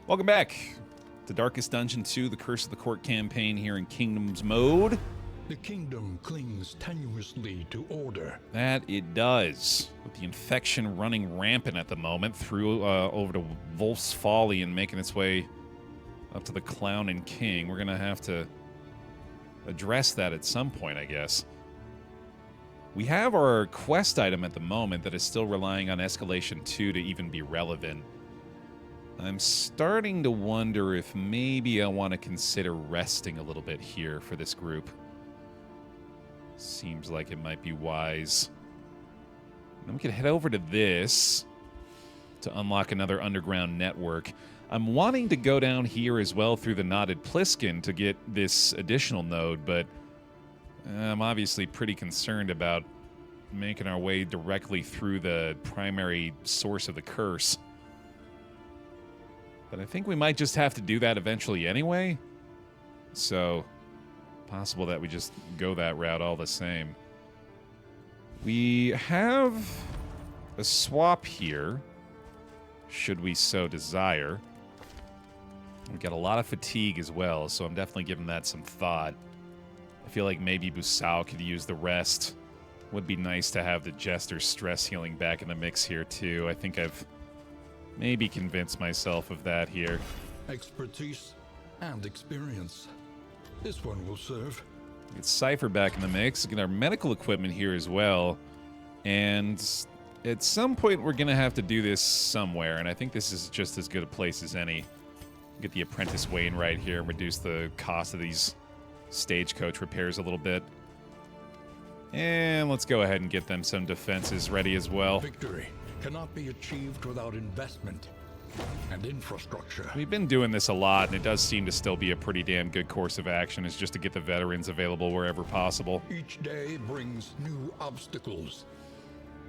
Welcome back to Darkest Dungeon 2, the Curse of the Court campaign here in Kingdoms mode. The kingdom clings tenuously to order. That it does. With the infection running rampant at the moment through over to Wolf's Folly and making its way up to the Clown and King. We're going to have to address that at some point, I guess. We have our quest item at the moment that is still relying on Escalation 2 to even be relevant. I'm starting to wonder if maybe I want to consider resting a little bit here for this group. Seems like it might be wise. Then we can head over to this to unlock another underground network. I'm wanting to go down here as well through the Knotted Pliskin to get this additional node, but I'm obviously pretty concerned about making our way directly through the primary source of the curse. But I think we might just have to do that eventually anyway. So, possible that we just go that route all the same. We have a swap here, should we so desire. We've got a lot of fatigue as well, so I'm definitely giving that some thought. I feel like maybe Busao could use the rest. Would be nice to have the Jester's stress healing back in the mix here, too. I think I've maybe convinced myself of that here. Expertise and experience. This one will serve. Get Cypher back in the mix. Get our medical equipment here as well. And at some point, we're going to have to do this somewhere, and I think this is just as good a place as any. Get the Apprentice Wayne right here and reduce the cost of these stagecoach repairs a little bit. And let's go ahead and get them some defenses ready as well. Victory cannot be achieved without investment and infrastructure. We've been doing this a lot, and it does seem to still be a pretty damn good course of action, is just to get the veterans available wherever possible. Each day brings new obstacles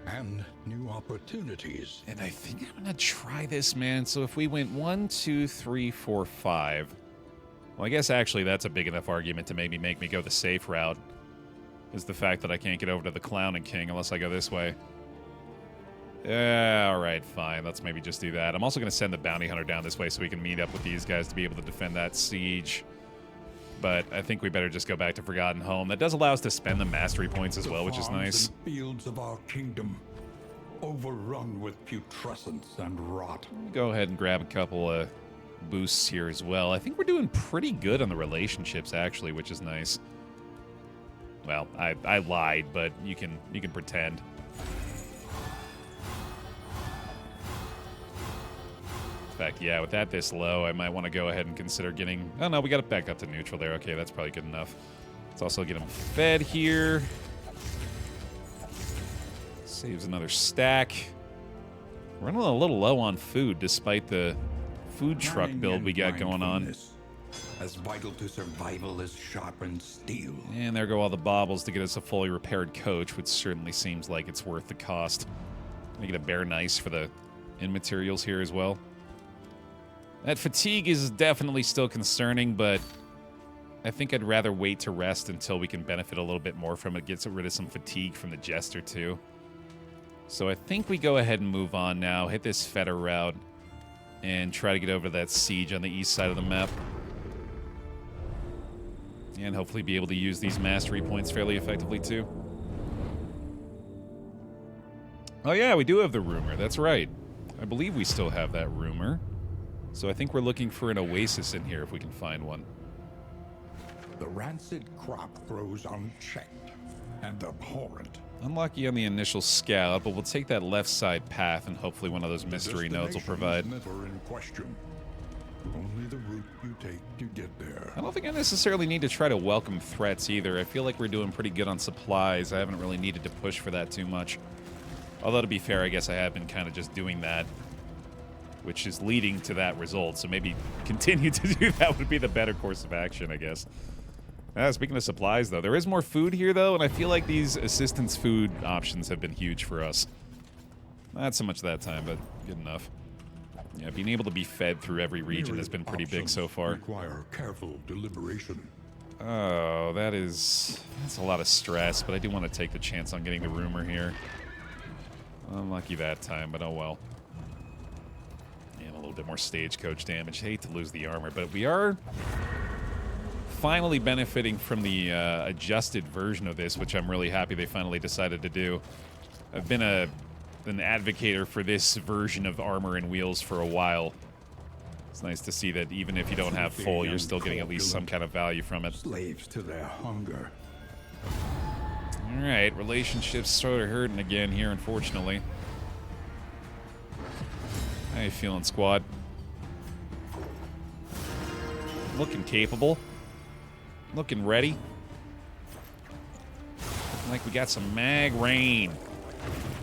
and new opportunities. And I think I'm going to try this, man. So if we went 1, 2, 3, 4, 5... Well, I guess actually that's a big enough argument to maybe make me go the safe route, is the fact that I can't get over to the Clown and King unless I go this way. Yeah, alright, fine. Let's maybe just do that. I'm also going to send the Bounty Hunter down this way so we can meet up with these guys to be able to defend that siege. But I think we better just go back to Forgotten Home. That does allow us to spend the mastery points as well, which is nice. The fields of our kingdom, overrun with putrescence and rot. Go ahead and grab a couple of boosts here as well. I think we're doing pretty good on the relationships, actually, which is nice. Well, I lied, but you can pretend. In fact, yeah, with that this low, I might want to go ahead and consider getting... Oh, no, we got it back up to neutral there. Okay, that's probably good enough. Let's also get him fed here. Saves another stack. We're running a little low on food, despite the food truck build we got going on. As vital to survival as sharpened steel. And there go all the baubles to get us a fully repaired coach, which certainly seems like it's worth the cost. We get a Baer nice for the in materials here as well. That fatigue is definitely still concerning, but I think I'd rather wait to rest until we can benefit a little bit more from it. Gets rid of some fatigue from the Jester, too. So I think we go ahead and move on now, hit this Feta route, and try to get over that siege on the east side of the map. And hopefully be able to use these mastery points fairly effectively, too. Oh yeah, we do have the rumor, that's right. I believe we still have that rumor. So I think we're looking for an oasis in here if we can find one. The rancid crop grows unchecked and abhorrent. Unlucky on the initial scout, but we'll take that left side path and hopefully one of those mystery nodes will provide. Never in question. Only the route you take to get there. I don't think I necessarily need to try to welcome threats either. I feel like we're doing pretty good on supplies. I haven't really needed to push for that too much. Although to be fair, I guess I have been kind of just doing that, which is leading to that result. So maybe continue to do that would be the better course of action, I guess. Speaking of supplies, though, there is more food here, though, and I feel like these assistance food options have been huge for us. Not so much that time, but good enough. Yeah, being able to be fed through every region has been pretty big so far. Require careful deliberation. Oh, that's a lot of stress, but I do want to take the chance on getting the rumor here. Unlucky that time, but oh well. And a little bit more stagecoach damage. Hate to lose the armor, but we are finally benefiting from the adjusted version of this, which I'm really happy they finally decided to do. I've been an advocator for this version of armor and wheels for a while. It's nice to see that even if you don't have full, you're still getting at least some kind of value from it. Slaves to their hunger. All right, relationships sort of hurting again here, unfortunately. How you feeling, squad? Looking capable. Looking ready. Looking like we got some mag rain.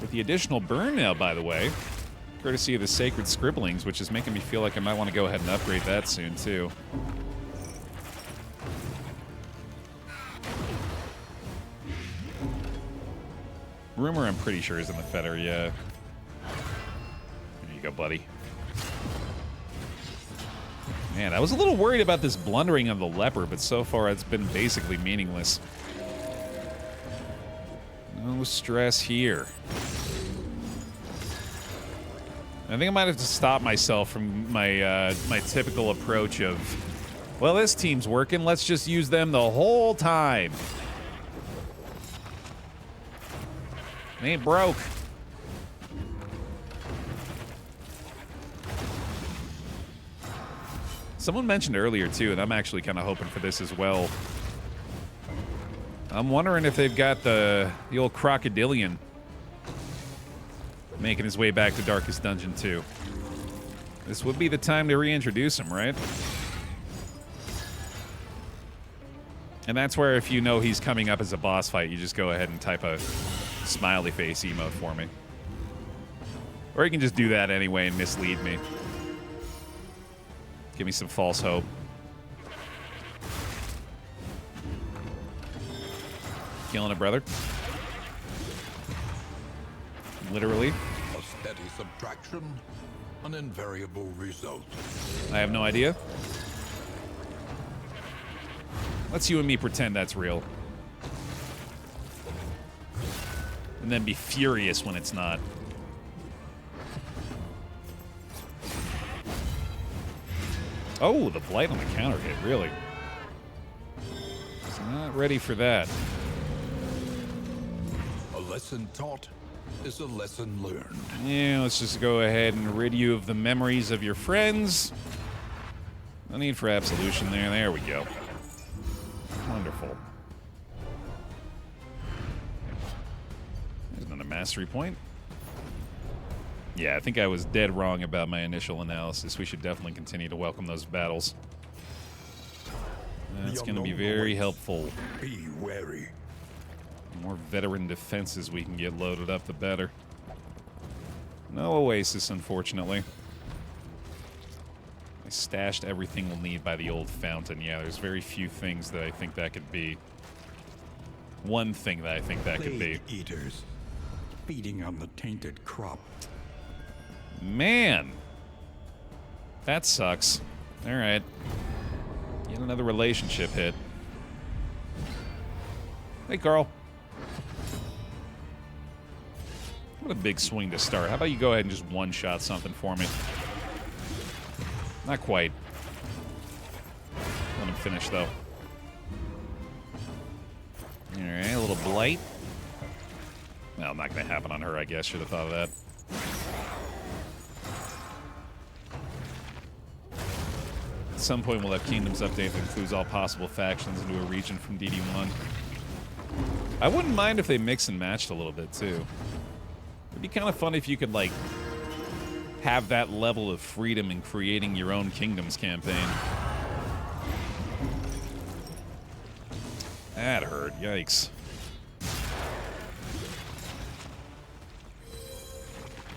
With the additional burn now, by the way. Courtesy of the Sacred Scribblings, which is making me feel like I might want to go ahead and upgrade that soon, too. Rumor, I'm pretty sure, is in the fetter, yeah. There you go, buddy. Man, I was a little worried about this blundering of the leper, but so far it's been basically meaningless. No stress here. I think I might have to stop myself from my my typical approach of, well, this team's working, let's just use them the whole time. They ain't broke. Someone mentioned earlier, too, and I'm actually kind of hoping for this as well. I'm wondering if they've got the old Crocodilian making his way back to Darkest Dungeon 2. This would be the time to reintroduce him, right? And that's where, if you know he's coming up as a boss fight, you just go ahead and type a smiley face emote for me. Or you can just do that anyway and mislead me. Give me some false hope. Killing it, brother. Literally. A steady subtraction, an invariable result. I have no idea. Let's you and me pretend that's real. And then be furious when it's not. Oh, the blight on the counter hit, really. So not ready for that. A lesson taught is a lesson learned. Yeah, let's just go ahead and rid you of the memories of your friends. No need for absolution there. There we go. Wonderful. There's another mastery point. Yeah, I think I was dead wrong about my initial analysis. We should definitely continue to welcome those battles. That's going to be very helpful. Be wary. The more veteran defenses we can get loaded up, the better. No oasis, unfortunately. I stashed everything we'll need by the old fountain. Yeah, there's very few things that I think that could be. One thing that I think that could be. Eaters, feeding on the tainted crop. Man, that sucks. All right, yet another relationship hit. Hey, Carl. What a big swing to start. How about you go ahead and just one-shot something for me? Not quite. Let him finish, though. All right, a little blight. Well, not going to happen on her, I guess. Should have thought of that. At some point, we'll have Kingdoms update that includes all possible factions into a region from DD1. I wouldn't mind if they mix and matched a little bit, too. It'd be kind of fun if you could, like, have that level of freedom in creating your own Kingdoms campaign. That hurt. Yikes.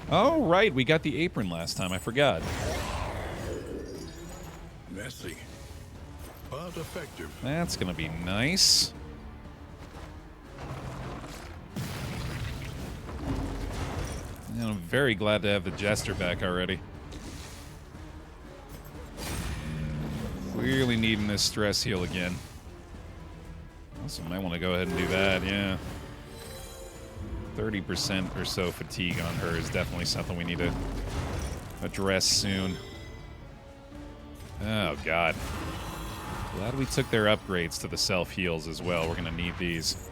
Oh, right. We got the apron last time. I forgot. Messy, but effective. That's going to be nice. And I'm very glad to have the Jester back already. Clearly needing this stress heal again. Also might want to go ahead and do that, yeah. 30% or so fatigue on her is definitely something we need to address soon. Oh, God. Glad we took their upgrades to the self-heals as well. We're going to need these.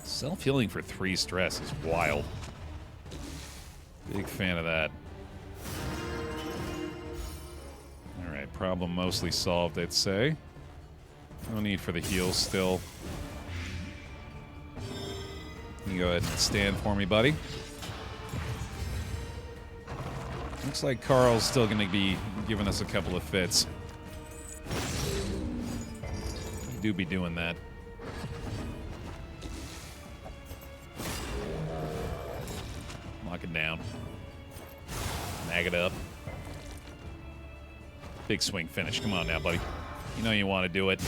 Self-healing for 3 stress is wild. Big fan of that. Alright, problem mostly solved, I'd say. No need for the heals still. You go ahead and stand for me, buddy. Looks like Carl's still going to be giving us a couple of fits. You do be doing that. Lock it down. Mag it up. Big swing finish. Come on now, buddy. You know you want to do it.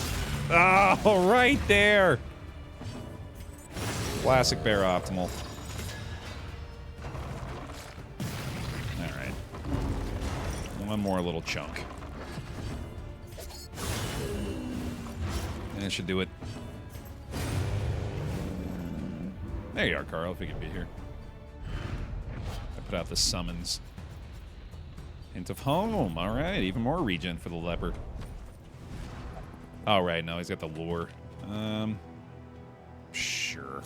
Oh, right there. Classic Baer optimal. All right. One more little chunk. And it should do it. There you are, Carl, if you could be here. I put out the summons. Hint of home. All right, even more regen for the leopard. All right, no, he's got the lure. Sure.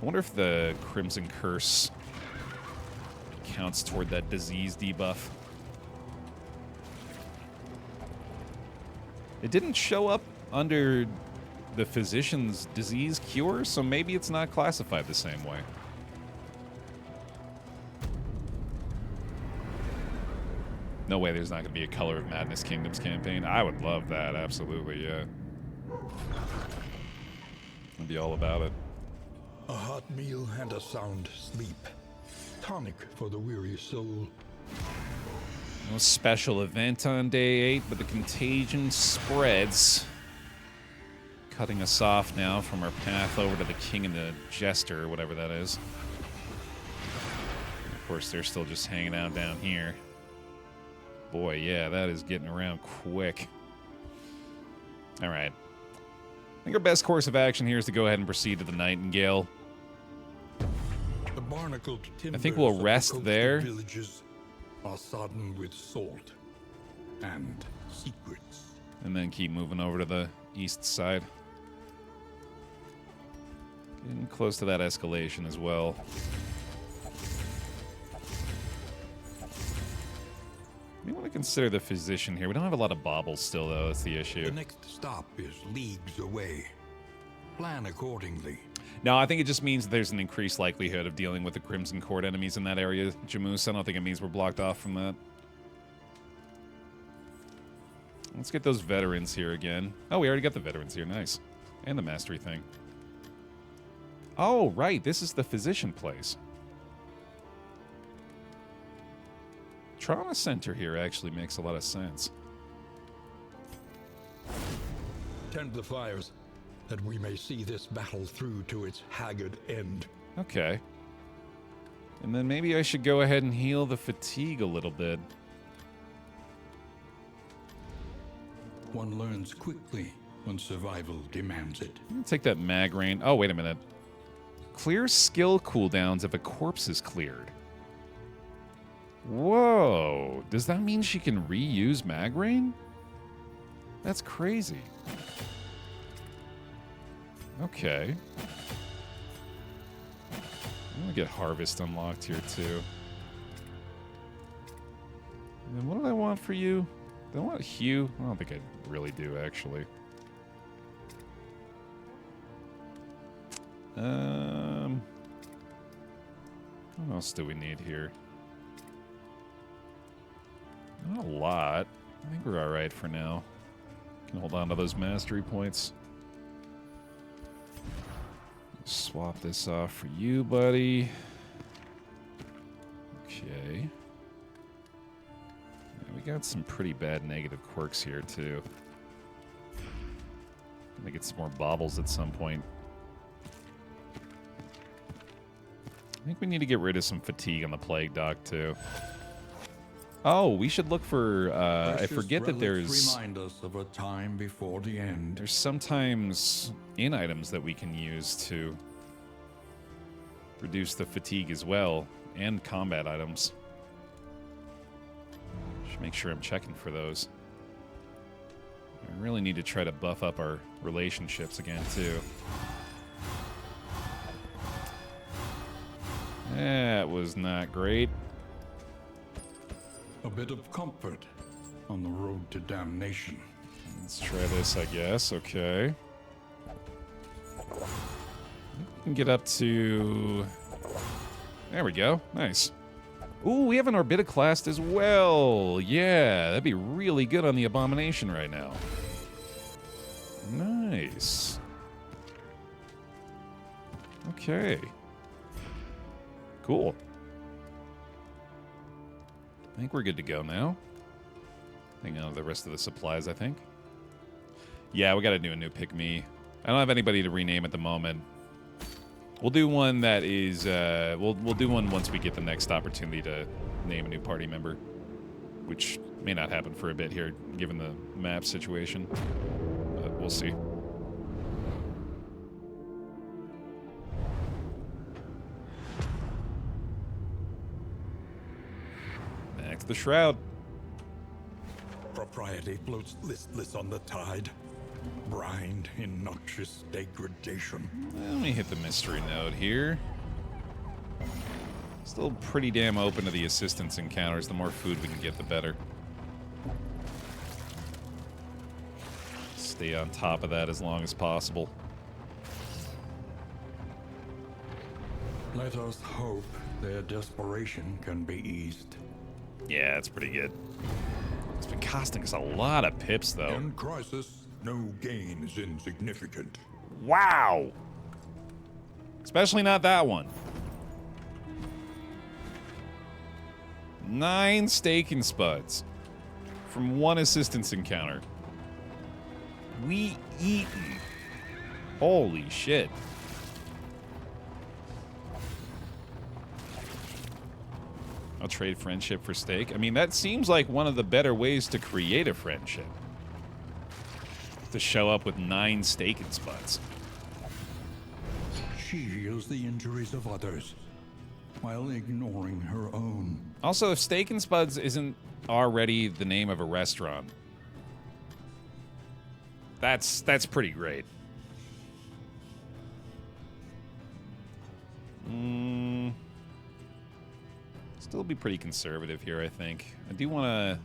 I wonder if the Crimson Curse counts toward that disease debuff. It didn't show up under the physician's disease cure, so maybe it's not classified the same way. No way there's not going to be a Color of Madness Kingdoms campaign. I would love that, absolutely, yeah. I'd be all about it. A hot meal and a sound sleep. Tonic for the weary soul. No special event on day 8, but the contagion spreads. Cutting us off now from our path over to the King and the Jester, or whatever that is. And of course, they're still just hanging out down here. Boy, yeah, that is getting around quick. All right. I think our best course of action here is to go ahead and proceed to the Nightingale. The barnacled I think we'll timbers of the rest coastal there. Villages are sodden with salt and secrets. And then keep moving over to the east side. Getting close to that escalation as well. We want to consider the physician here. We don't have a lot of baubles still, though. That's the issue. The next stop is leagues away. Plan accordingly. No, I think it just means there's an increased likelihood of dealing with the Crimson Court enemies in that area, Jamoose. I don't think it means we're blocked off from that. Let's get those veterans here again. Oh, we already got the veterans here. Nice. And the mastery thing. Oh, right. This is the physician place. Trauma Center here actually makes a lot of sense. Tend the fires, that we may see this battle through to its haggard end. Okay. And then maybe I should go ahead and heal the fatigue a little bit. One learns quickly when survival demands it. I'm gonna take that mag rain. Oh, wait a minute. Clear skill cooldowns if a corpse is cleared. Whoa. Does that mean she can reuse mag rain? That's crazy. Okay. I'm gonna get Harvest unlocked here, too. And then what do I want for you? Do I want Hue? I don't think I really do, actually. What else do we need here? Not a lot. I think we're alright for now. Can hold on to those mastery points. Swap this off for you, buddy. Okay. Yeah, we got some pretty bad negative quirks here, too. Gonna get some more baubles at some point. I think we need to get rid of some fatigue on the Plague Dock, too. Oh, we should look for, I forget that there's... Remind us of a time before the end. There's sometimes in items that we can use to reduce the fatigue as well, and combat items. Make sure I'm checking for those. I really need to try to buff up our relationships again, too. That was not great. A bit of comfort on the road to damnation. Let's try this, I guess. Okay. We can get up to... There we go. Nice. Ooh, we have an Orbitoclast as well. Yeah, that'd be really good on the Abomination right now. Nice. Okay. Cool. I think we're good to go now. Hang on to the rest of the supplies, I think. Yeah, we gotta do a new pick-me. I don't have anybody to rename at the moment. We'll do one that is, we'll do one once we get the next opportunity to name a new party member. Which may not happen for a bit here, given the map situation. But we'll see. Back to the Shroud. Propriety floats listless on the tide. Brined in noxious degradation. Let me hit the mystery node here. Still pretty damn open to the assistance encounters. The more food we can get, the better. Stay on top of that as long as possible. Let us hope their desperation can be eased. Yeah, that's pretty good. It's been costing us a lot of pips, though. In crisis, no gain is insignificant. Wow! Especially not that one. 9 steak and spuds from 1 assistance encounter. We eatin'. Holy shit. I'll trade friendship for steak. I mean, that seems like one of the better ways to create a friendship. To show up with 9 steak and spuds. She heals the injuries of others while ignoring her own. Also, if Steak and Spuds isn't already the name of a restaurant, that's pretty great. Still be pretty conservative here, I think. I do want to...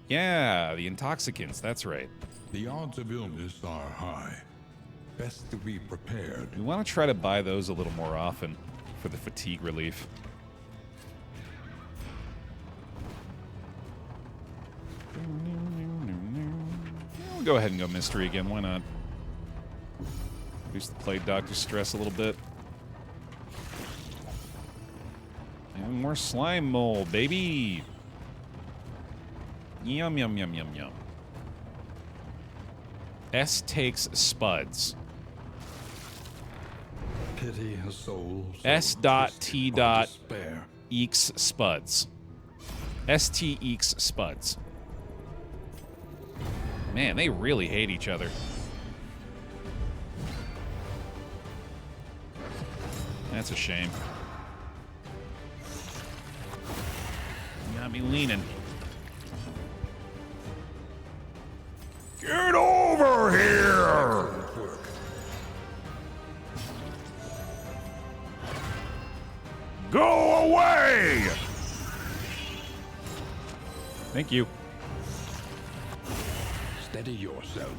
Yeah, the intoxicants, that's right. The odds of illness are high. Best to be prepared. We want to try to buy those a little more often for the fatigue relief. We'll go ahead and go mystery again, why not? Reduce the Plague Doctor's stress a little bit. And more slime mold, baby! Yum, yum, yum, yum, yum. S takes Spuds. Pity a soul. S dot T dot despair. eeks Spuds. ST eeks Spuds. Man, they really hate each other. That's a shame. You got me leaning. Get over here! Go away! Thank you. Steady yourself.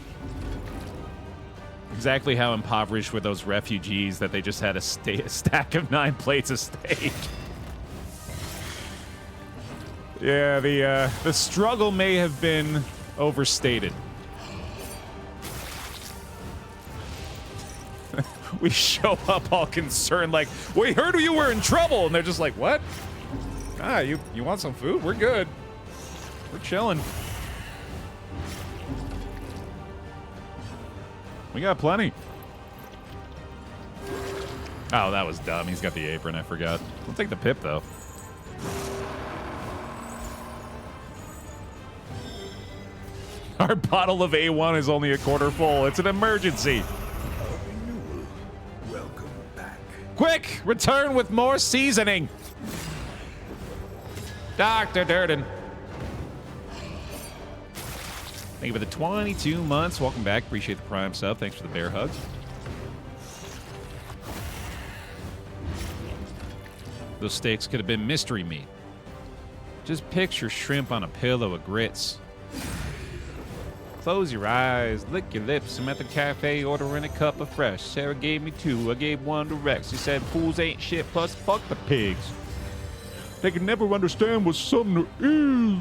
Exactly how impoverished were those refugees that they just had a stack of 9 plates of steak. Yeah, the struggle may have been overstated. We show up all concerned, like, we heard you were in trouble, and they're just like, what? Ah, you want some food? We're good. We're chilling. We got plenty. Oh, that was dumb. He's got the apron, I forgot. We'll take the pip, though. Our bottle of A1 is only a quarter full. It's an emergency. Welcome back. Quick! Return with more seasoning! Dr. Durden. Thank you for the 22 months. Welcome back. Appreciate the Prime sub. Thanks for the bear hugs. Those steaks could have been mystery meat. Just picture shrimp on a pillow of grits. Close your eyes, lick your lips. I'm at the cafe ordering a cup of fresh. Sarah gave me 2, I gave 1 to Rex. She said fools ain't shit, plus fuck the pigs. They can never understand what Sumner is.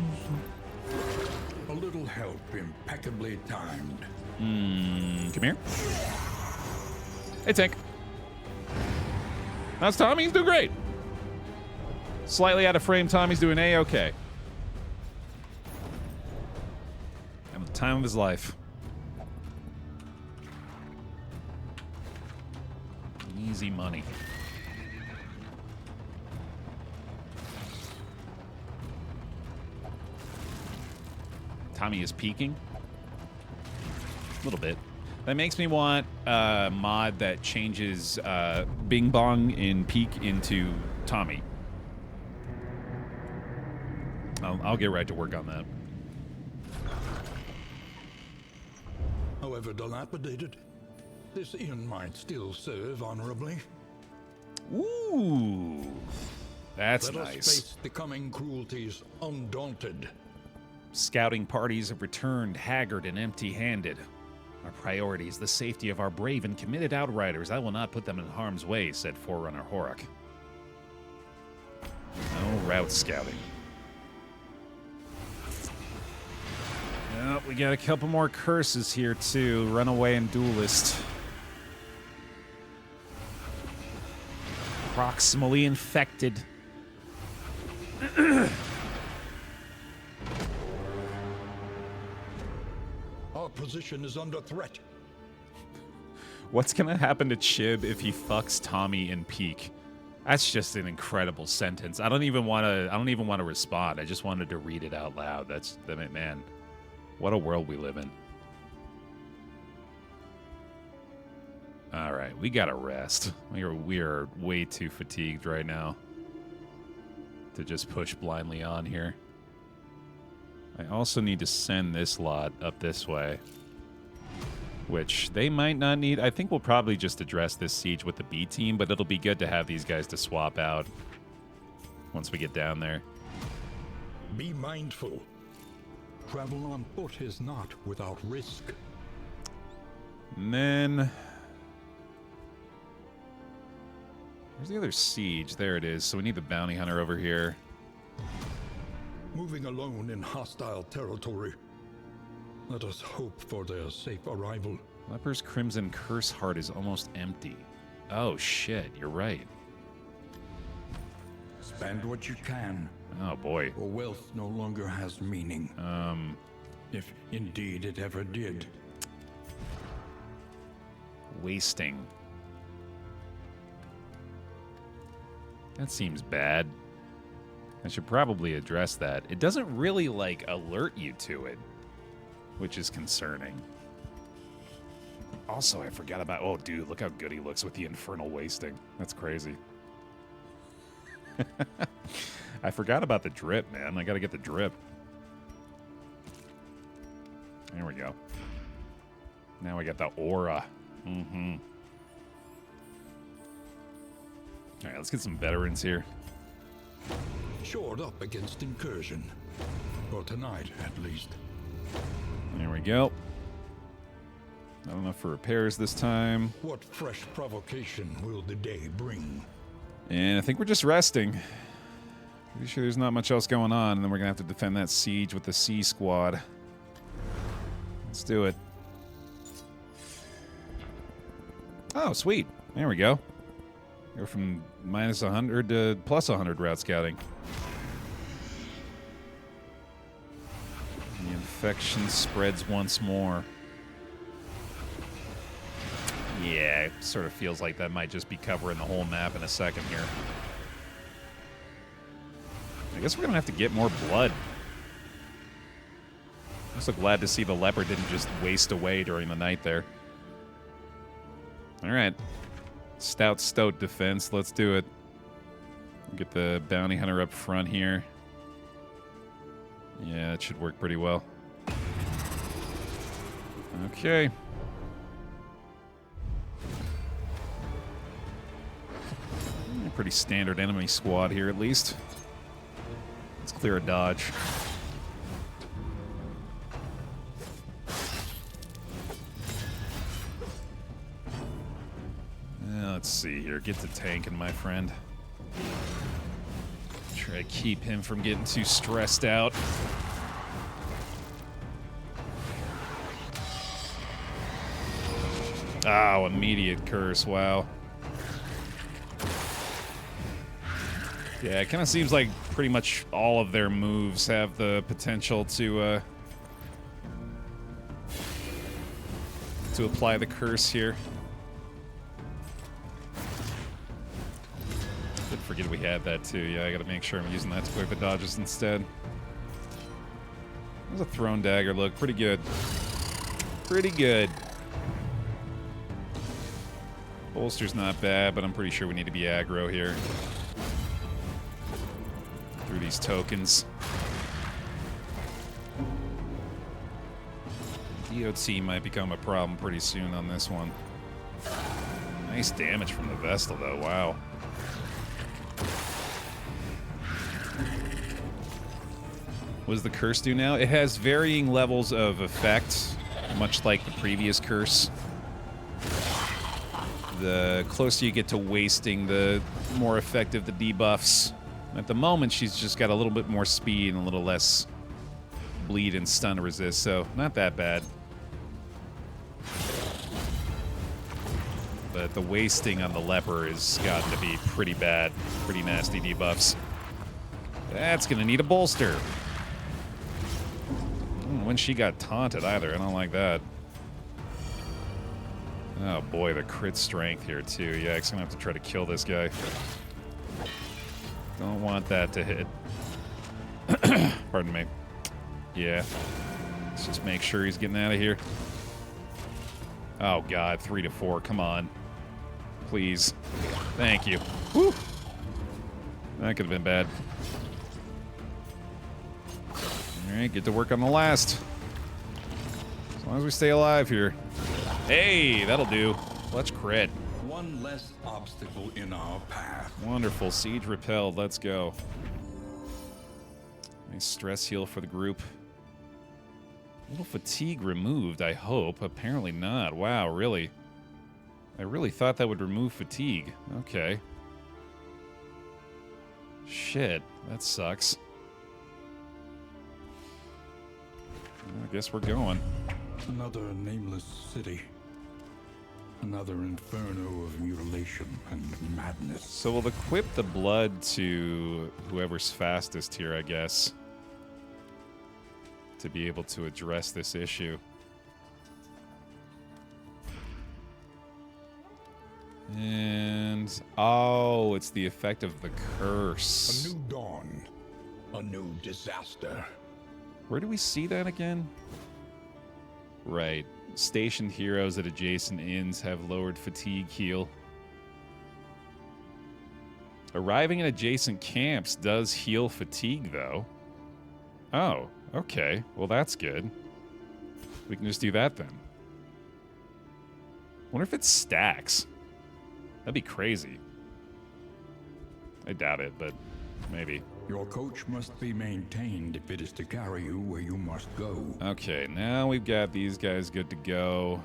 A little help impeccably timed. Come here. Hey, Tank. That's Tommy. He's doing great. Slightly out of frame. Tommy's doing A-okay. Having the time of his life. Easy money. Tommy is peaking. A little bit. That makes me want a mod that changes Bing Bong in peak into Tommy. I'll get right to work on that. However dilapidated, this inn might still serve honorably. Ooh, that's Let us nice. face the coming cruelties undaunted. Scouting parties have returned, haggard and empty-handed. Our priority is the safety of our brave and committed outriders. I will not put them in harm's way, said Forerunner Horak. No route scouting. Well, we got a couple more curses here, too. Runaway and Duelist. Proximally infected. Our position is under threat. What's gonna happen to Chib if he fucks Tommy in peak? That's just an incredible sentence. I don't even want to respond. I just wanted to read it out loud. Man. What a world we live in. All right, we gotta rest. We are way too fatigued right now to just push blindly on here. I also need to send this lot up this way, which they might not need. I think we'll probably just address this siege with the B team, but it'll be good to have these guys to swap out once we get down there. Be mindful. Travel on foot is not without risk. And then where's the other siege? There it is. So we need the bounty hunter over here. Moving alone in hostile territory. Let us hope for their safe arrival. Leper's Crimson Curse Heart is almost empty. Oh shit, you're right. Spend what you can. Oh boy. For wealth no longer has meaning. If indeed it ever did. Wasting. That seems bad. I should probably address that. It doesn't really, like, alert you to it, which is concerning. Also, I forgot about... Oh, dude, look how good he looks with the Infernal Wasting. That's crazy. I forgot about the drip, man. I gotta get the drip. There we go. Now we got the aura. Mm-hmm. All right, let's get some veterans here. Shored up against incursion. For tonight, at least. There we go. Not enough for repairs this time. What fresh provocation will the day bring? And I think we're just resting. Pretty sure there's not much else going on, and then we're gonna have to defend that siege with the C squad. Let's do it. Oh, sweet. There we go. Go from minus 100 to plus 100 route scouting. The infection spreads once more. Yeah, it sort of feels like that might just be covering the whole map in a second here. I guess we're going to have to get more blood. I'm so glad to see the leopard didn't just waste away during the night there. All right. Stout defense. Let's do it. Get the bounty hunter up front here. Yeah, it should work pretty well. Okay. Pretty standard enemy squad here, at least. Let's clear a dodge. Let's see here. Get to tanking, my friend. Try to keep him from getting too stressed out. Oh, immediate curse. Wow. Yeah, it kind of seems like pretty much all of their moves have the potential to apply the curse here. Did forget we had that too. Yeah, I gotta make sure I'm using that to clear the dodges instead. How's a thrown dagger look? Pretty good. Pretty good. Bolster's not bad, but I'm pretty sure we need to be aggro here. Through these tokens. DOT might become a problem pretty soon on this one. Nice damage from the Vestal, though. Wow. What does the curse do now? It has varying levels of effect, much like the previous curse. The closer you get to wasting, the more effective the debuffs. At the moment, she's just got a little bit more speed and a little less bleed and stun resist, so not that bad. But the wasting on the leper has gotten to be pretty bad. Pretty nasty debuffs. That's gonna need a bolster. When she got taunted either, I don't like that. Oh boy, the crit strength here too. Yeah, I'm gonna have to try to kill this guy. Don't want that to hit. Pardon me. Yeah. Let's just make sure he's getting out of here. Oh god, 3 to 4, come on. Please. Thank you. Whew. That could have been bad. Alright, get to work on the last. As long as we stay alive here. Hey, that'll do. Let's crit. One less obstacle in our path. Wonderful. Siege repelled. Let's go. Nice stress heal for the group. A little fatigue removed, I hope. Apparently not. Wow, really? I really thought that would remove fatigue. Okay. Shit, that sucks. I guess we're going. Another nameless city. Another inferno of mutilation and madness. So we'll equip the blood to whoever's fastest here, I guess, to be able to address this issue. And, oh, it's the effect of the curse. A new dawn. A new disaster. Where do we see that again? Right. Stationed heroes at adjacent inns have lowered fatigue heal. Arriving in adjacent camps does heal fatigue, though. Oh, okay. Well, that's good. We can just do that then. Wonder if it stacks. That'd be crazy. I doubt it, but maybe. Your coach must be maintained if it is to carry you where you must go. Okay, now we've got these guys good to go.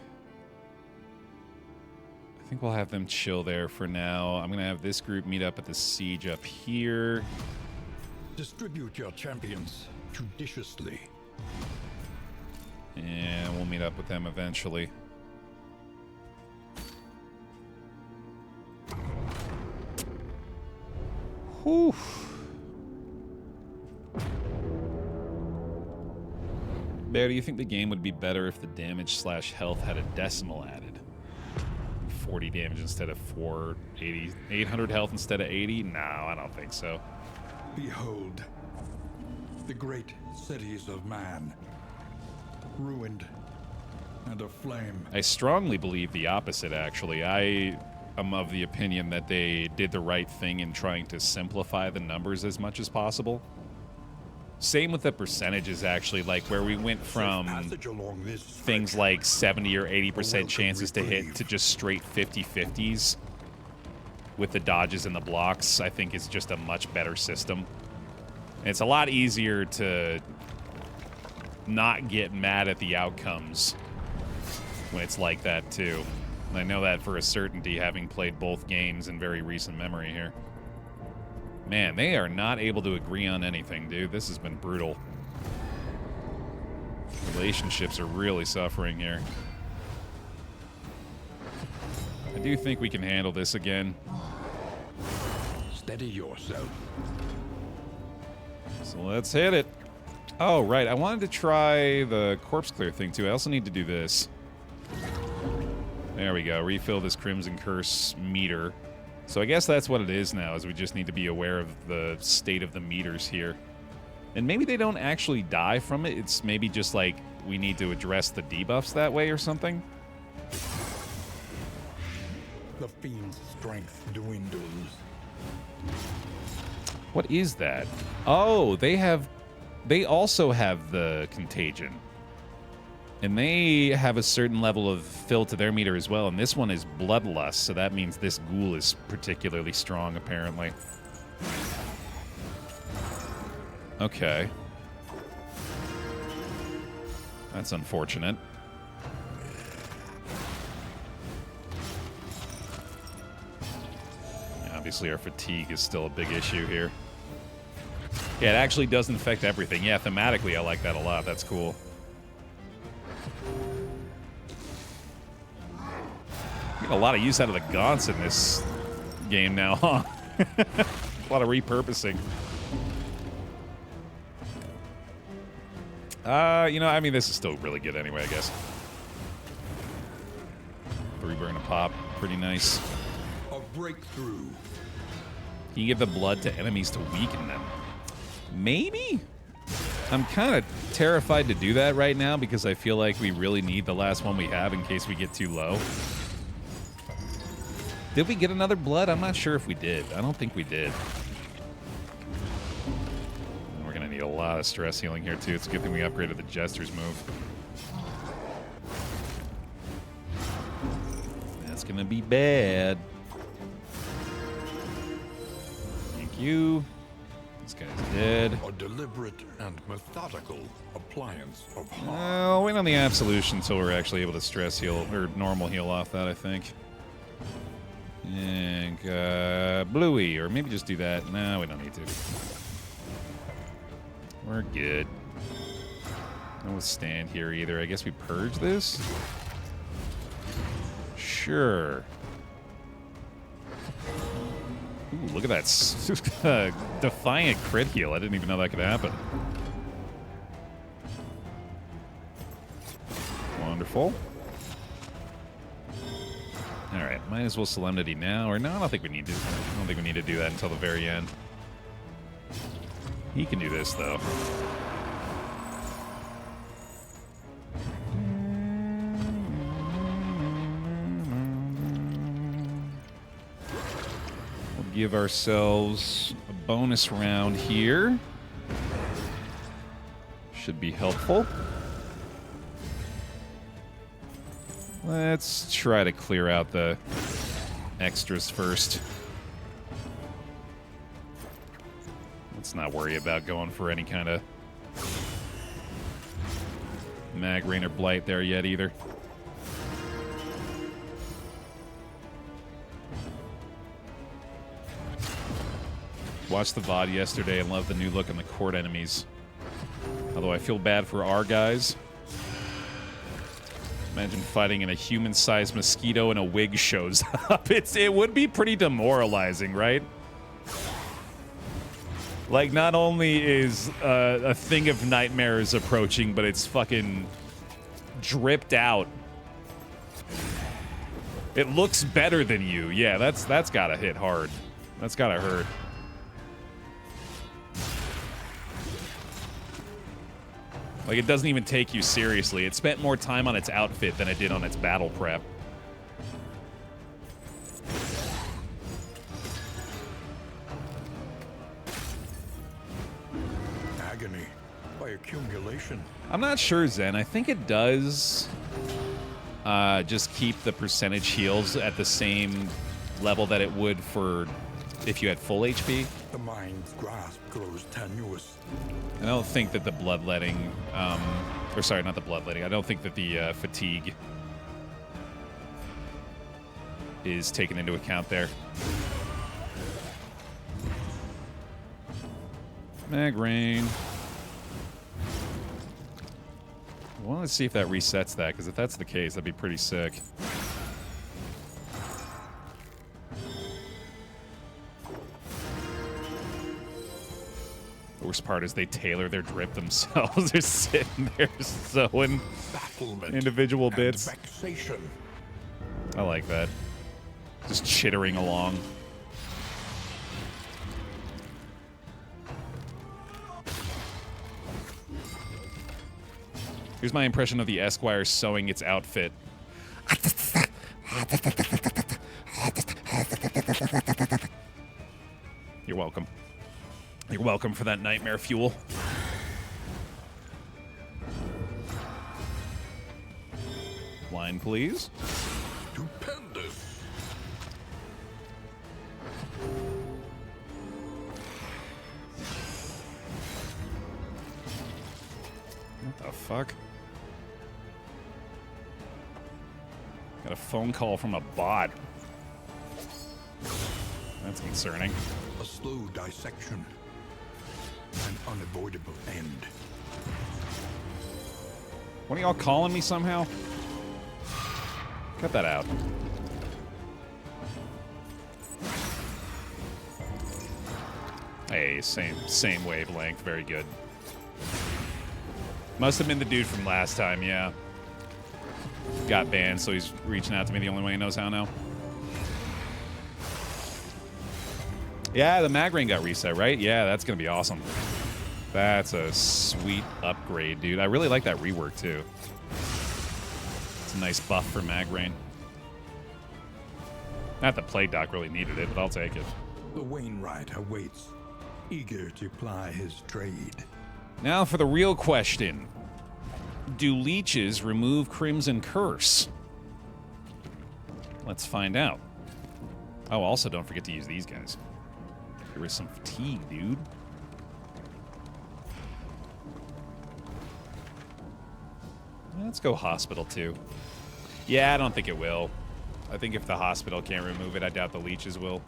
I think we'll have them chill there for now. I'm going to have this group meet up at the siege up here. Distribute your champions judiciously. And we'll meet up with them eventually. Whew. Baer, do you think the game would be better if the damage/health had a decimal added? 40 damage instead of 480, 800 health instead of 80? No, I don't think so. Behold, the great cities of man, ruined and aflame. I strongly believe the opposite, actually. I am of the opinion that they did the right thing in trying to simplify the numbers as much as possible. Same with the percentages, actually, like where we went from Passage along this things stretch. like 70 or 80% welcome chances to hit reprieve. to just straight 50-50s with the dodges and the blocks. I think is just a much better system. And it's a lot easier to not get mad at the outcomes when it's like that, too. And I know that for a certainty, having played both games in very recent memory here. Man, they are not able to agree on anything, dude. This has been brutal. Relationships are really suffering here. I do think we can handle this again. Steady yourself. So let's hit it. Oh, right. I wanted to try the corpse clear thing, too. I also need to do this. There we go. Refill this Crimson Curse meter. So I guess that's what it is now, is we just need to be aware of the state of the meters here. And maybe they don't actually die from it. It's maybe just like we need to address the debuffs that way or something. The fiend's strength dwindles. What is that? Oh, they also have the contagion. And they have a certain level of fill to their meter as well. And this one is bloodlust, so that means this ghoul is particularly strong, apparently. Okay. That's unfortunate. Yeah, obviously our fatigue is still a big issue here. Yeah, it actually doesn't affect everything. Yeah, thematically I like that a lot. That's cool. Get a lot of use out of the gaunts in this game now, huh? A lot of repurposing. You know, I mean, this is still really good anyway, I guess. 3 burn a pop. Pretty nice. A breakthrough. Can you give the blood to enemies to weaken them? Maybe? I'm kind of terrified to do that right now because I feel like we really need the last one we have in case we get too low. Did we get another blood? I'm not sure if we did. I don't think we did. We're going to need a lot of stress healing here, too. It's a good thing we upgraded the Jester's move. That's going to be bad. Thank you. This guy's dead. A deliberate and methodical appliance of harm. I'll wait on the Absolution until we're actually able to stress heal, or normal heal off that, I think. And Bluey, or maybe just do that. No, we don't need to. We're good. No withstand here either. I guess we purge this? Sure. Ooh, look at that. Defiant crit heal. I didn't even know that could happen. Wonderful. Alright, might as well Solemnity now. Or no, I don't think we need to. I don't think we need to do that until the very end. He can do this, though. We'll give ourselves a bonus round here. Should be helpful. Let's try to clear out the extras first. Let's not worry about going for any kind of Mag Rain or Blight there yet either. Watched the VOD yesterday and loved the new look on the court enemies. Although I feel bad for our guys. Imagine fighting and a human-sized mosquito in a wig shows up. It would be pretty demoralizing, right? Like, not only is a thing of nightmares approaching, but it's fucking dripped out. It looks better than you. Yeah, that's gotta hit hard. That's gotta hurt. Like, it doesn't even take you seriously. It spent more time on its outfit than it did on its battle prep. Agony accumulation. I'm not sure, Zen. I think it does just keep the percentage heals at the same level that it would for if you had full HP. The mind's grasp grows tenuous. I don't think that the bloodletting, or sorry, not the bloodletting. I don't think that the fatigue is taken into account there. Mag rain. Well, let's see if that resets that, because if that's the case, that'd be pretty sick. The worst part is they tailor their drip themselves. They're sitting there sewing individual bits. Vexation. I like that. Just chittering along. Here's my impression of the Esquire sewing its outfit. You're welcome. You're welcome for that nightmare fuel. Line, please. Stupendous. What the fuck? Got a phone call from a bot. That's concerning. A slow dissection. An unavoidable end. One of y'all calling me somehow? Cut that out. Hey, same wavelength. Very good. Must have been the dude from last time, yeah. Got banned, so he's reaching out to me the only way he knows how now. Yeah, the mag ring got reset, right? Yeah, that's gonna be awesome. That's a sweet upgrade, dude. I really like that rework, too. It's a nice buff for mag rain. Not that Plague Doc really needed it, but I'll take it. The Wainwright awaits, eager to ply his trade. Now for the real question. Do leeches remove Crimson Curse? Let's find out. Oh, also don't forget to use these guys. There is some fatigue, dude. Let's go hospital, too. Yeah, I don't think it will. I think if the hospital can't remove it, I doubt the leeches will.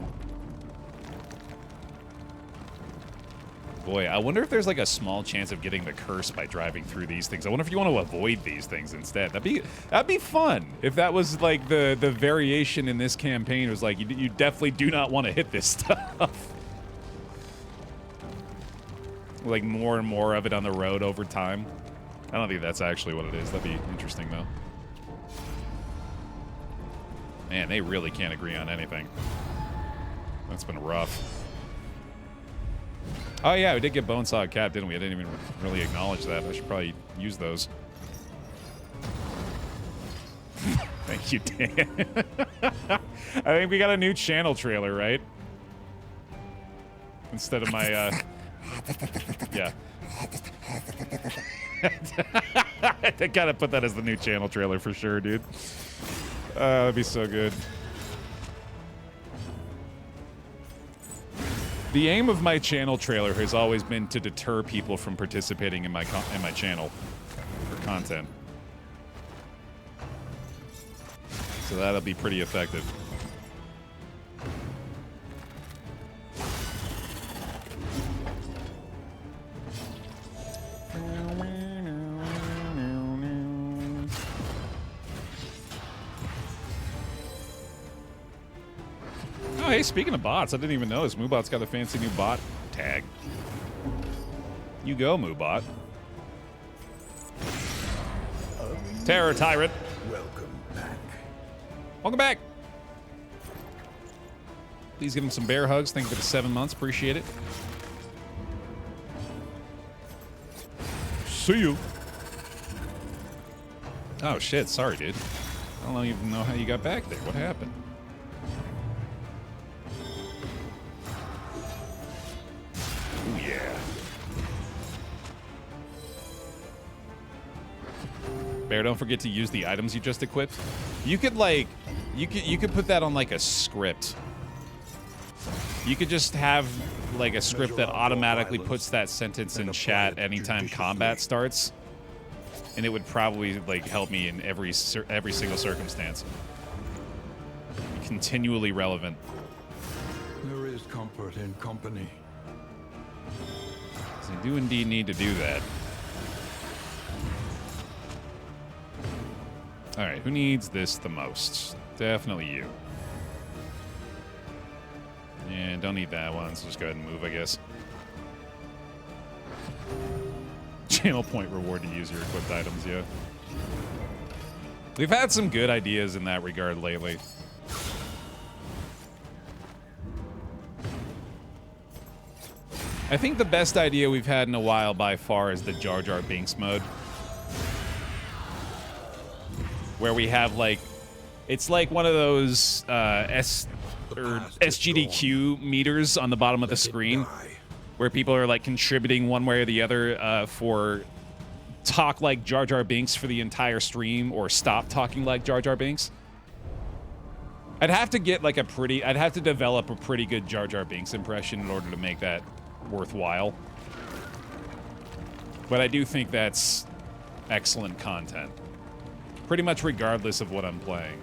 Boy, I wonder if there's like a small chance of getting the curse by driving through these things. I wonder if you want to avoid these things instead. That'd be fun if that was like the variation in this campaign was like you definitely do not want to hit this stuff. Like more and more of it on the road over time. I don't think that's actually what it is. That'd be interesting though. Man, they really can't agree on anything. That's been rough. Oh yeah, we did get Bonesaw Cap, didn't we? I didn't even really acknowledge that. I should probably use those. Thank you, Dan. I think we got a new channel trailer, right? Instead of my, yeah. I gotta put that as the new channel trailer for sure, dude. That'd be so good. The aim of my channel trailer has always been to deter people from participating in my channel for content. So that'll be pretty effective. Oh, hey, speaking of bots, I didn't even notice Moobot's got a fancy new bot tag. You go, Moobot. Terror Tyrant. Welcome back. Welcome back. Please give him some bear hugs. Thank you for the 7 months. Appreciate it. See you. Oh, shit. Sorry, dude. I don't even know how you got back there. What happened? Oh, yeah. Baer, don't forget to use the items you just equipped. You could like, you could put that on like a script. You could just have like a script that automatically puts that sentence in chat anytime combat starts, and it would probably like help me in every single circumstance. Continually relevant. There is comfort in company. So you do indeed need to do that. All right, who needs this the most? Definitely you. Yeah, don't need that one, so just go ahead and move, I guess. Channel point reward to use your equipped items, yeah. We've had some good ideas in that regard lately. I think the best idea we've had in a while by far is the Jar Jar Binks mode. Where we have like, it's like one of those SGDQ meters on the bottom of the screen where people are like contributing one way or the other for talk like Jar Jar Binks for the entire stream or stop talking like Jar Jar Binks. I'd have to get like I'd have to develop a pretty good Jar Jar Binks impression in order to make that worthwhile. But I do think that's excellent content. Pretty much regardless of what I'm playing.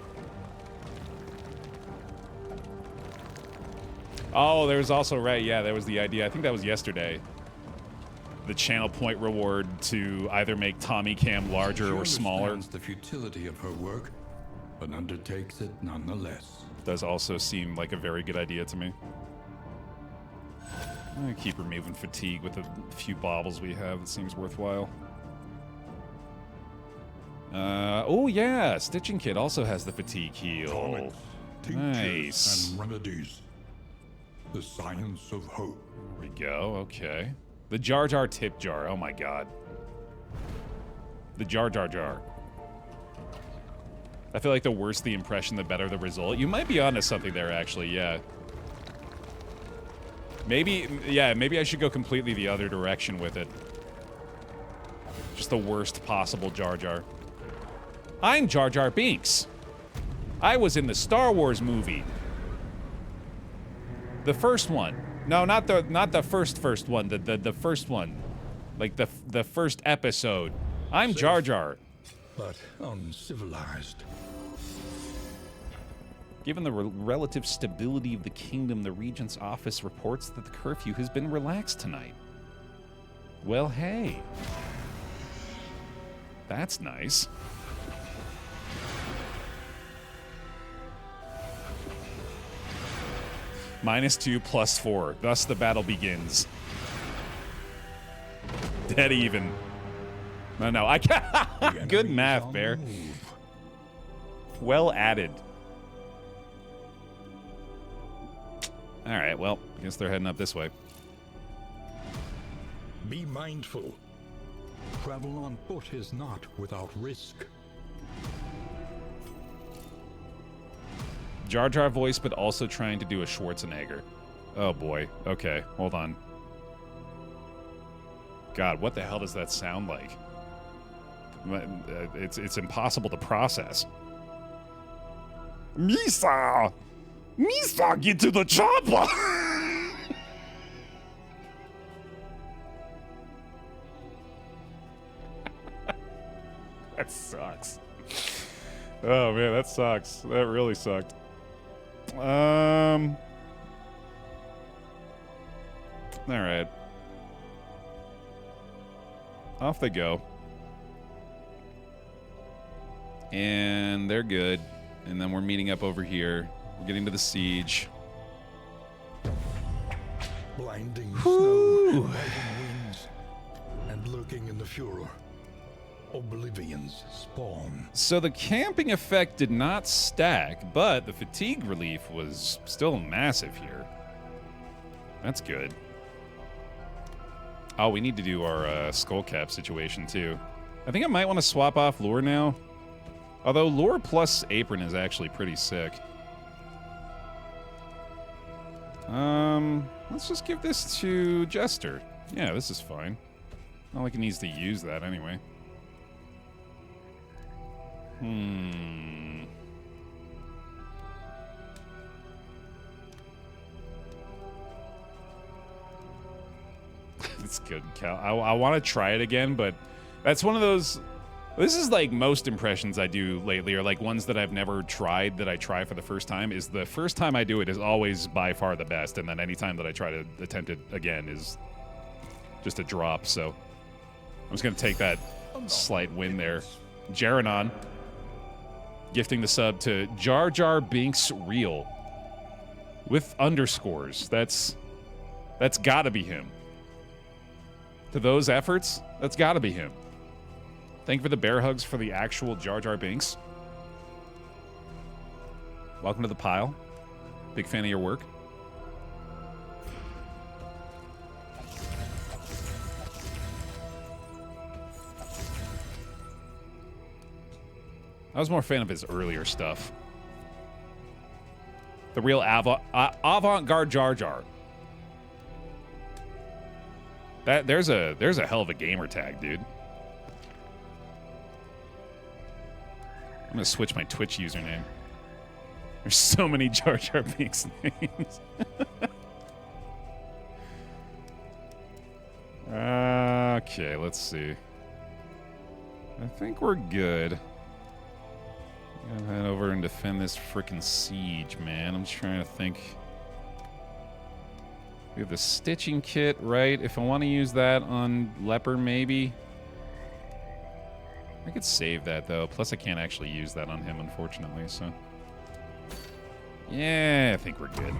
Oh, there was also, right, yeah, that was the idea. I think that was yesterday. The channel point reward to either make Tommy Cam larger or smaller. She understands the futility of her work, but undertakes it nonetheless. Does also seem like a very good idea to me. I'm gonna keep removing fatigue with the few baubles we have. It seems worthwhile. Oh yeah, Stitching Kit also has the fatigue heal. Tonics, Nice. and remedies. The science of hope. There we go, okay. The Jar Jar Tip Jar, oh my god. The Jar Jar Jar. I feel like the worse the impression, the better the result. You might be onto something there, actually, yeah. Maybe, yeah, maybe I should go completely the other direction with it. Just the worst possible Jar Jar. I'm Jar Jar Binks. I was in the Star Wars movie. The first one. No, not the first one. The first one. Like the first episode. I'm Jar Jar. But uncivilized. Given the relative stability of the kingdom, the Regent's office reports that the curfew has been relaxed tonight. Well, hey. That's nice. -2 + 4. Thus the battle begins. Dead even. No, I can't. Good math, Baer. Well added. All right, well, I guess they're heading up this way. Be mindful. Travel on foot is not without risk. Jar Jar voice, but also trying to do a Schwarzenegger. Oh boy. Okay, hold on. God, what the hell does that sound like? It's impossible to process. Misa! Misa, get to the chopper! That sucks. Oh man, that sucks. That really sucked. All right. Off they go. And they're good. And then we're meeting up over here. We're getting to the siege. Blinding snow and biting winds, and lurking in the furor. Oblivion's spawn. So the camping effect did not stack, but the fatigue relief was still massive here. That's good. Oh, we need to do our skull cap situation too. I think I might want to swap off lure now. Although lure plus apron is actually pretty sick. Let's just give this to Jester. Yeah, this is fine. Not like he needs to use that anyway. It's good, Cal. I want to try it again, but that's one of those... This is like most impressions I do lately, or like ones that I've never tried that I try for the first time, is the first time I do it is always by far the best, and then any time that I try to attempt it again is just a drop, so I'm just going to take that slight win there. Jaranon gifting the sub to Jar Jar Binks Real with underscores. That's got to be him. To those efforts, that's got to be him. Thank you for the bear hugs for the actual Jar Jar Binks. Welcome to the pile. Big fan of your work. I was more a fan of his earlier stuff. The real avant-garde Jar Jar. There's a hell of a gamer tag, dude. I'm gonna switch my Twitch username. There's so many Jar Jar Binks names. Okay, let's see. I think we're good. I'm gonna head over and defend this frickin' siege, man. I'm just trying to think. We have the stitching kit, right? If I want to use that on Leper, maybe. I could save that, though. Plus, I can't actually use that on him, unfortunately, so... Yeah, I think we're good.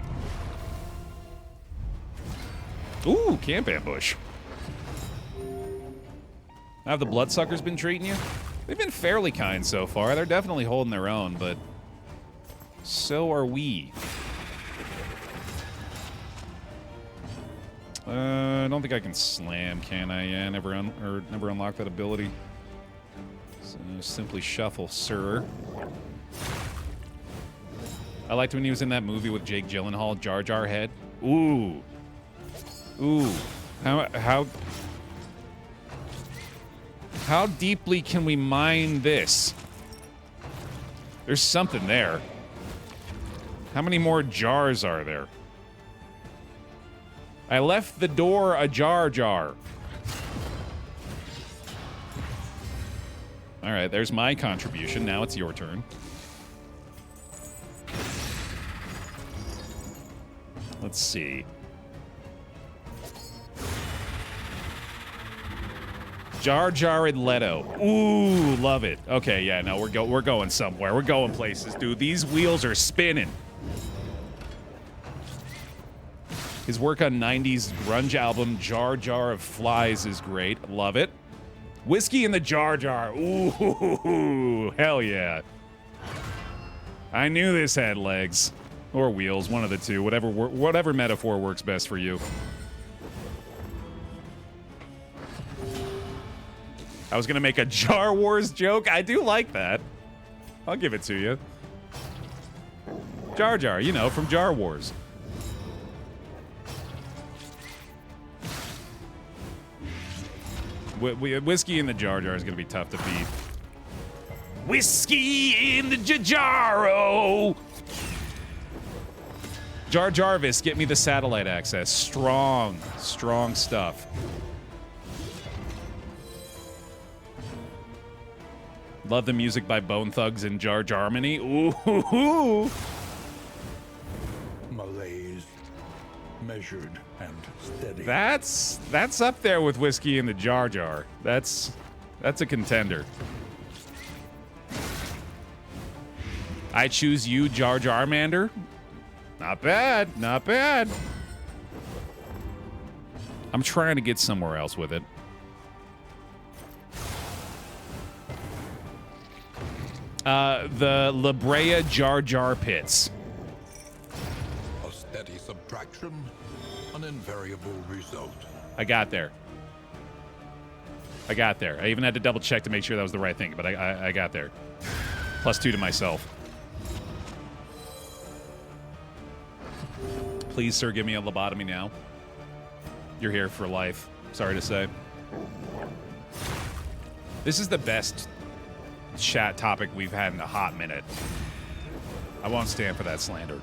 Ooh, camp ambush. How have the bloodsuckers been treating you? They've been fairly kind so far. They're definitely holding their own, but... so are we. I don't think I can slam, can I? Yeah, never unlocked that ability. So simply shuffle, sir. I liked when he was in that movie with Jake Gyllenhaal, Jar Jar Head. Ooh. Ooh. How deeply can we mine this? There's something there. How many more jars are there? I left the door a jar. All right, there's my contribution. Now it's your turn. Let's see. Jar Jar and Leto. Ooh, love it. Okay, yeah, no, we're going somewhere. We're going places, dude. These wheels are spinning. His work on 90s grunge album Jar Jar of Flies is great. Love it. Whiskey in the Jar Jar. Ooh, hell yeah. I knew this had legs. Or wheels, one of the two. Whatever metaphor works best for you. I was going to make a Jar Wars joke. I do like that. I'll give it to you. Jar Jar, you know, from Jar Wars. Whiskey in the Jar Jar is going to be tough to beat. Whiskey in the Jaro! Jar Jarvis, get me the satellite access. Strong, strong stuff. Love the music by Bone Thugs and Jar Jarmany. Ooh. Malaise, measured and steady. That's up there with Whiskey in the Jar Jar. That's a contender. I choose you, Jar Jarmander. Not bad, not bad. I'm trying to get somewhere else with it. The La Brea Jar Jar Pits. A steady subtraction, an invariable result. I got there. I even had to double check to make sure that was the right thing, but I got there. +2 to myself. Please, sir, give me a lobotomy now. You're here for life. Sorry to say. This is the best chat topic we've had in a hot minute. I won't stand for that slander.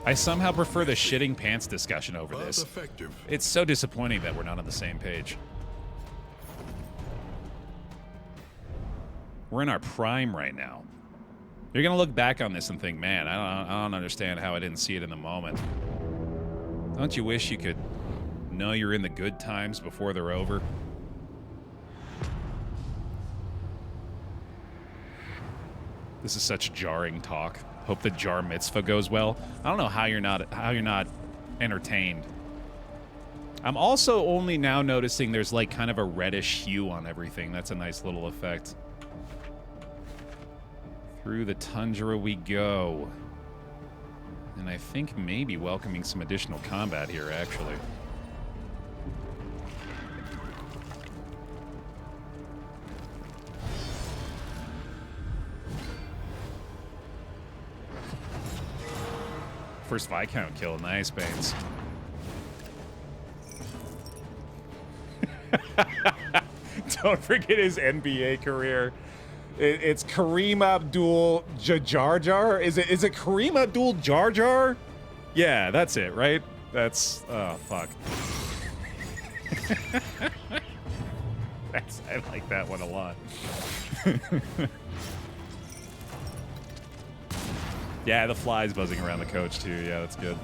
I somehow prefer the shitting pants discussion over But this. effective. It's so disappointing that we're not on the same page. We're in our prime right now. You're gonna look back on this and think, man, I don't understand how I didn't see it in the moment. Don't you wish you could know you're in the good times before they're over? This is such jarring talk. Hope the jar mitzvah goes well. I don't know how you're not entertained. I'm also only now noticing there's like kind of a reddish hue on everything. That's a nice little effect. Through the tundra we go. And I think maybe welcoming some additional combat here, actually. First Viscount kill. Nice, Baines. Don't forget his NBA career. It's Kareem Abdul-Jabbar. Is it Kareem Abdul-Jabbar? Yeah, that's it, right? That's oh fuck. I like that one a lot. Yeah, the fly's buzzing around the coach too. Yeah, that's good.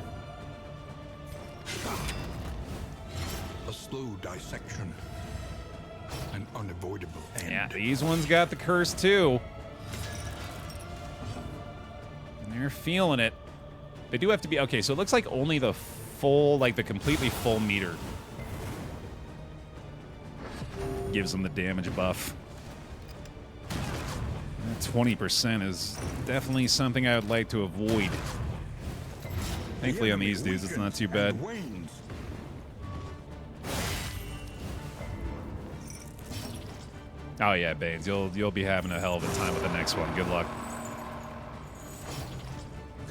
A slow dissection. An unavoidable end. Yeah, these ones got the curse too. And they're feeling it. They do have to be okay, so it looks like only the full, like the completely full meter gives them the damage buff. 20% is definitely something I would like to avoid. Thankfully on these dudes it's not too bad. Oh yeah, Baines, you'll be having a hell of a time with the next one. Good luck.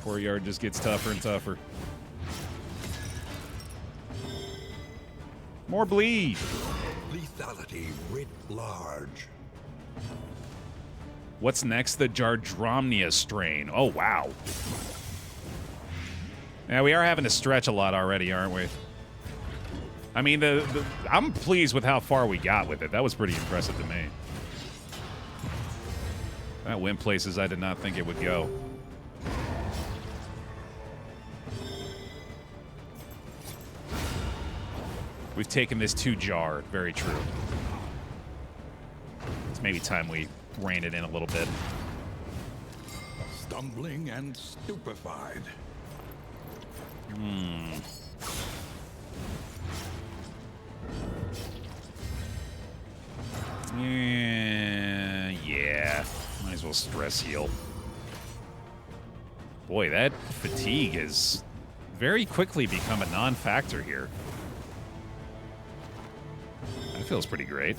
Courtyard just gets tougher and tougher. More bleed. Lethality writ large. What's next? The Jardromnia strain. Oh, wow. Yeah, we are having to stretch a lot already, aren't we? I mean, I'm pleased with how far we got with it. That was pretty impressive to me. That went places I did not think it would go. We've taken this to jar. Very true. It's maybe time we rein it in a little bit. Stumbling and stupefied. Yeah. Might as well stress heal. Boy, that fatigue has very quickly become a non-factor here. That feels pretty great.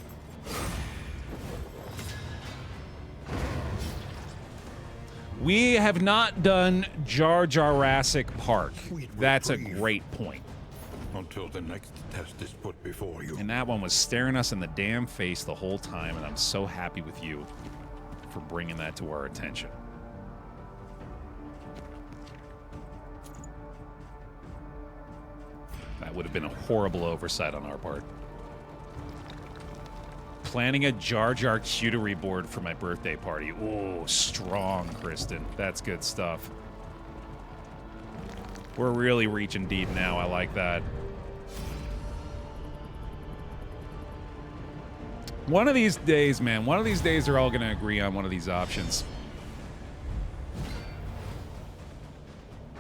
We have not done Jar Jurassic Park. That's a great point. Until the next test is put before you. And that one was staring us in the damn face the whole time, and I'm so happy with you for bringing that to our attention. That would have been a horrible oversight on our part. Planning a Jar Jar cutery board for my birthday party. Ooh, strong, Kristen. That's good stuff. We're really reaching deep now. I like that. One of these days, man, one of these days they're all going to agree on one of these options.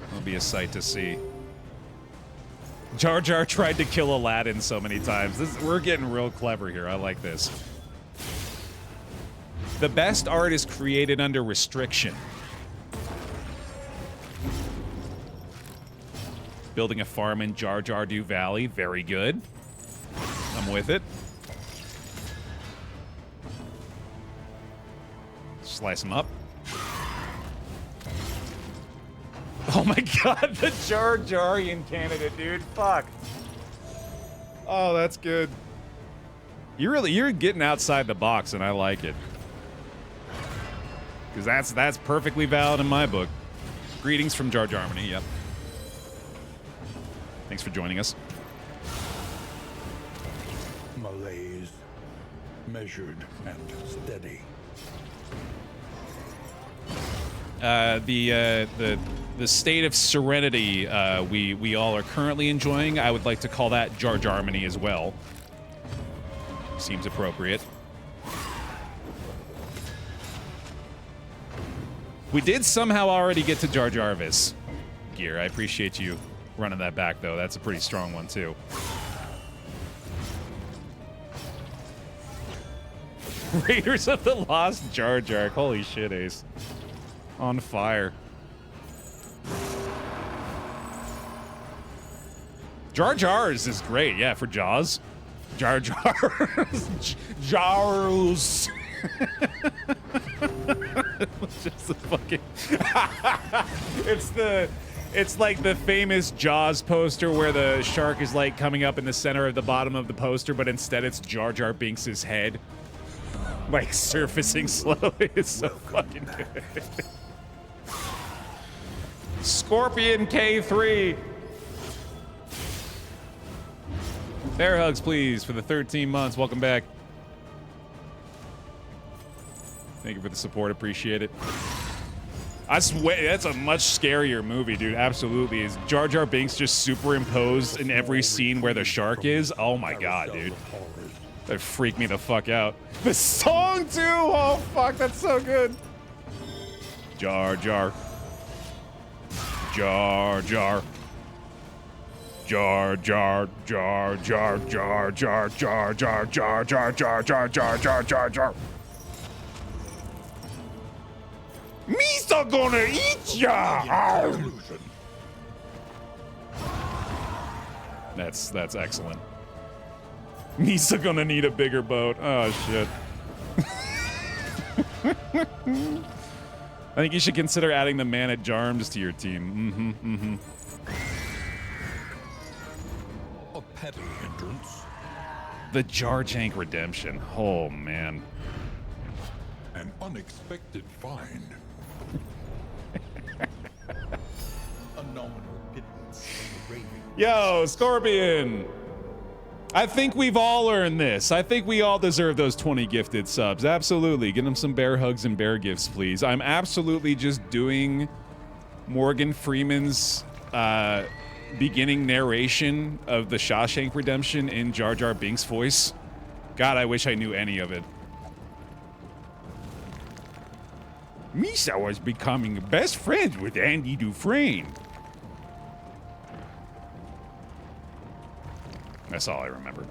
It'll be a sight to see. Jar Jar tried to kill Aladdin so many times. We're getting real clever here. I like this. The best art is created under restriction. Building a farm in Jar Jardew Valley. Very good. I'm with it. Slice them up. Oh my god, the Jar Jarian candidate, dude. Fuck. Oh, that's good. You're getting outside the box, and I like it. Because that's perfectly valid in my book. Greetings from Jar Jarmany, yep. Thanks for joining us. Malaise, measured and steady. The state of serenity we all are currently enjoying, I would like to call that Jar Jarmany as well. Seems appropriate. We did somehow already get to Jar Jarvis gear. I appreciate you running that back, though. That's a pretty strong one, too. Raiders of the Lost Jar Jar. Holy shit, Ace. On fire. Jar Jars is great, yeah, for Jaws. Jar Jars. Jars. It's just the fucking. It's like the famous Jaws poster where the shark is like coming up in the center of the bottom of the poster, but instead it's Jar Jar Binks' head, like surfacing slowly. It's so fucking good. Scorpion K3. Bear hugs, please, for the 13 months. Welcome back. Thank you for the support. Appreciate it. I swear, that's a much scarier movie, dude. Absolutely. Is Jar Jar Binks just superimposed in every scene where the shark is? Oh my god, dude. That freaked me the fuck out. The song, too! Oh, fuck, that's so good. Jar Jar. Jar Jar. Jar Jar Jar Jar Jar Jar Jar Jar Jar Jar Jar Jar Jar Jar Jar Jar. Misa gonna eat ya! That's excellent. Misa gonna need a bigger boat. Oh shit. I think you should consider adding the man at Jarms to your team. A petty hindrance. The Jar Jank Redemption. Oh man. An unexpected find. A nominal pittance from the raving. Yo, Scorpion! I think we've all earned this. I think we all deserve those 20 gifted subs. Absolutely. Get them some bear hugs and bear gifts, please. I'm absolutely just doing Morgan Freeman's beginning narration of the Shawshank Redemption in Jar Jar Binks' voice. God, I wish I knew any of it. Misa was becoming best friends with Andy Dufresne. That's all I remember.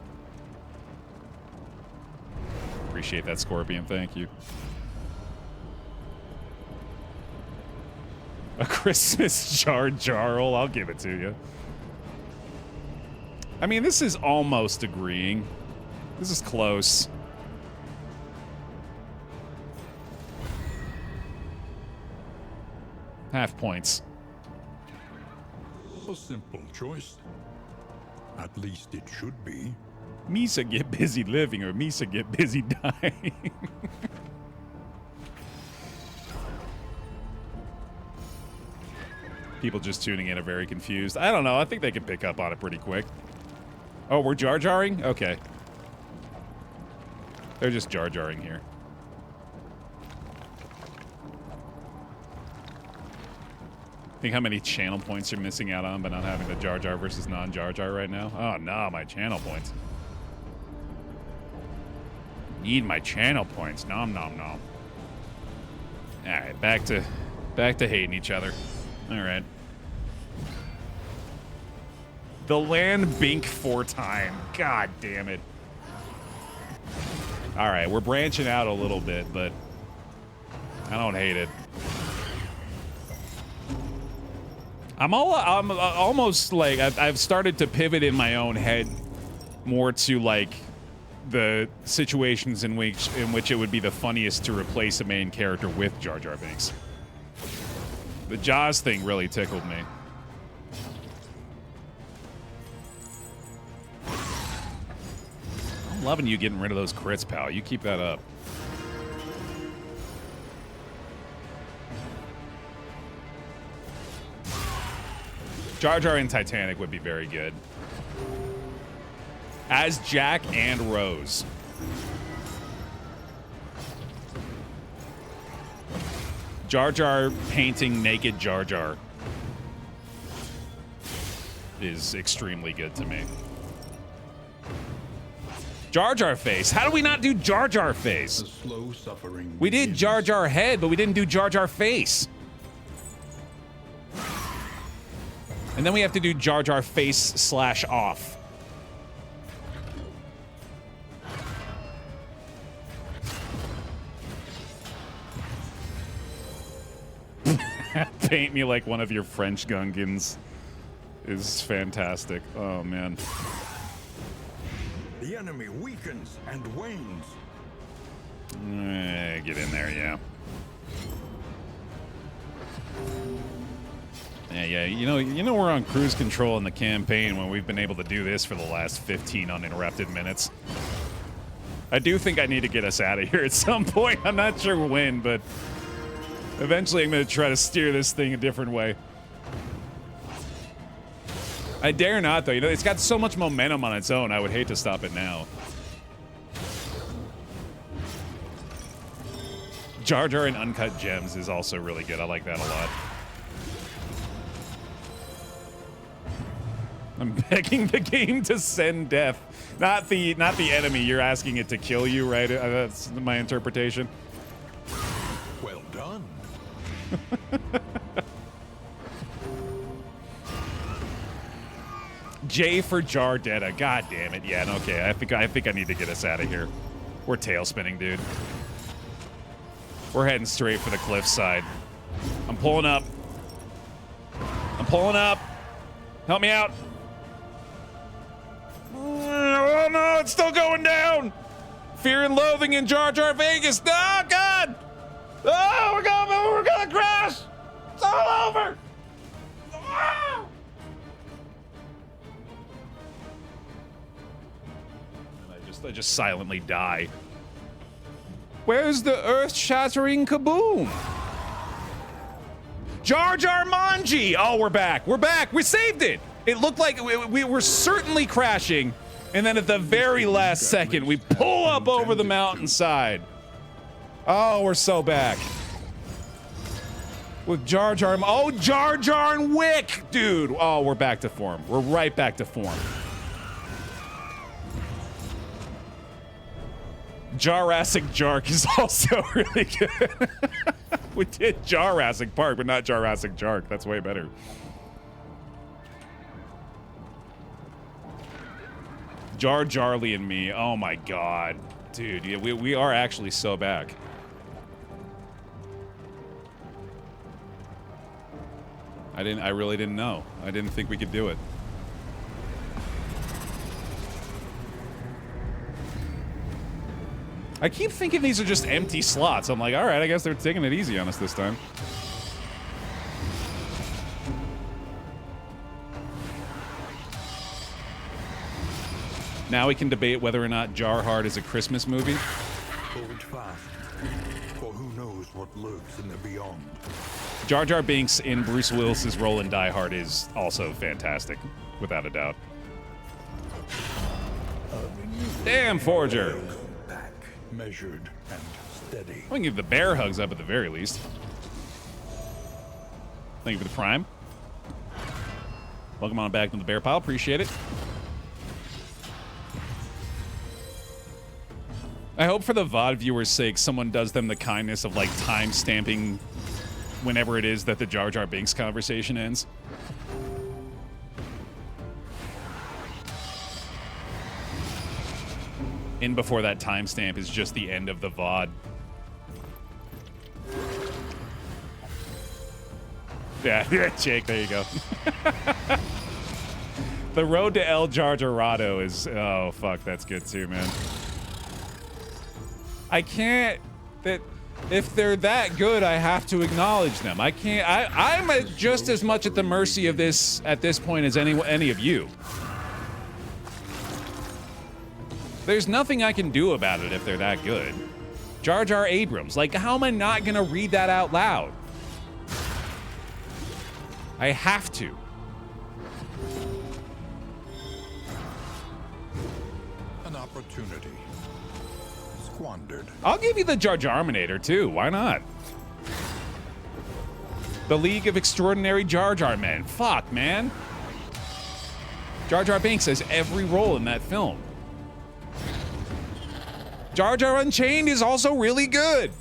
Appreciate that, Scorpion. Thank you. A Christmas Jar Jarl. I'll give it to you. I mean, this is almost agreeing. This is close. Half points. A simple choice. At least it should be. Misa get busy living or Misa get busy dying. People just tuning in are very confused. I don't know. I think they can pick up on it pretty quick. Oh, we're Jar Jarring? Okay. They're just Jar Jarring here. Think how many channel points you're missing out on by not having the Jar Jar versus non-Jar Jar right now? Oh, no, my channel points. Need my channel points. Nom, nom, nom. All right, back to hating each other. All right. The land bink 4 time. God damn it. All right, we're branching out a little bit, but I don't hate it. I'm almost like I've started to pivot in my own head more to like the situations in which it would be the funniest to replace a main character with Jar Jar Binks. The Jaws thing really tickled me. I'm loving you getting rid of those crits, pal. You keep that up. Jar Jar and Titanic would be very good. As Jack and Rose. Jar Jar painting naked Jar Jar is extremely good to me. Jar Jar face. How do we not do Jar Jar face? The slow suffering We did begins. Jar Jar head, but we didn't do Jar Jar face. And then we have to do Jar Jar face / off. Paint me like one of your French Gungans is fantastic. Oh, man. The enemy weakens and wanes. Get in there, yeah. Yeah, you know we're on cruise control in the campaign when we've been able to do this for the last 15 uninterrupted minutes. I do think I need to get us out of here at some point. I'm not sure when, but eventually I'm going to try to steer this thing a different way. I dare not, though. You know, it's got so much momentum on its own, I would hate to stop it now. Jar Jar and Uncut Gems is also really good. I like that a lot. I'm begging the game to send death. Not the enemy. You're asking it to kill you, right? That's my interpretation. Well done. J for Jardetta. God damn it. Yeah, okay. I think I need to get us out of here. We're tail spinning, dude. We're heading straight for the cliffside. I'm pulling up. I'm pulling up. Help me out. Oh no, it's still going down. Fear and Loathing in Jar Jar Vegas. Oh God. Oh, we're gonna crash. It's all over. Ah! I just silently die. Where's the earth-shattering kaboom? Jar Jar Manji! Oh, we're back. We're back. We saved it. It looked like we were certainly crashing, and then at the very last second, we pull up over the mountainside. Oh, we're so back. With Jar Jar. Oh, Jar Jar and Wick, dude. Oh, we're back to form. We're right back to form. Jurassic Jark is also really good. We did Jurassic Park, but not Jurassic Jark. That's way better. Jar Jarly and me. Oh my God, dude. Yeah, we are actually so back. I really didn't know. I didn't think we could do it. I keep thinking these are just empty slots. I'm like, all right, I guess they're taking it easy on us this time. Now we can debate whether or not Jar Hard is a Christmas movie. Forward fast, for who knows what lurks in the beyond. Jar Jar Binks in Bruce Willis's role in Die Hard is also fantastic, without a doubt. Damn, Forger! Back, measured and steady. I can give the bear hugs up at the very least. Thank you for the prime. Welcome on back to the bear pile. Appreciate it. I hope for the VOD viewers' sake, someone does them the kindness of like time stamping whenever it is that the Jar Jar Binks conversation ends. In before that timestamp is just the end of the VOD. Yeah, Jake, there you go. The road to El Jar Jarado is... Oh, fuck, that's good too, man. I can't... If they're that good, I have to acknowledge them. I can't... I'm just as much at the mercy of this at this point as any of you. There's nothing I can do about it if they're that good. Jar Jar Abrams. Like, how am I not gonna read that out loud? I have to. An opportunity squandered. I'll give you the Jar Jarminator, too. Why not? The League of Extraordinary Jar Jar Men. Fuck, man. Jar Jar Binks has every role in that film. Jar Jar Unchained is also really good.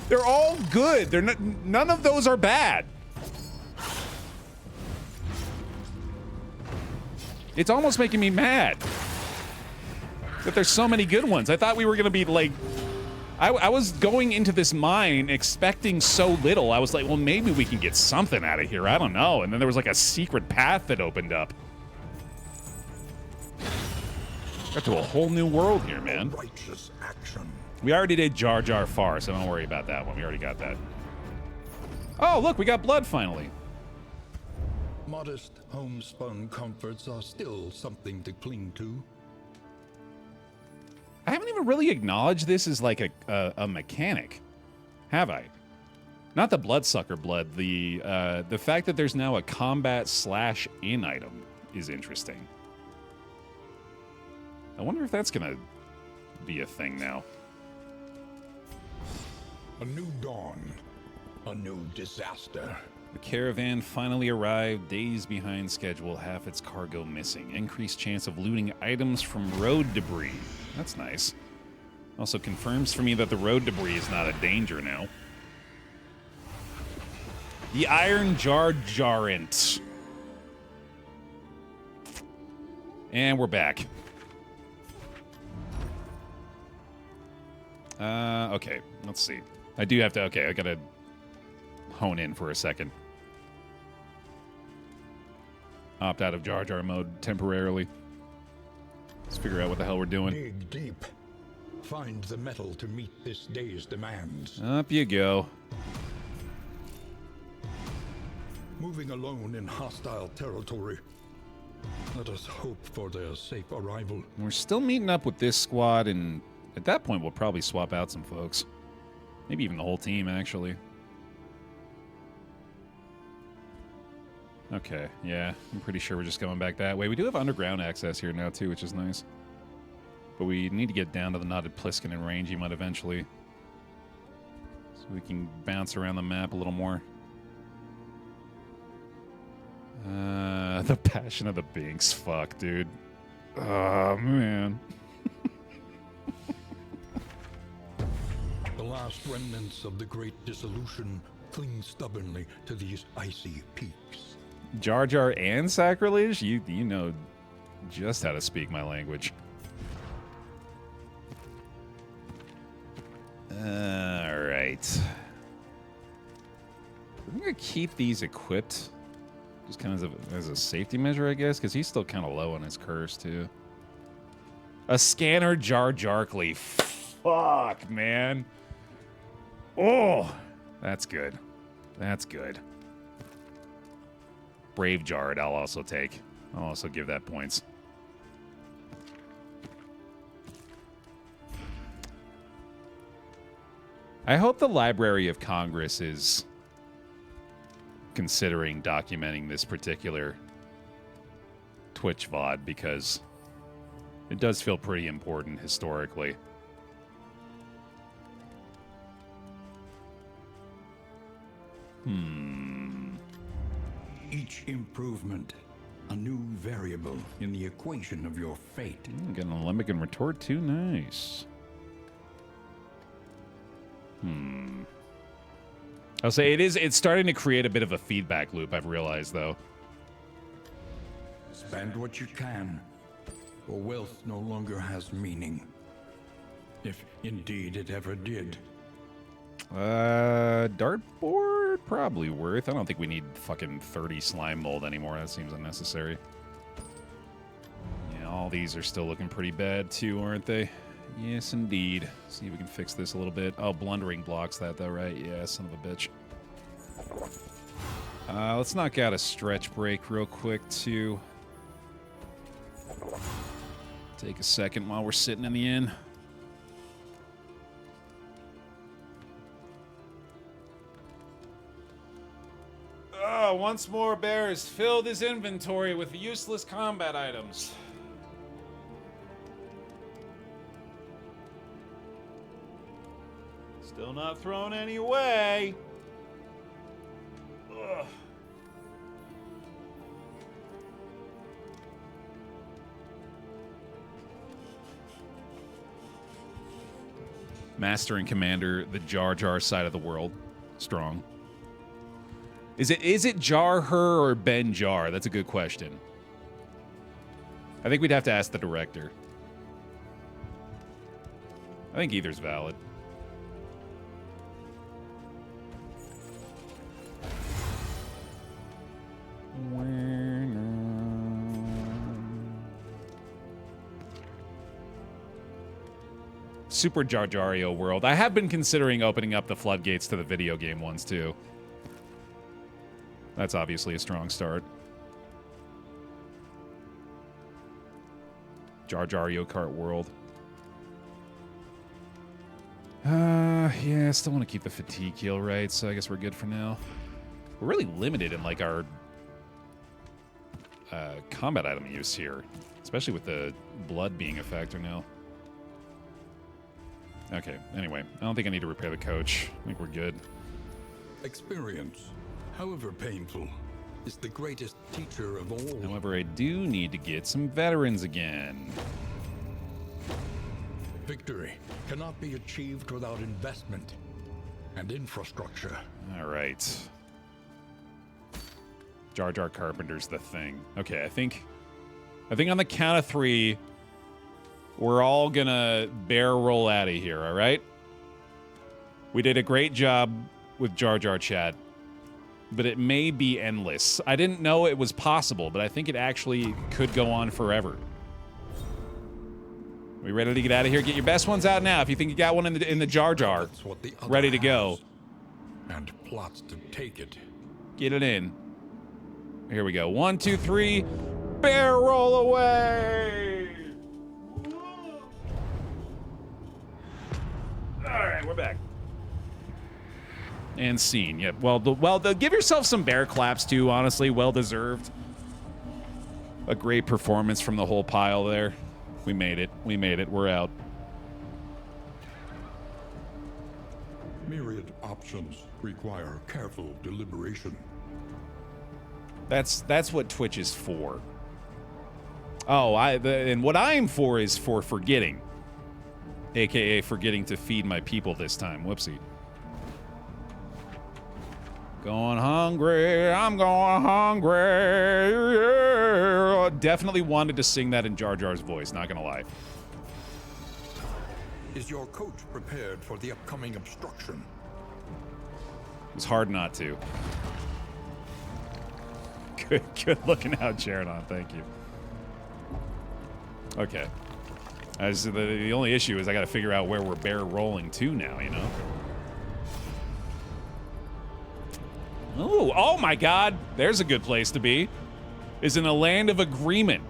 They're all good. None of those are bad. It's almost making me mad that there's so many good ones. I thought we were gonna be like, I was going into this mine expecting so little. I was like, well, maybe we can get something out of here. I don't know. And then there was like a secret path that opened up. Got to a whole new world here, man. Righteous action. We already did Jar Jar Far, so don't worry about that one. We already got that. Oh, look, we got blood finally. Modest homespun comforts are still something to cling to. I haven't even really acknowledged this as like a mechanic, have I? Not the bloodsucker blood. The fact that there's now a combat/in item is interesting. I wonder if that's gonna be a thing now. A new dawn. A new disaster. The caravan finally arrived, days behind schedule, half its cargo missing. Increased chance of looting items from road debris. That's nice. Also confirms for me that the road debris is not a danger now. The Iron Jar Jarant. And we're back. Okay, let's see. I do have to, okay, I gotta hone in for a second. Opt out of Jar Jar mode temporarily. Let's figure out what the hell we're doing. Dig deep. Find the metal to meet this day's demands. Up you go. Moving alone in hostile territory. Let us hope for their safe arrival. We're still meeting up with this squad, and at that point we'll probably swap out some folks. Maybe even the whole team, actually. Okay, yeah, I'm pretty sure we're just going back that way. We do have underground access here now, too, which is nice. But we need to get down to the knotted Pliskin and range him eventually. So we can bounce around the map a little more. The Passion of the Binks. Fuck, dude. Oh, man. The last remnants of the Great Dissolution cling stubbornly to these icy peaks. Jar Jar and sacrilege? You know just how to speak my language. Alright. I'm going to keep these equipped. Just kind of as a safety measure, I guess, because he's still kind of low on his curse, too. A scanner Jar Jarkly. Fuck, man. Oh, that's good. That's good. Brave Jard, I'll also take. I'll also give that points. I hope the Library of Congress is considering documenting this particular Twitch VOD, because it does feel pretty important historically. Each improvement, a new variable in the equation of your fate. Getting a limbic and retort too. Nice. I'll say it's starting to create a bit of a feedback loop, I've realized, though. Spend what you can, or wealth no longer has meaning. If indeed it ever did. Dartboard? Probably worth. I don't think we need fucking 30 slime mold anymore. That seems unnecessary. Yeah, all these are still looking pretty bad, too, aren't they? Yes, indeed. See if we can fix this a little bit. Oh, blundering blocks that, though, right? Yeah, son of a bitch. Let's knock out a stretch break real quick, too. Take a second while we're sitting in the inn. Once more, Baer has filled his inventory with useless combat items. Still not thrown any away. Ugh. Master and Commander, the Jar Jar side of the world. Strong. Is it Jar Her or Ben Jar? That's a good question. I think we'd have to ask the director. I think either's valid. Super Jar Jario world. I have been considering opening up the floodgates to the video game ones too. That's obviously a strong start. Jar Jario Kart world. Yeah, I still want to keep the fatigue heal, right? So I guess we're good for now. We're really limited in like our combat item use here, especially with the blood being a factor now. Okay, anyway, I don't think I need to repair the coach. I think we're good. Experience, however painful, is the greatest teacher of all. However, I do need to get some veterans again. Victory cannot be achieved without investment and infrastructure. All right. Jar Jar Carpenter's the thing. Okay, I think on the count of 3, we're all gonna Baer roll out of here, all right? We did a great job with Jar Jar chat, but it may be endless. I didn't know it was possible, but I think it actually could go on forever. We ready to get out of here? Get your best ones out now. If you think you got one in the Jar Jar, ready to go. And plots to take it. Get it in. Here we go. 1, 2, 3. Baer roll away! All right, we're back. And scene. Yep. Well, give yourself some Baer claps too. Honestly, well deserved. A great performance from the whole pile there. We made it. We made it. We're out. Myriad options require careful deliberation. That's what Twitch is for. Oh, and what I'm for is for forgetting. AKA forgetting to feed my people this time. Whoopsie. Going hungry, I'm going hungry. Yeah. Definitely wanted to sing that in Jar Jar's voice, not gonna lie. Is your coach prepared for the upcoming obstruction? It was hard not to. Good looking out, Sharon. Thank you. Okay. The only issue is I got to figure out where we're Baer rolling to now, you know? Ooh, oh my god! There's a good place to be. Is in a land of agreement.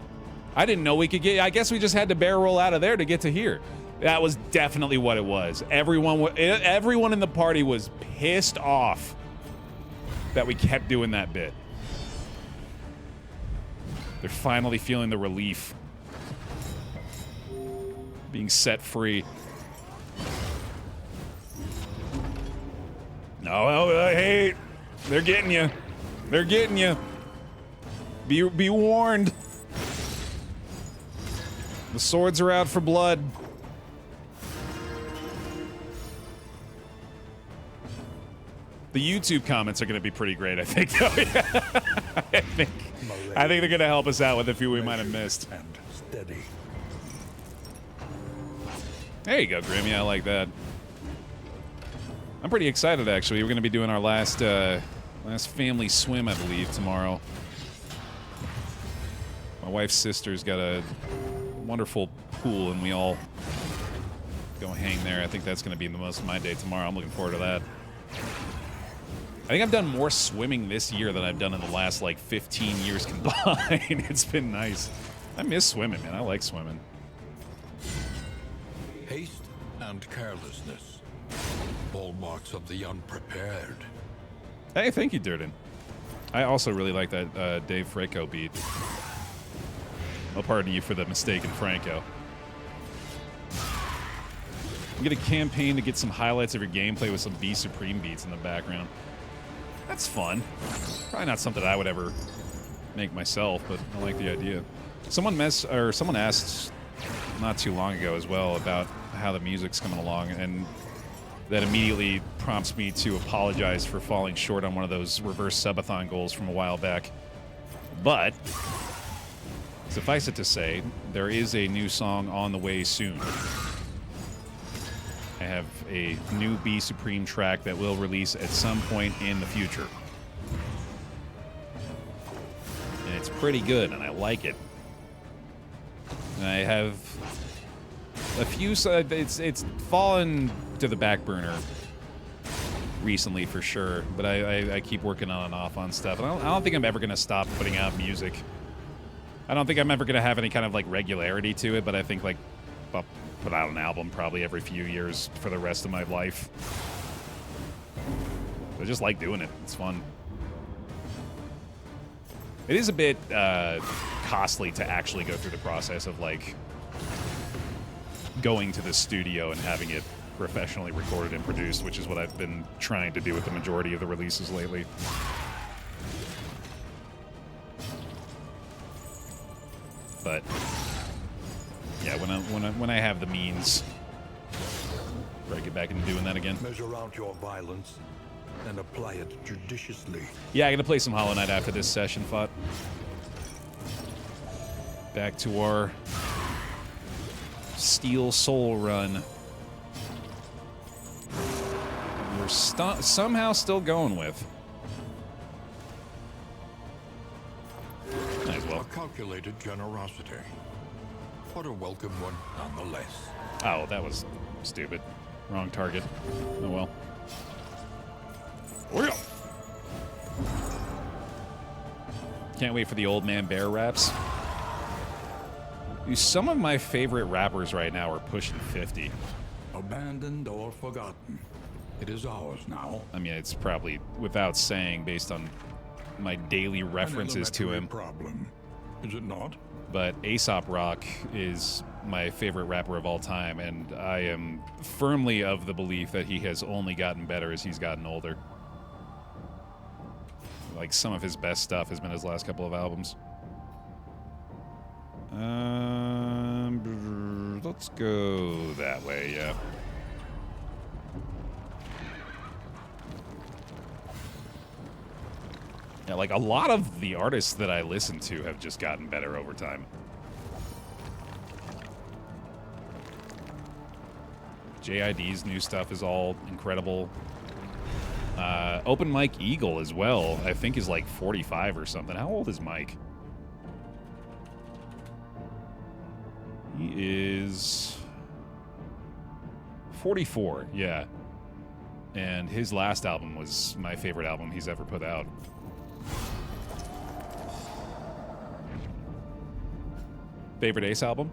I didn't know we could get... I guess we just had to Baer roll out of there to get to here. That was definitely what it was. Everyone in the party was pissed off that we kept doing that bit. They're finally feeling the relief. Being set free. No, hey, they're getting you. They're getting you. Be warned. The swords are out for blood. The YouTube comments are going to be pretty great, I think. I think they're going to help us out with a few we might have missed. And steady. There you go, Grimmy. I like that. I'm pretty excited, actually. We're going to be doing our last family swim, I believe, tomorrow. My wife's sister's got a wonderful pool, and we all go hang there. I think that's going to be the most of my day tomorrow. I'm looking forward to that. I think I've done more swimming this year than I've done in the last, like, 15 years combined. It's been nice. I miss swimming, man. I like swimming. Haste and carelessness. Hallmarks of the unprepared. Hey, thank you, Durden. I also really like that Dave Franco beat. I'll pardon you for the mistaken Franco. You get a campaign to get some highlights of your gameplay with some Be Supreme beats in the background. That's fun. Probably not something I would ever make myself, but I like the idea. Someone asked not too long ago as well about how the music's coming along, and that immediately prompts me to apologize for falling short on one of those reverse subathon goals from a while back. But suffice it to say, there is a new song on the way soon. I have a new Be Supreme track that will release at some point in the future. And it's pretty good, and I like it. And I have a few... It's fallen to the back burner recently, for sure. But I keep working on and off on stuff. And I don't think I'm ever going to stop putting out music. I don't think I'm ever going to have any kind of, like, regularity to it, but I think, like, I'll put out an album probably every few years for the rest of my life. I just like doing it. It's fun. It is a bit costly to actually go through the process of, like, going to the studio and having it professionally recorded and produced, which is what I've been trying to do with the majority of the releases lately. But yeah, when I have the means, I get back into doing that again. Measure out your violence and apply it judiciously. Yeah, I'm gonna play some Hollow Knight after this session, Fought. Back to our Steel Soul run. We're somehow still going with. Might as well. A calculated generosity, but a welcome one nonetheless. Oh, that was stupid. Wrong target. Oh well. Oh, yeah. Can't wait for the old man Baer raps. Dude, some of my favorite rappers right now are pushing 50. Abandoned or forgotten, it is ours now. I mean, it's probably without saying based on my daily references to him. Problem, is it not? But Aesop Rock is my favorite rapper of all time, and I am firmly of the belief that he has only gotten better as he's gotten older. Like, some of his best stuff has been his last couple of albums. Let's go that way, yeah. Yeah, like, a lot of the artists that I listen to have just gotten better over time. JID's new stuff is all incredible. Open Mike Eagle as well, I think is like 45 or something. How old is Mike? He is 44, yeah. And his last album was my favorite album he's ever put out. Favorite Ace album?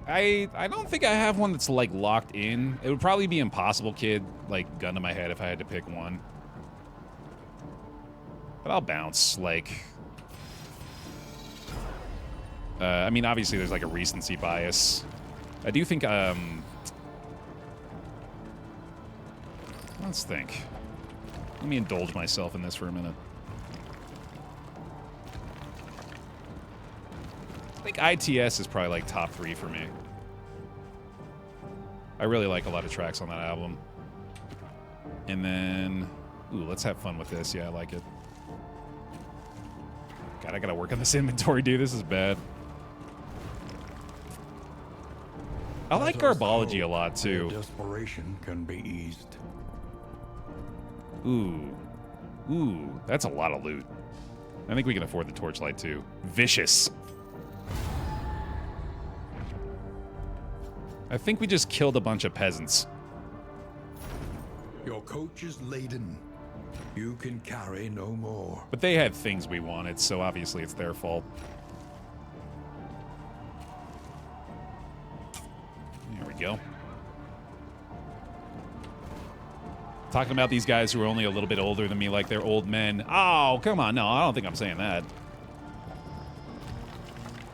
I don't think I have one that's, like, locked in. It would probably be Impossible Kid, like, gun to my head if I had to pick one. But I'll bounce, like... I mean, obviously there's, like, a recency bias. I do think, let's think. Let me indulge myself in this for a minute. I think ITS is probably like top 3 for me. I really like a lot of tracks on that album. And then, ooh, let's have fun with this. Yeah, I like it. God, I gotta work on this inventory, dude. This is bad. I like Garbology a lot, too. Desperation can be eased. Ooh. Ooh, that's a lot of loot. I think we can afford the Torchlight, too. Vicious. I think we just killed a bunch of peasants. Your coach is laden. You can carry no more. But they had things we wanted, so obviously it's their fault. go. Talking about these guys who are only a little bit older than me, like they're old men. Oh, come on. No, I don't think I'm saying that.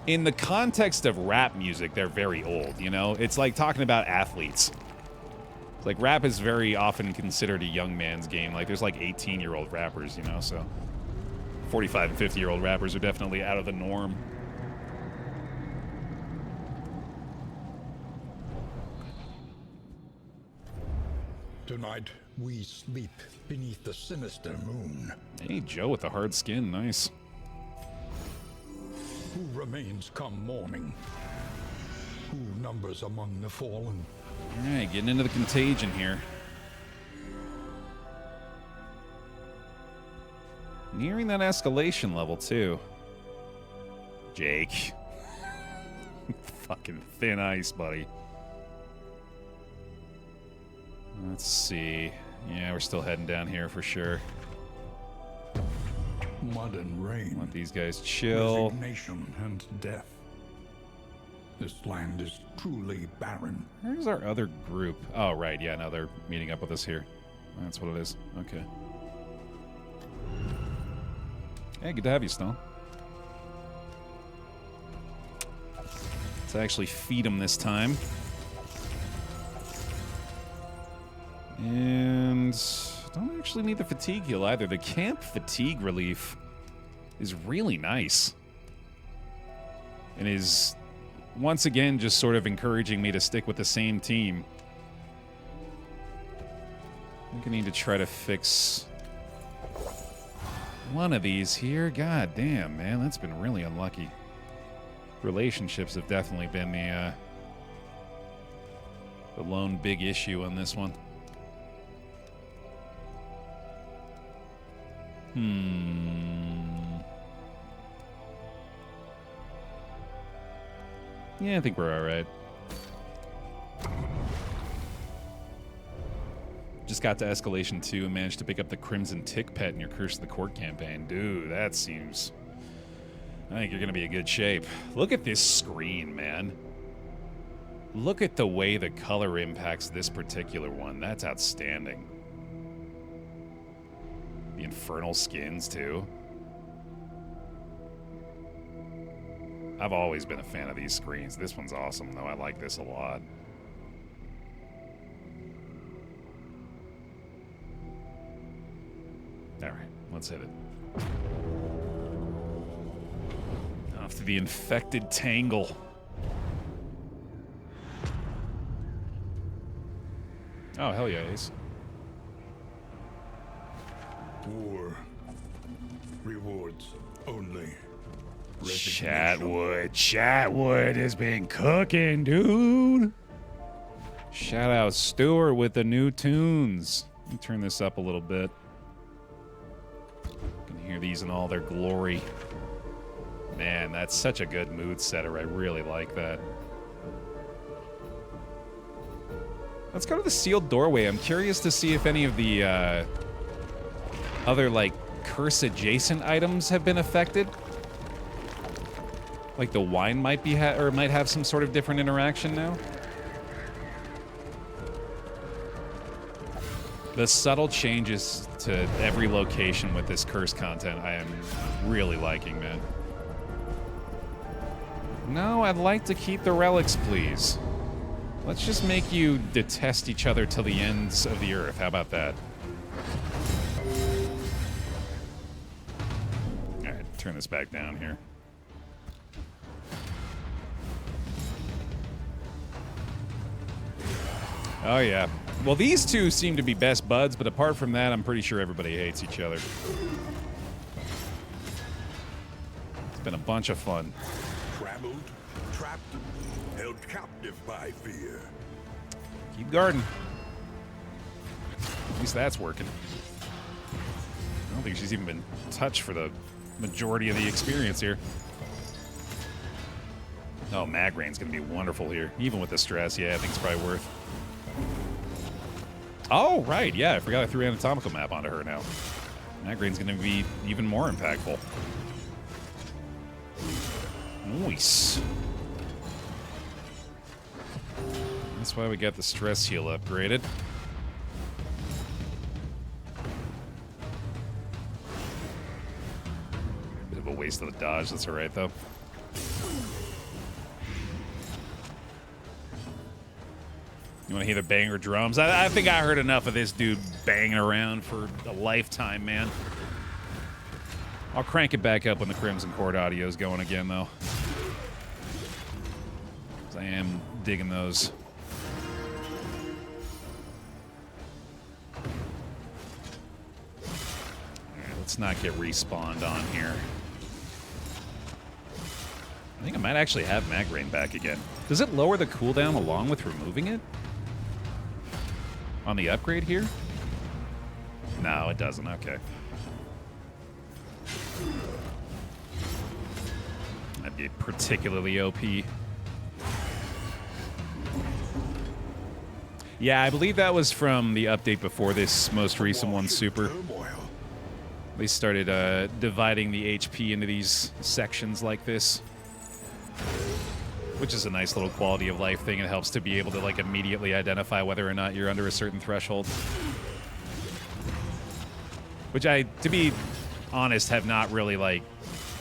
In the context of rap music, they're very old, you know? It's like talking about athletes. It's like rap is very often considered a young man's game. Like there's like 18-year-old rappers, you know? So 45 and 50-year-old rappers are definitely out of the norm. Tonight, we sleep beneath the sinister moon. Hey, Joe with the hard skin. Nice. Who remains come morning? Who numbers among the fallen? All right, getting into the contagion here. Nearing that escalation level, too. Jake. Fucking thin ice, buddy. Let's see. Yeah, we're still heading down here for sure. Mud and rain. Let these guys chill. Resignation and death. This land is truly barren. Where's our other group? Oh, right. Yeah, no, they're meeting up with us here. That's what it is. Okay. Hey, good to have you, Stone. Let's actually feed them this time. And don't actually need the fatigue heal either. The camp fatigue relief is really nice. And is, once again, just sort of encouraging me to stick with the same team. I think I need to try to fix one of these here. God damn, man, that's been really unlucky. Relationships have definitely been the lone big issue on this one. Yeah, I think we're all right. Just got to Escalation 2 and managed to pick up the Crimson Tick Pet in your Curse of the Court campaign. Dude, that seems... I think you're going to be in good shape. Look at this screen, man. Look at the way the color impacts this particular one. That's outstanding. The infernal skins, too. I've always been a fan of these screens. This one's awesome, though. I like this a lot. All right, let's hit it. Off to the infected tangle. Oh, hell yeah, Ace. War. Rewards only. Chatwood has been cooking, dude. Shout out Stuart with the new tunes. Let me turn this up a little bit. You can hear these in all their glory. Man, that's such a good mood setter. I really like that. Let's go to the sealed doorway. I'm curious to see if any of the other, like, curse-adjacent items have been affected. Like the wine might be might have some sort of different interaction now. The subtle changes to every location with this curse content I am really liking, man. No, I'd like to keep the relics, please. Let's just make you detest each other till the ends of the earth. How about that? Alright, turn this back down here. Oh, yeah. Well, these two seem to be best buds, but apart from that, I'm pretty sure everybody hates each other. It's been a bunch of fun. Traveled, trapped, held captive by fear. Keep guarding. At least that's working. I don't think she's even been touched for the majority of the experience here. Oh, Magrain's going to be wonderful here. Even with the stress, yeah, I think it's probably worth. Oh, right, yeah, I forgot I threw anatomical map onto her now. Magrain's going to be even more impactful. Nice. That's why we got the stress heal upgraded. Bit of a waste of the dodge. That's alright, though. You want to hear the banger drums? I think I heard enough of this dude banging around for a lifetime, man. I'll crank it back up when the Crimson Chord audio is going again, though. 'Cause I am digging those. Alright, let's not get respawned on here. I think I might actually have Mag Rain back again. Does it lower the cooldown along with removing it? On the upgrade here? No, it doesn't. Okay. That'd be particularly OP. Yeah, I believe that was from the update before this most recent one, Super. They started dividing the HP into these sections like this. Which is a nice little quality of life thing. It helps to be able to, like, immediately identify whether or not you're under a certain threshold. Which I, to be honest, have not really, like,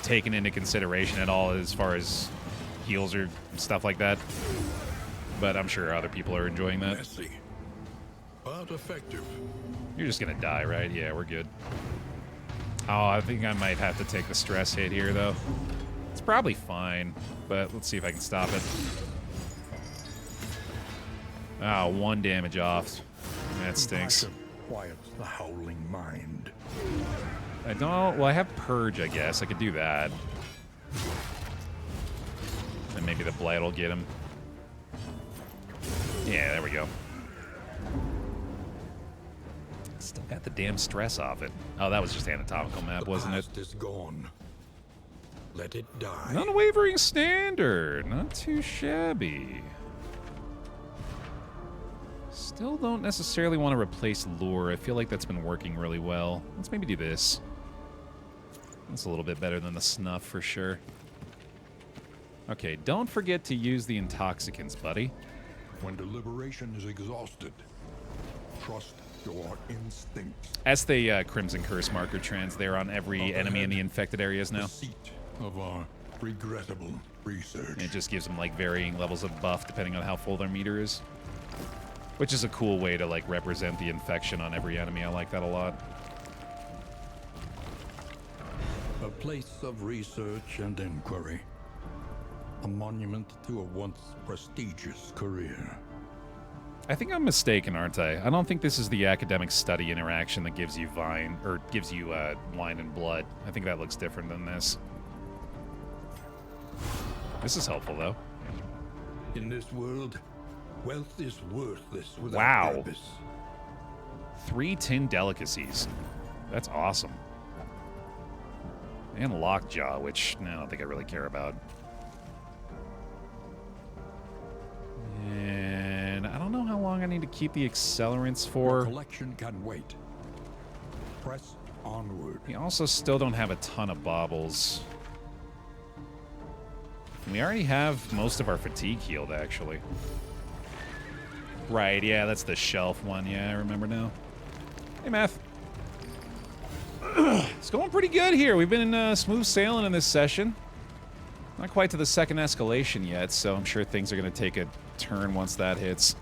taken into consideration at all as far as heals or stuff like that. But I'm sure other people are enjoying that. Messy, but effective. You're just gonna die, right? Yeah, we're good. Oh, I think I might have to take the stress hit here, though. It's probably fine, but let's see if I can stop it. Oh, 1 damage off. That stinks. Quiets the howling mind. I don't... Well, I have Purge, I guess. I could do that. And maybe the Blight will get him. Yeah, there we go. Still got the damn stress off it. Oh, that was just anatomical map, wasn't it? The past is gone. Let it die. An unwavering standard. Not too shabby. Still don't necessarily want to replace lure. I feel like that's been working really well. Let's maybe do this. That's a little bit better than the snuff for sure. Okay, don't forget to use the intoxicants, buddy. When deliberation is exhausted, trust your instincts. That's the Crimson Curse marker trans there on every enemy in the infected areas now. The seat of our regrettable research. And it just gives them like varying levels of buff depending on how full their meter is. Which is a cool way to like represent the infection on every enemy. I like that a lot. A place of research and inquiry. A monument to a once prestigious career. I think I'm mistaken, aren't I? I don't think this is the academic study interaction that gives you wine and blood. I think that looks different than this. This is helpful, though. In this world, wealth is worthless without purpose. 3 tin delicacies. That's awesome. And lockjaw, which I don't think I really care about. And I don't know how long I need to keep the accelerants for. Your collection can wait. Press onward. We also still don't have a ton of baubles. We already have most of our fatigue healed, actually. Right, yeah, that's the shelf one. Yeah, I remember now. Hey, Math. It's going pretty good here. We've been smooth sailing in this session. Not quite to the second escalation yet, so I'm sure things are going to take a turn once that hits.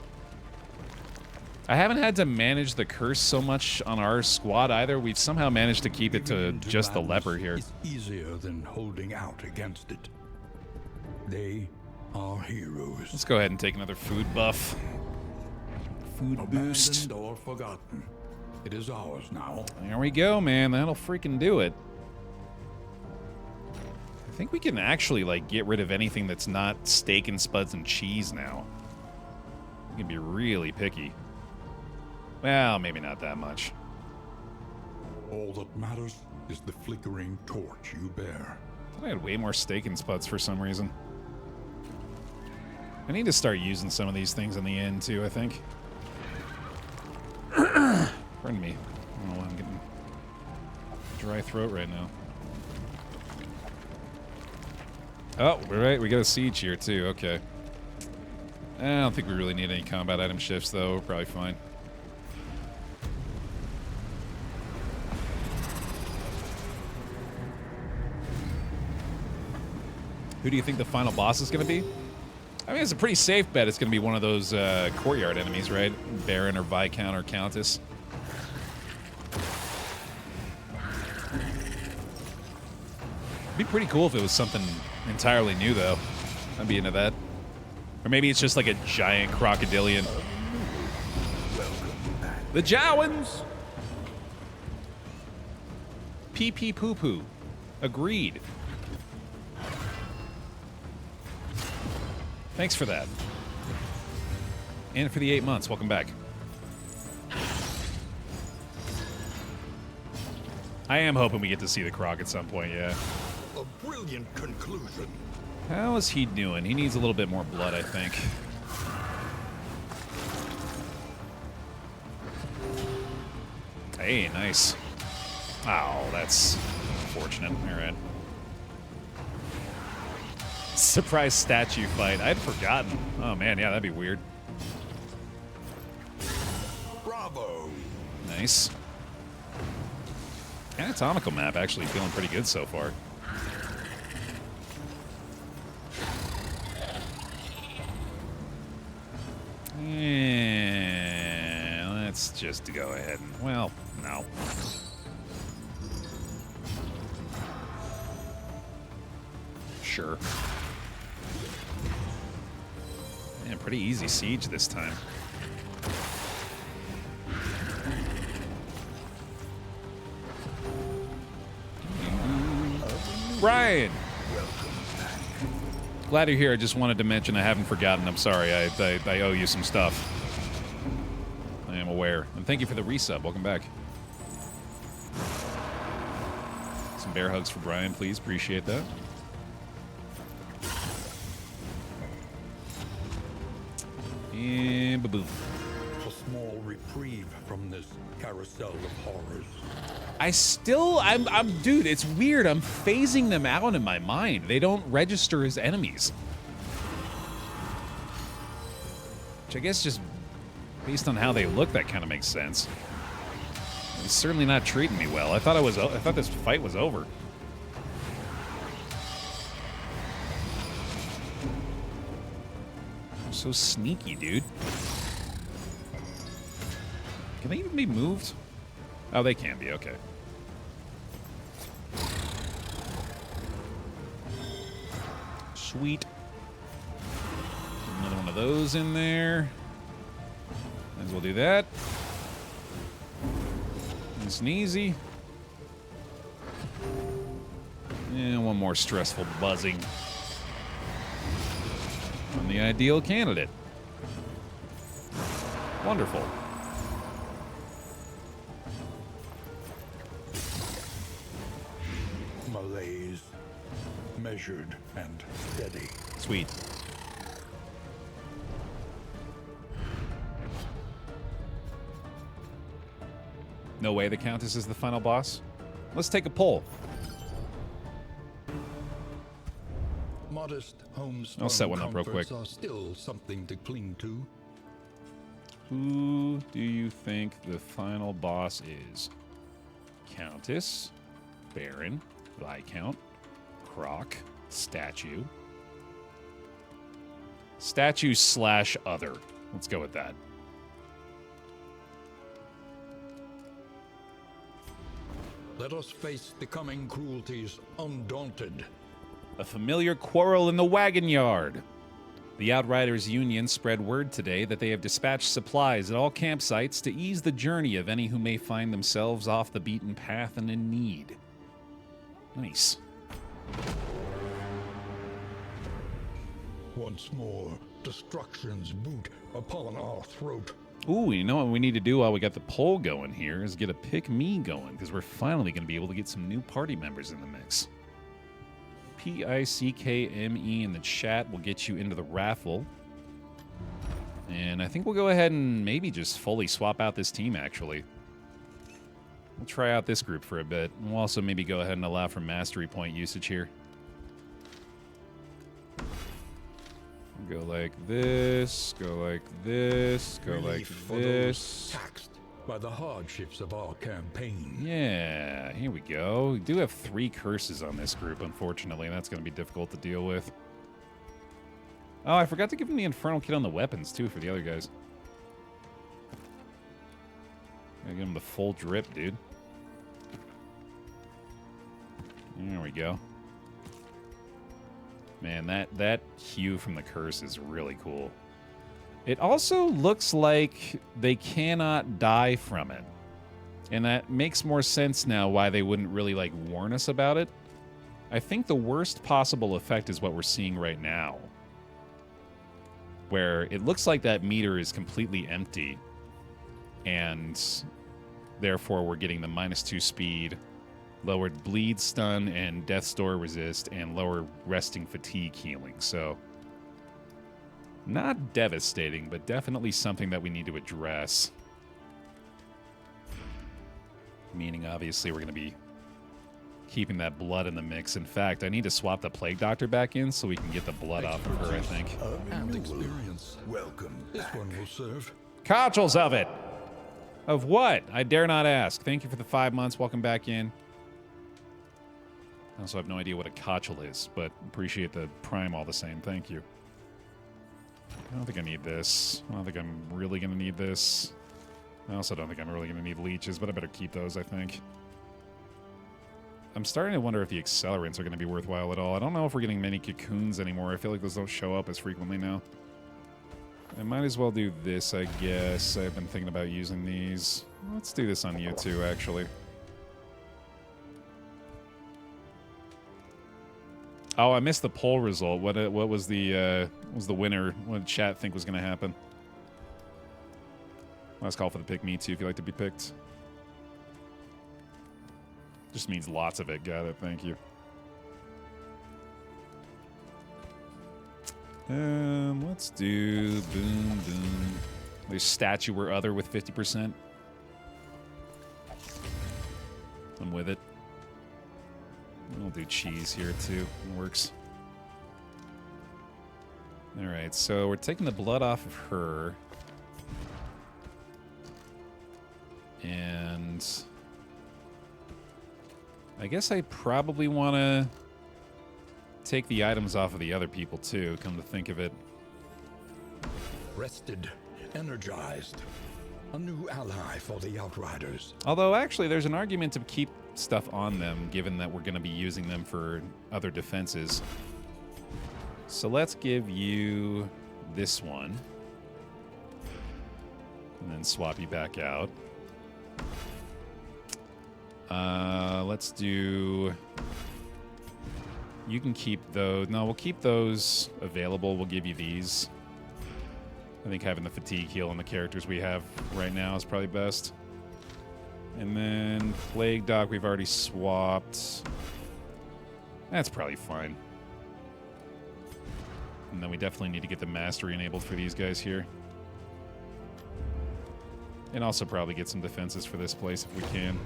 I haven't had to manage the curse so much on our squad either. We've somehow managed to keep it to just the leper here. It's easier than holding out against it. They are heroes. Let's go ahead and take another food buff. Food boost. Abandoned or forgotten. It is ours now. There we go, man. That'll freaking do it. I think we can actually, like, get rid of anything that's not steak and spuds and cheese now. We can be really picky. Well, maybe not that much. All that matters is the flickering torch you bear. I thought I had way more steak and spuds for some reason. I need to start using some of these things in the end, too, I think. Pardon me. I don't know why I'm getting dry throat right now. Oh, all right, we got a siege here, too. Okay. I don't think we really need any combat item shifts, though. We're probably fine. Who do you think the final boss is going to be? I mean, it's a pretty safe bet it's going to be one of those courtyard enemies, right? Baron or Viscount or Countess. It'd be pretty cool if it was something entirely new, though. I'd be into that. Or maybe it's just like a giant crocodilian. The Jowans! Pee-pee poo-poo. Agreed. Thanks for that. And for the 8 months. Welcome back. I am hoping we get to see the croc at some point, yeah. A brilliant conclusion. How is he doing? He needs a little bit more blood, I think. Hey, nice. Oh, that's unfortunate. All right. Surprise statue fight. I'd forgotten. Oh, man, yeah, that'd be weird. Bravo. Nice. Anatomical map actually feeling pretty good so far. Yeah, let's just go ahead and, well, no. Sure. Man, pretty easy siege this time. Brian! Glad you're here. I just wanted to mention I haven't forgotten. I'm sorry. I owe you some stuff. I am aware. And thank you for the resub. Welcome back. Some bear hugs for Brian, please. Appreciate that. And ba-boom. A small reprieve from this carousel of horrors. Dude, it's weird. I'm phasing them out in my mind. They don't register as enemies. Which I guess just based on how they look, that kind of makes sense. He's certainly not treating me well. I thought this fight was over. So sneaky, dude. Can they even be moved? Oh, they can be. Okay. Sweet. Another one of those in there. Might as well do that. Nice and easy. And one more stressful buzzing. I'm the ideal candidate. Wonderful. Malaise, measured and steady. Sweet. No way the Countess is the final boss? Let's take a poll. Modest homespun I'll set one up real quick. comforts are still something to cling to. Who do you think the final boss is? Countess, Baron, Viscount, Croc, Statue. Statue / other. Let's go with that. Let us face the coming cruelties undaunted. A familiar quarrel in the wagon yard. The Outriders Union spread word today that they have dispatched supplies at all campsites to ease the journey of any who may find themselves off the beaten path and in need. Nice. Once more, destruction's boot upon our throat. Ooh, you know what we need to do while we got the poll going here is get a pick me going, because we're finally going to be able to get some new party members in the mix. PICKME in the chat will get you into the raffle. And I think we'll go ahead and maybe just fully swap out this team, actually. We'll try out this group for a bit. We'll also maybe go ahead and allow for mastery point usage here. Go like this, go like this, go like Relief for this. those taxed by the hardships of our campaign. Yeah, here we go. We do have 3 curses on this group, unfortunately. That's going to be difficult to deal with. Oh, I forgot to give him the Infernal Kit on the weapons, too, for the other guys. Gotta give him the full drip, dude. There we go. Man, that hue from the curse is really cool. It also looks like they cannot die from it. And that makes more sense now why they wouldn't really, like, warn us about it. I think the worst possible effect is what we're seeing right now. Where it looks like that meter is completely empty. And therefore we're getting the -2 speed, lowered bleed, stun, and death store resist, and lower resting fatigue healing. So, not devastating, but definitely something that we need to address. Meaning, obviously, we're going to be keeping that blood in the mix. In fact, I need to swap the Plague Doctor back in so we can get the blood off of her, I think. And experience. Welcome This back. one will serve. Cotchels of it! Of what? I dare not ask. Thank you for the 5 months. Welcome back in. I also have no idea what a cotchel is, but appreciate the prime all the same. Thank you. I don't think I need this. I don't think I'm really going to need this. I also don't think I'm really going to need leeches, but I better keep those, I think. I'm starting to wonder if the accelerants are going to be worthwhile at all. I don't know if we're getting many cocoons anymore. I feel like those don't show up as frequently now. I might as well do this, I guess. I've been thinking about using these. Let's do this on you too, actually. Oh, I missed the poll result. What was the winner? What did chat think was going to happen? Last call for the pick me too if you'd like to be picked. Just means lots of it. Got it. Thank you. Let's do boom boom. There's statue or other with 50%. I'm with it. We'll do cheese here too. It works. All right, so we're taking the blood off of her. And I guess I probably want to take the items off of the other people too, come to think of it. Rested, energized. A new ally for the Outriders. Although, actually, there's an argument to keep stuff on them, given that we're going to be using them for other defenses. So let's give you this one. And then swap you back out. Let's do... You can keep those. No, we'll keep those available. We'll give you these. I think having the fatigue heal on the characters we have right now is probably best. And then Plague Doc we've already swapped. That's probably fine. And then we definitely need to get the Mastery enabled for these guys here. And also probably get some defenses for this place if we can.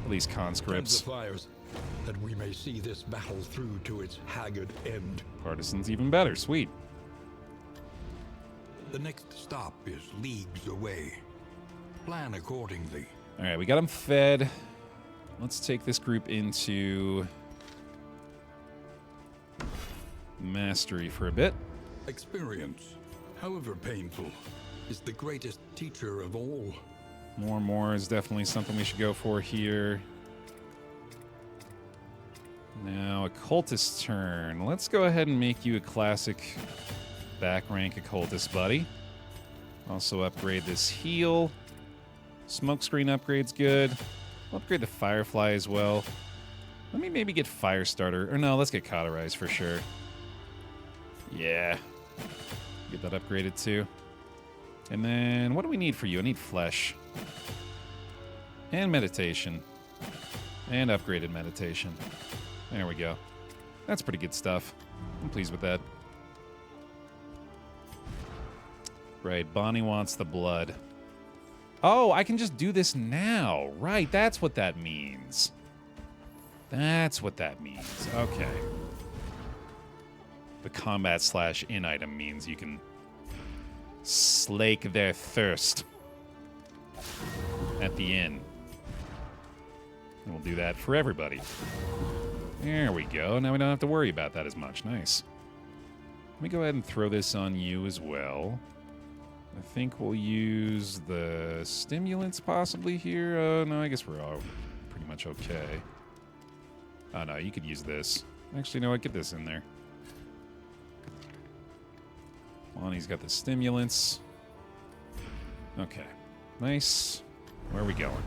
At least conscripts. Fires, that we may see this battle through to its haggard end. Partisans even better. Sweet. The next stop is leagues away. Plan accordingly. All right, we got them fed. Let's take this group into Mastery for a bit. Experience, however painful, is the greatest teacher of all. More is definitely something we should go for here. Now, Occultist's turn. Let's go ahead and make you a classic back rank Occultist, buddy. Also upgrade this heal. Smokescreen upgrade's good. We'll upgrade the Firefly as well. Let me maybe get Firestarter. Or no, let's get Cauterize for sure. Yeah. Get that upgraded too. And then, what do we need for you? I need Flesh. And Meditation. And upgraded Meditation. There we go. That's pretty good stuff. I'm pleased with that. Right, Bonnie wants the blood. Oh, I can just do this now. Right, that's what that means. That's what that means. Okay. the combat/in item means you can slake their thirst at the inn. And we'll do that for everybody. There we go. Now we don't have to worry about that as much. Nice. Let me go ahead and throw this on you as well. I think we'll use the stimulants possibly here. No, I guess we're all pretty much okay. Oh, no, you could use this. Actually, no, I'd get this in there. Lonnie's got the stimulants. Okay. Nice. Where are we going?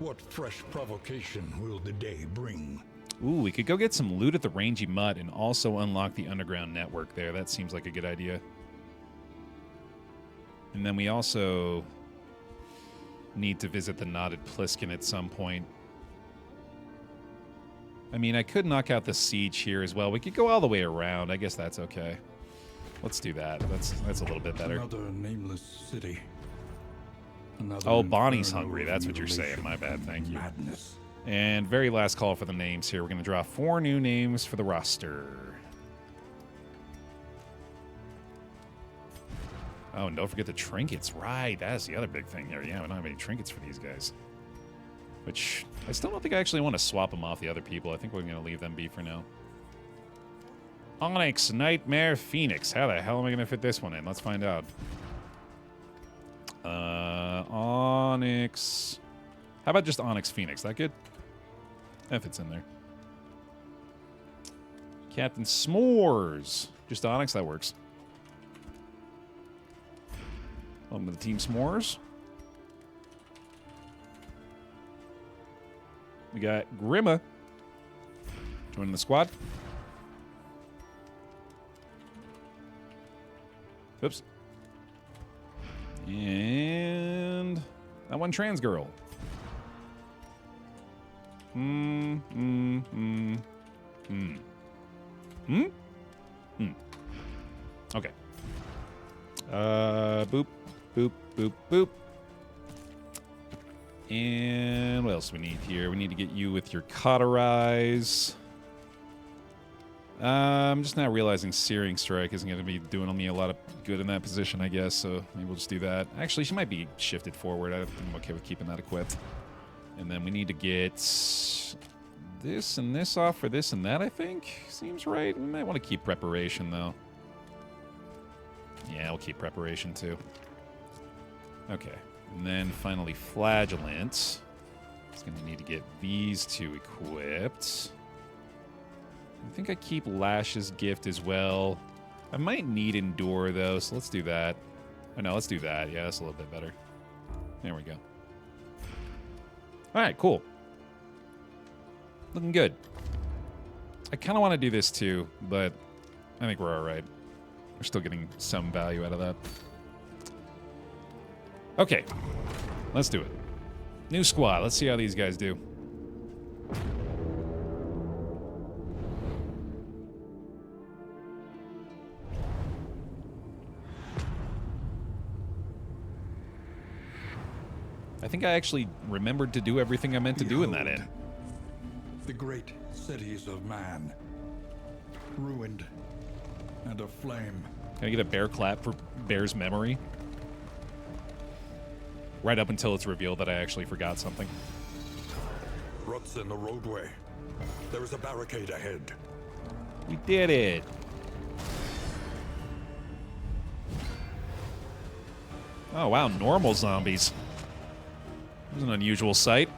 What fresh provocation will the day bring? Ooh, we could go get some loot at the Rangy Mutt and also unlock the underground network there. That seems like a good idea. And then we also need to visit the Knotted Pliskin at some point. I mean, I could knock out the siege here as well. We could go all the way around. I guess that's okay. Let's do that. That's a little bit better. Another nameless city. Another Oh, Bonnie's inferno hungry. That's what you're saying. mutilation My bad. Thank you. Madness. And very last call for the names here. We're going to draw 4 new names for the roster. Oh, and don't forget the trinkets. Right, that's the other big thing here. Yeah, we don't have any trinkets for these guys. Which, I still don't think I actually want to swap them off the other people. I think we're going to leave them be for now. Onyx, Nightmare, Phoenix. How the hell am I going to fit this one in? Let's find out. Onyx. How about just Onyx Phoenix? That good? If it's in there. Captain S'mores. Just Onyx, that works. Welcome to the Team S'mores. We got Grimma joining the squad. Oops. And that one trans girl. Okay. Boop, boop, boop, boop. And what else do we need here? We need to get you with your cauterize. I'm just now realizing Searing Strike isn't going to be doing me a lot of good in that position, I guess, so maybe we'll just do that. Actually, she might be shifted forward. I'm okay with keeping that equipped. And then we need to get this and this off for this and that, I think. Seems right. We might want to keep Preparation, though. Yeah, we'll keep Preparation, too. Okay. And then finally, Flagellant. It's going to need to get these 2 equipped. I think I keep Lash's Gift as well. I might need Endure, though, so let's do that. Oh, no, let's do that. Yeah, that's a little bit better. There we go. All right, cool. Looking good. I kind of want to do this, too, but I think we're all right. We're still getting some value out of that. Okay, let's do it. New squad. Let's see how these guys do. I think I actually remembered to do everything I meant to do in that inn. The great cities of man, ruined and aflame. Can I get a bear clap for Bear's memory? Right up until it's revealed that I actually forgot something. Ruts in the roadway. There is a barricade ahead. We did it. Oh, wow, normal zombies. It was an unusual sight.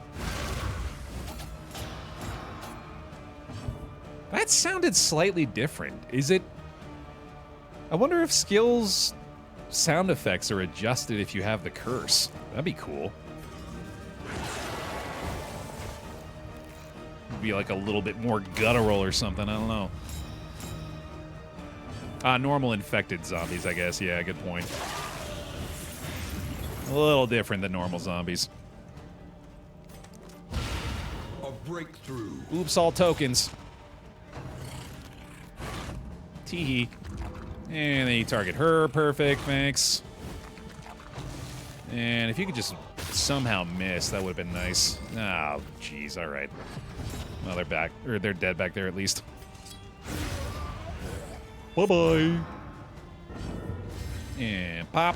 That sounded slightly different. Is it? I wonder if skills sound effects are adjusted if you have the curse. That'd be cool. It'd be like a little bit more guttural or something. I don't know. Normal infected zombies, I guess. Yeah, good point. A little different than normal zombies. A breakthrough. Oops, all tokens. Teehee. And then you target her. Perfect, thanks. And if you could just somehow miss, that would have been nice. Oh, jeez, all right. Well, they're back. Or they're dead back there, at least. Bye-bye. And pop.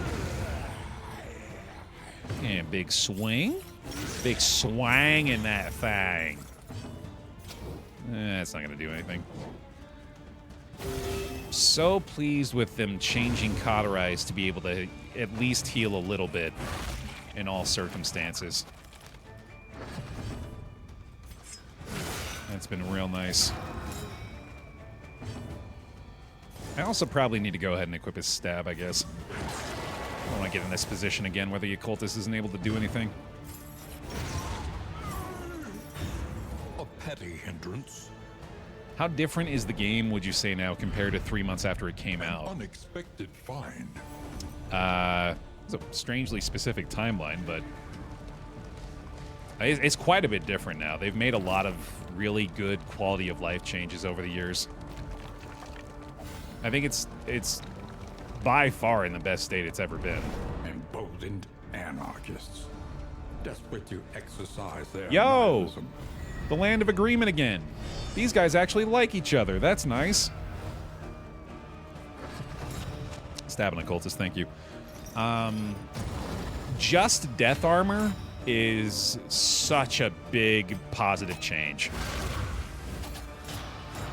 And big swing. Big swang in that thing. That's not going to do anything. So pleased with them changing Cauterize to be able to at least heal a little bit in all circumstances. That's been real nice. I also probably need to go ahead and equip his stab, I guess. I don't want to get in this position again where the occultist isn't able to do anything. A petty hindrance. How different is the game, would you say, now compared to 3 months after it came An out? unexpected find. It's a strangely specific timeline, but it's quite a bit different now. They've made a lot of really good quality of life changes over the years. I think it's by far in the best state it's ever been. Emboldened anarchists, desperate to exercise their Yo! nihilism. The land of agreement again. These guys actually like each other. That's nice. Stabbing occultist, thank you. Just death armor is such a big positive change.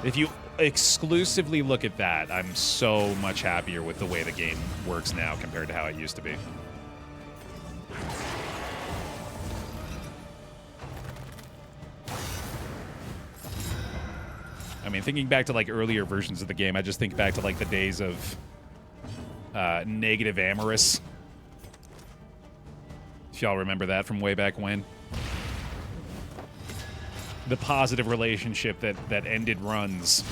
If you exclusively look at that, I'm so much happier with the way the game works now compared to how it used to be. I mean, thinking back to like earlier versions of the game, I just think back to like the days of negative amorous. If y'all remember that from way back when. The positive relationship that ended runs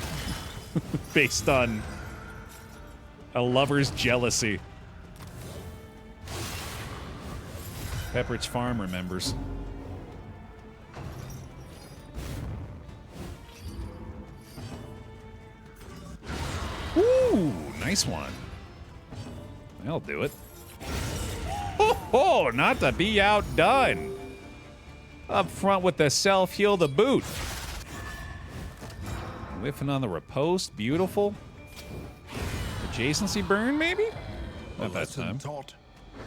based on a lover's jealousy. Pepperidge Farm remembers. Ooh, nice one. That'll do it. Oh, not to be outdone. Up front with the self-heal to boot. Whiffing on the riposte, beautiful. Adjacency burn, maybe? Not that lesson time. taught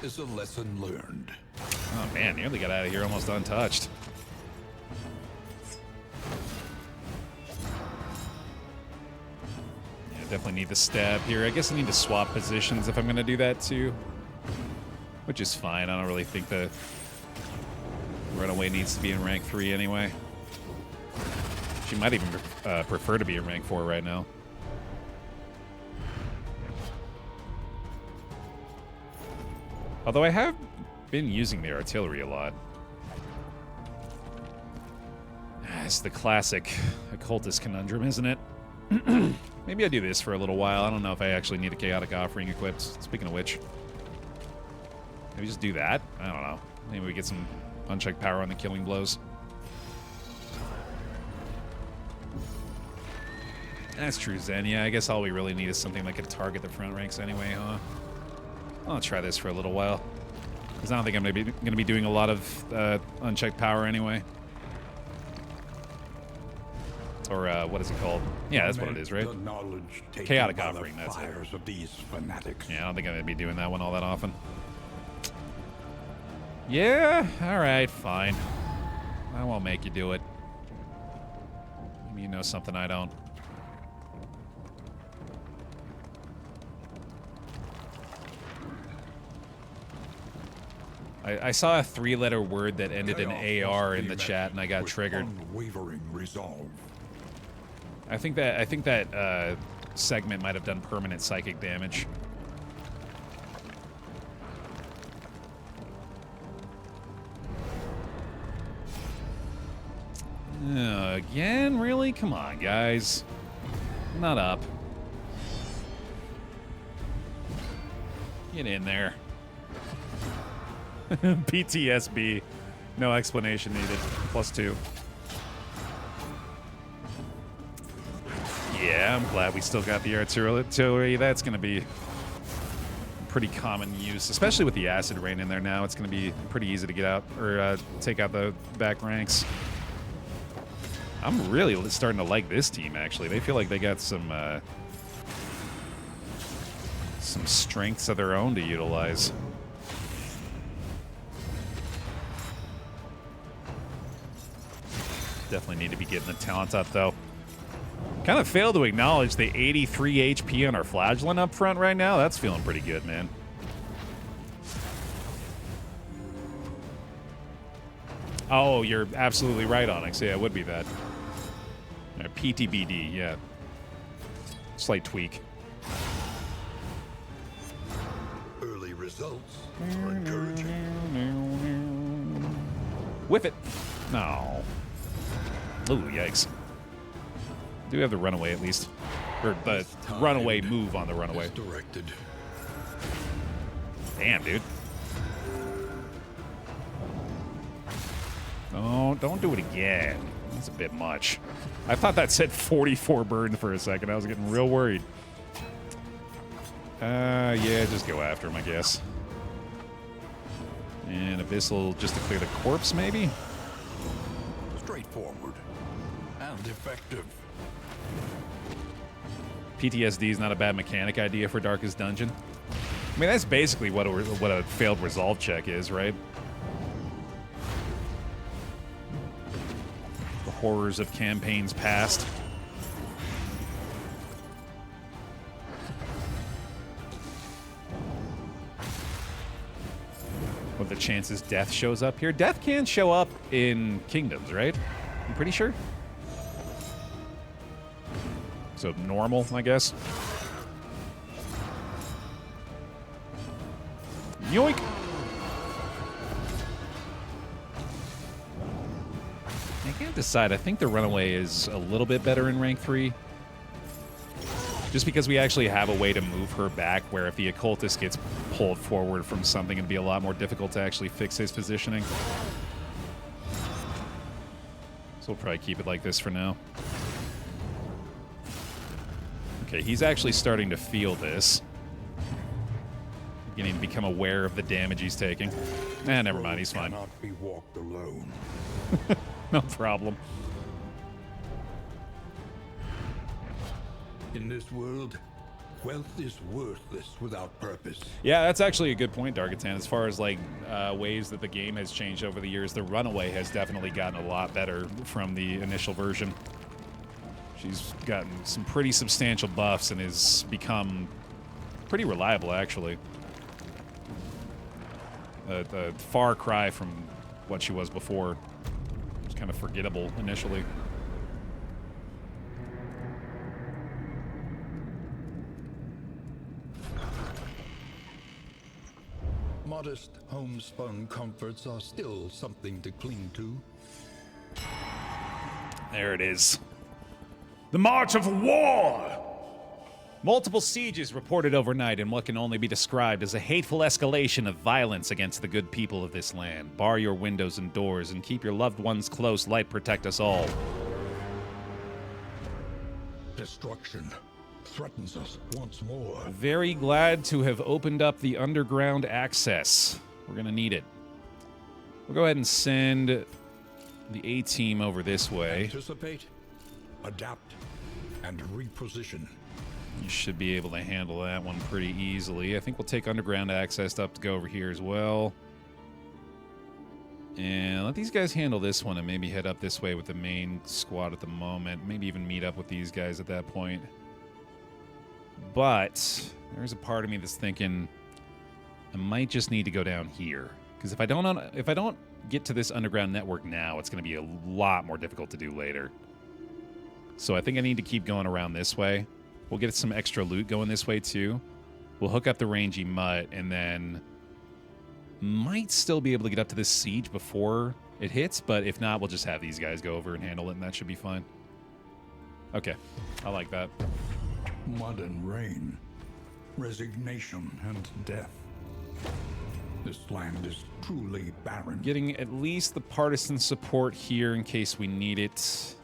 is a lesson learned. Oh man, nearly got out of here almost untouched. Yeah, definitely need the stab here. I guess I need to swap positions if I'm going to do that too. Which is fine. I don't really think the runaway needs to be in rank 3 anyway. She might even prefer to be in rank 4 right now. Although I have been using the artillery a lot. It's the classic occultist conundrum, isn't it? Maybe I do this for a little while. I don't know if I actually need a chaotic offering equipped. Speaking of which, maybe just do that? I don't know. Maybe we get some unchecked power on the killing blows. That's true, Zen. Yeah, I guess all we really need is something that could target the front ranks anyway, huh? I'll try this for a little while. Because I don't think I'm going to be doing a lot of unchecked power anyway. Or what is it called? Yeah, that's what it is, right? The knowledge taken Chaotic by the offering, that's it. fires of these fanatics. Yeah, I don't think I'm going to be doing that one all that often. Yeah, alright, fine. I won't make you do it. Maybe you know something I don't. I saw a 3-letter word that ended in AR in the chat, and I got triggered. Unwavering resolve. I think that segment might have done permanent psychic damage. Again? Really? Come on, guys. Not up. Get in there. PTSB. No explanation needed. +2. Yeah, I'm glad we still got the artillery. That's going to be pretty common use, especially with the acid rain in there now. It's going to be pretty easy to get out or take out the back ranks. I'm really starting to like this team, actually. They feel like they got some some strengths of their own to utilize. Definitely need to be getting the talent up, though. Kind of failed to acknowledge the 83 HP on our flagellant up front right now. That's feeling pretty good, man. Oh, you're absolutely right, Onyx. Yeah, it would be that. PTBD, yeah. Slight tweak. Early results are encouraging. Whiff it. No. Ooh, yikes. Do have the runaway at least. Or the runaway move on the runaway. Directed. Damn, dude. Oh, don't do it again. That's a bit much. I thought that said 44 burn for a second. I was getting real worried. Yeah, just go after him, I guess. And Abyssal just to clear the corpse, maybe? Straightforward and effective. PTSD is not a bad mechanic idea for Darkest Dungeon. I mean, that's basically what a failed resolve check is, right? The horrors of campaigns past. What are the chances death shows up here? Death can show up in Kingdoms, right? I'm pretty sure. So normal, I guess. Yoink! I can't decide. I think the runaway is a little bit better in rank 3. Just because we actually have a way to move her back, where if the occultist gets pulled forward from something, it'd be a lot more difficult to actually fix his positioning. So we'll probably keep it like this for now. Okay, he's actually starting to feel this. Beginning to become aware of the damage he's taking. Never mind, he's fine. Cannot be walked alone. No problem. In this world, wealth is worthless without purpose. Yeah, that's actually a good point, Darkatan. As far as like ways that the game has changed over the years, the runaway has definitely gotten a lot better from the initial version. She's gotten some pretty substantial buffs and has become pretty reliable, actually. The far cry from what she was before. It was kind of forgettable initially. Modest homespun comforts are still something to cling to. There it is. The March of War! Multiple sieges reported overnight in what can only be described as a hateful escalation of violence against the good people of this land. Bar your windows and doors and keep your loved ones close. Light protect us all. Destruction threatens us once more. Very glad to have opened up the underground access. We're gonna need it. We'll go ahead and send the A-team over this way. Anticipate, adapt, and reposition. You should be able to handle that one pretty easily. I think we'll take underground access up to go over here as well. And let these guys handle this one and maybe head up this way with the main squad at the moment. Maybe even meet up with these guys at that point. But there's a part of me that's thinking I might just need to go down here. Because if I don't get to this underground network now, it's going to be a lot more difficult to do later. So I think I need to keep going around this way. We'll get some extra loot going this way too. We'll hook up the rangy mutt and then might still be able to get up to this siege before it hits, but if not, we'll just have these guys go over and handle it and that should be fine. Okay, I like that. Mud and rain, resignation and death. This land is truly barren. Getting at least the partisan support here in case we need it.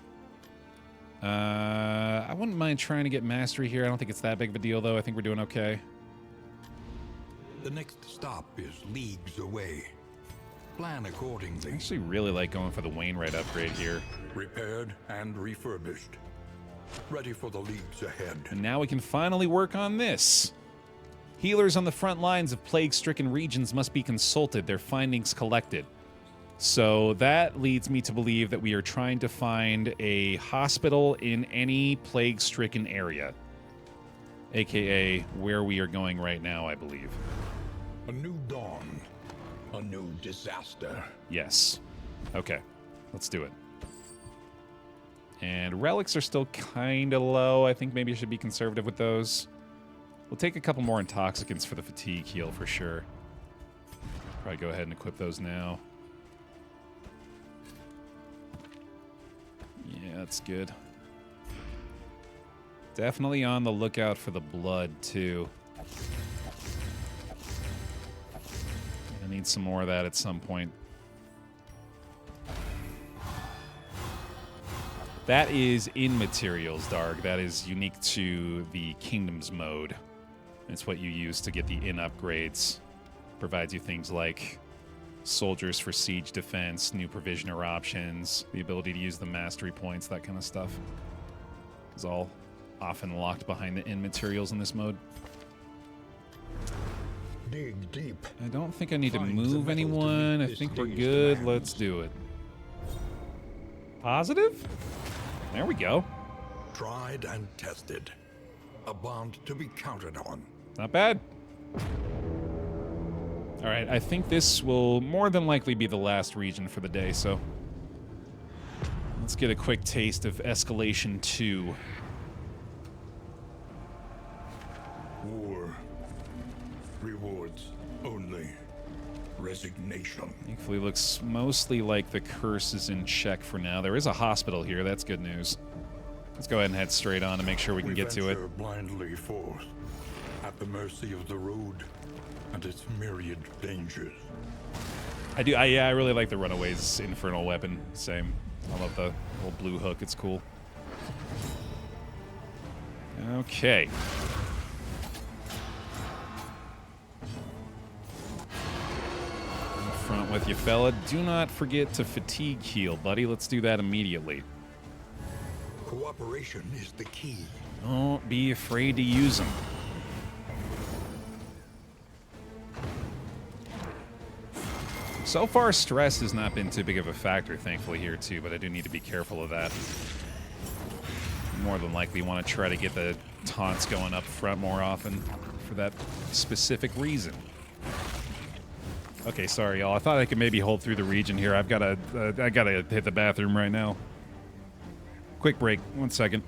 I wouldn't mind trying to get mastery here. I don't think it's that big of a deal, though. I think we're doing okay. The next stop is leagues away. Plan accordingly. I actually really like going for the Wainwright upgrade here. Repaired and refurbished. Ready for the leagues ahead. And now we can finally work on this. Healers on the front lines of plague-stricken regions must be consulted, their findings collected. So that leads me to believe that we are trying to find a hospital in any plague-stricken area. AKA where we are going right now, I believe. A new dawn. A new disaster. Yes. Okay. Let's do it. And relics are still kind of low. I think maybe I should be conservative with those. We'll take a couple more intoxicants for the fatigue heal for sure. Probably go ahead and equip those now. Yeah, that's good. Definitely on the lookout for the blood, too. I need some more of that at some point. That is in materials, Darg. That is unique to the Kingdoms mode. It's what you use to get the in upgrades. Provides you things like soldiers for siege defense, new provisioner options, the ability to use the mastery points, that kind of stuff. It's all often locked behind the in materials in this mode. Dig deep. I don't think I need to Find the move metal to anyone. meet I this think we're day's good. demands. Let's do it. Positive? There we go. Tried and tested. A bond to be counted on. Not bad. All right, I think this will more than likely be the last region for the day, so let's get a quick taste of Escalation 2. War. Rewards only. Resignation. Thankfully, looks mostly like the curse is in check for now. There is a hospital here. That's good news. Let's go ahead and head straight on to make sure we can get to it. venture blindly forth, at the mercy of the road and its myriad dangers. I really like the Runaway's infernal weapon. Same. I love the little blue hook. It's cool. Okay. In front with you, fella. Do not forget to fatigue heal, buddy. Let's do that immediately. Cooperation is the key. Don't be afraid to use them. So far, stress has not been too big of a factor, thankfully, here, too, but I do need to be careful of that. More than likely want to try to get the taunts going up front more often for that specific reason. Okay, sorry, y'all. I thought I could maybe hold through the region here. I gotta hit the bathroom right now. Quick break. 1 second.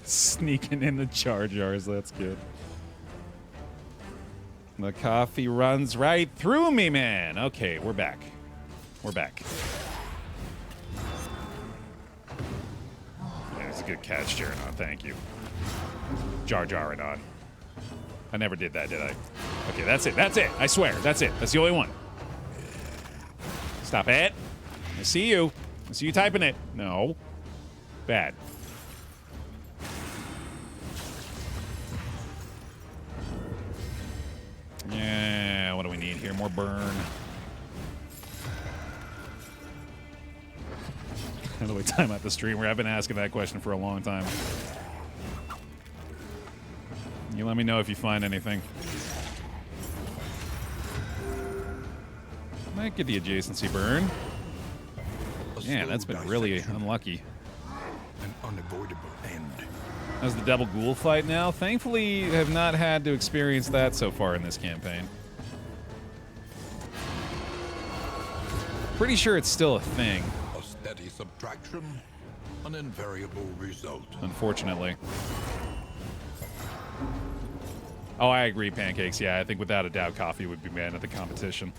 Sneaking in the char jars, that's good. The coffee runs right through me, man. Okay, we're back. We're back. There's a good catch, Jaredon. Thank you. Jar it on. I never did that, did I? Okay, that's it. That's it. I swear. That's it. That's the only one. Stop it. I see you. I see you typing it. No. Bad. Yeah, what do we need here? More burn. How do we time out the streamer? I've been asking that question for a long time. You let me know if you find anything. Might get the adjacency burn. Yeah, that's been really unlucky. An unavoidable end. How's the double ghoul fight now? Thankfully, have not had to experience that so far in this campaign. Pretty sure it's still a thing. A steady subtraction, an invariable result. Unfortunately. Oh, I agree, Pancakes. Yeah, I think without a doubt coffee would be man at the competition.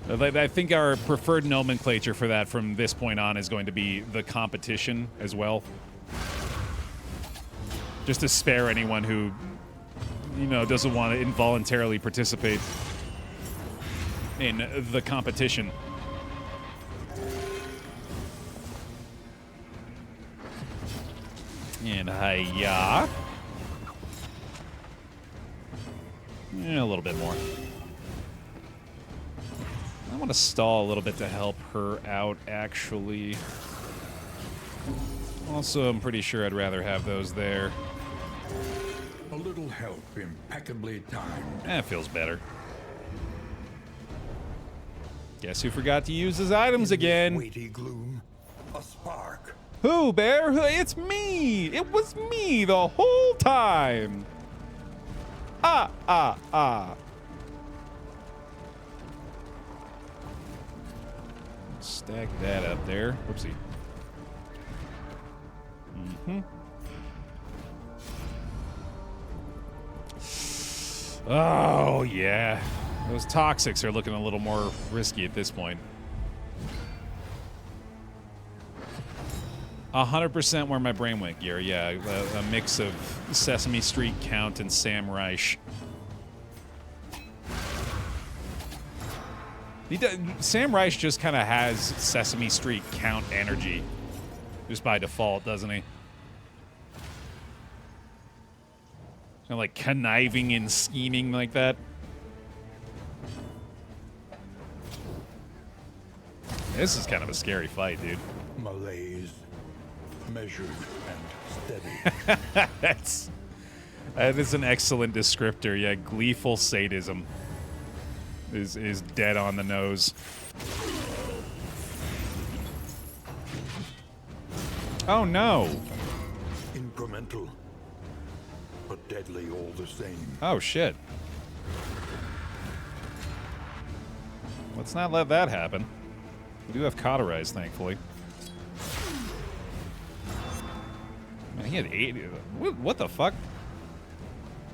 I think our preferred nomenclature for that from this point on is going to be the competition as well. Just to spare anyone who, you know, doesn't want to involuntarily participate in the competition. And hiya. Yeah, a little bit more. I want to stall a little bit to help her out, actually. Also, I'm pretty sure I'd rather have those there. A little help impeccably timed. That feels better. Guess who forgot to use his items again? Weighty gloom, a spark. Who, Baer? It's me! It was me the whole time! Ah. Stack that up there. Whoopsie. Oh, yeah. Those toxics are looking a little more risky at this point. 100% where my brain went, gear. Yeah, a mix of Sesame Street Count and Sam Reich. Sam Reich just kind of has Sesame Street Count energy. Just by default, doesn't he? Kind of like conniving and scheming like that. This is kind of a scary fight, dude. Malaise, measured and steady. That is an excellent descriptor. Yeah, gleeful sadism is dead on the nose. Oh no. Incremental, but deadly all the same. Oh shit. Let's not let that happen. We do have cauterize, thankfully. Man, he had 80. What the fuck?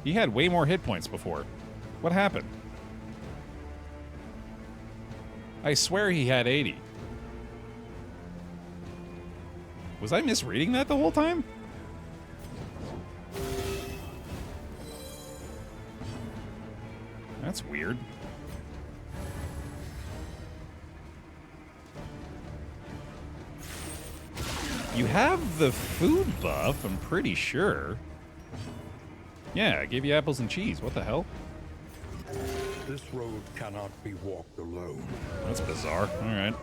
He had way more hit points before. What happened? I swear he had 80. Was I misreading that the whole time? That's weird. You have the food buff, I'm pretty sure. Yeah, I gave you apples and cheese. What the hell? This road cannot be walked alone. That's bizarre. All right.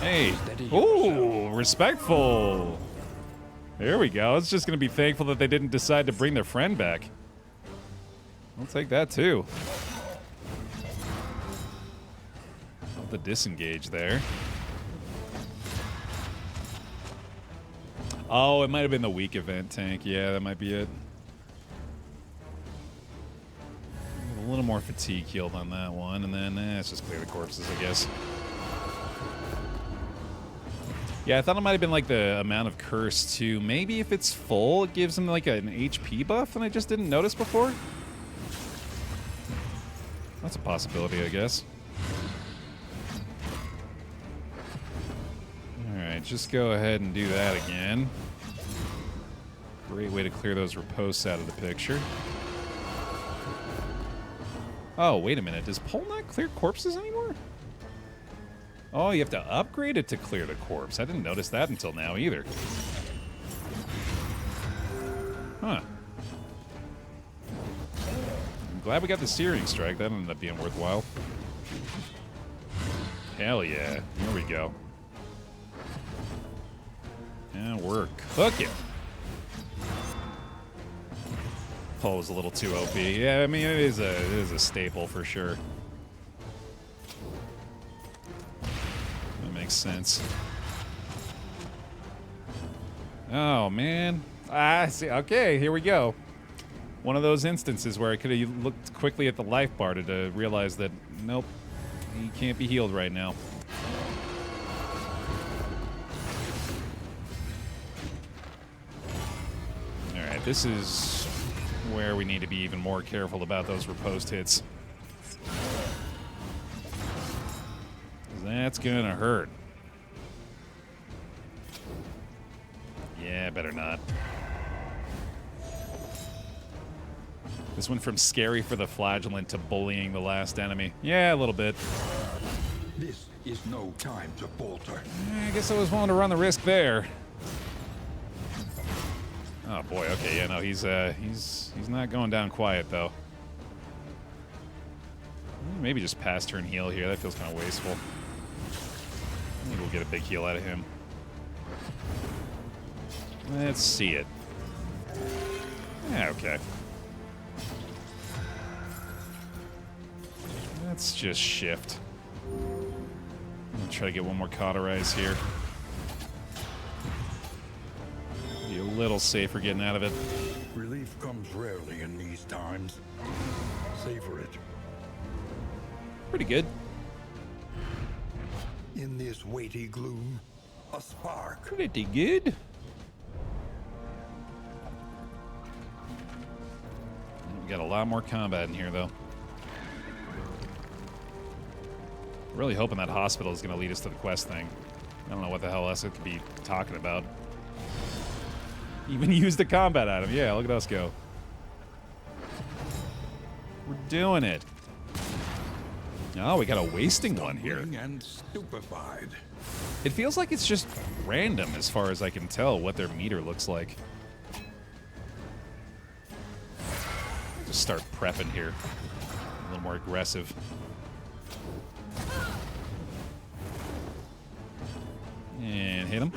Hey. Ooh, respectful. There we go. It's just going to be thankful that they didn't decide to bring their friend back. I'll take that, too. The disengage there. Oh, it might have been the weak event tank. Yeah, that might be it. A little more fatigue healed on that one, and then let's just clear the corpses, I guess. Yeah, I thought it might have been like the amount of curse, too. Maybe if it's full, it gives him like an HP buff, and I just didn't notice before. That's a possibility, I guess. Alright, just go ahead and do that again. Great way to clear those riposts out of the picture. Oh, wait a minute. Does Pole not clear corpses anymore? Oh, you have to upgrade it to clear the corpse. I didn't notice that until now either. Huh. I'm glad we got the Searing Strike. That ended up being worthwhile. Hell yeah. Here we go. And we're cooking. Pull was a little too OP. Yeah, I mean, it is a staple for sure. That makes sense. Oh, man. Ah, see. Okay, here we go. One of those instances where I could have looked quickly at the life bar to realize that, nope, he can't be healed right now. Alright, this is where we need to be even more careful about those riposte hits. That's gonna hurt. Yeah, better not. This went from scary for the flagellant to bullying the last enemy. Yeah, a little bit. This is no time to falter. I guess I was willing to run the risk there. Oh boy, okay, yeah, no, he's not going down quiet though. Maybe just pass turn heal here. That feels kind of wasteful. Maybe we'll get a big heal out of him. Let's see it. Yeah, okay. Let's just shift. I'm gonna try to get one more cauterize here. Be a little safer getting out of it. Relief comes rarely in these times. Savor it. Pretty good. In this weighty gloom, a spark. Pretty good. We got a lot more combat in here, though. Really hoping that hospital is going to lead us to the quest thing. I don't know what the hell else it could be talking about. Even use the combat item. Yeah, look at us go. We're doing it. Oh, we got a wasting one here. And stupefied. It feels like it's just random as far as I can tell what their meter looks like. Just start prepping here. A little more aggressive. And hit him.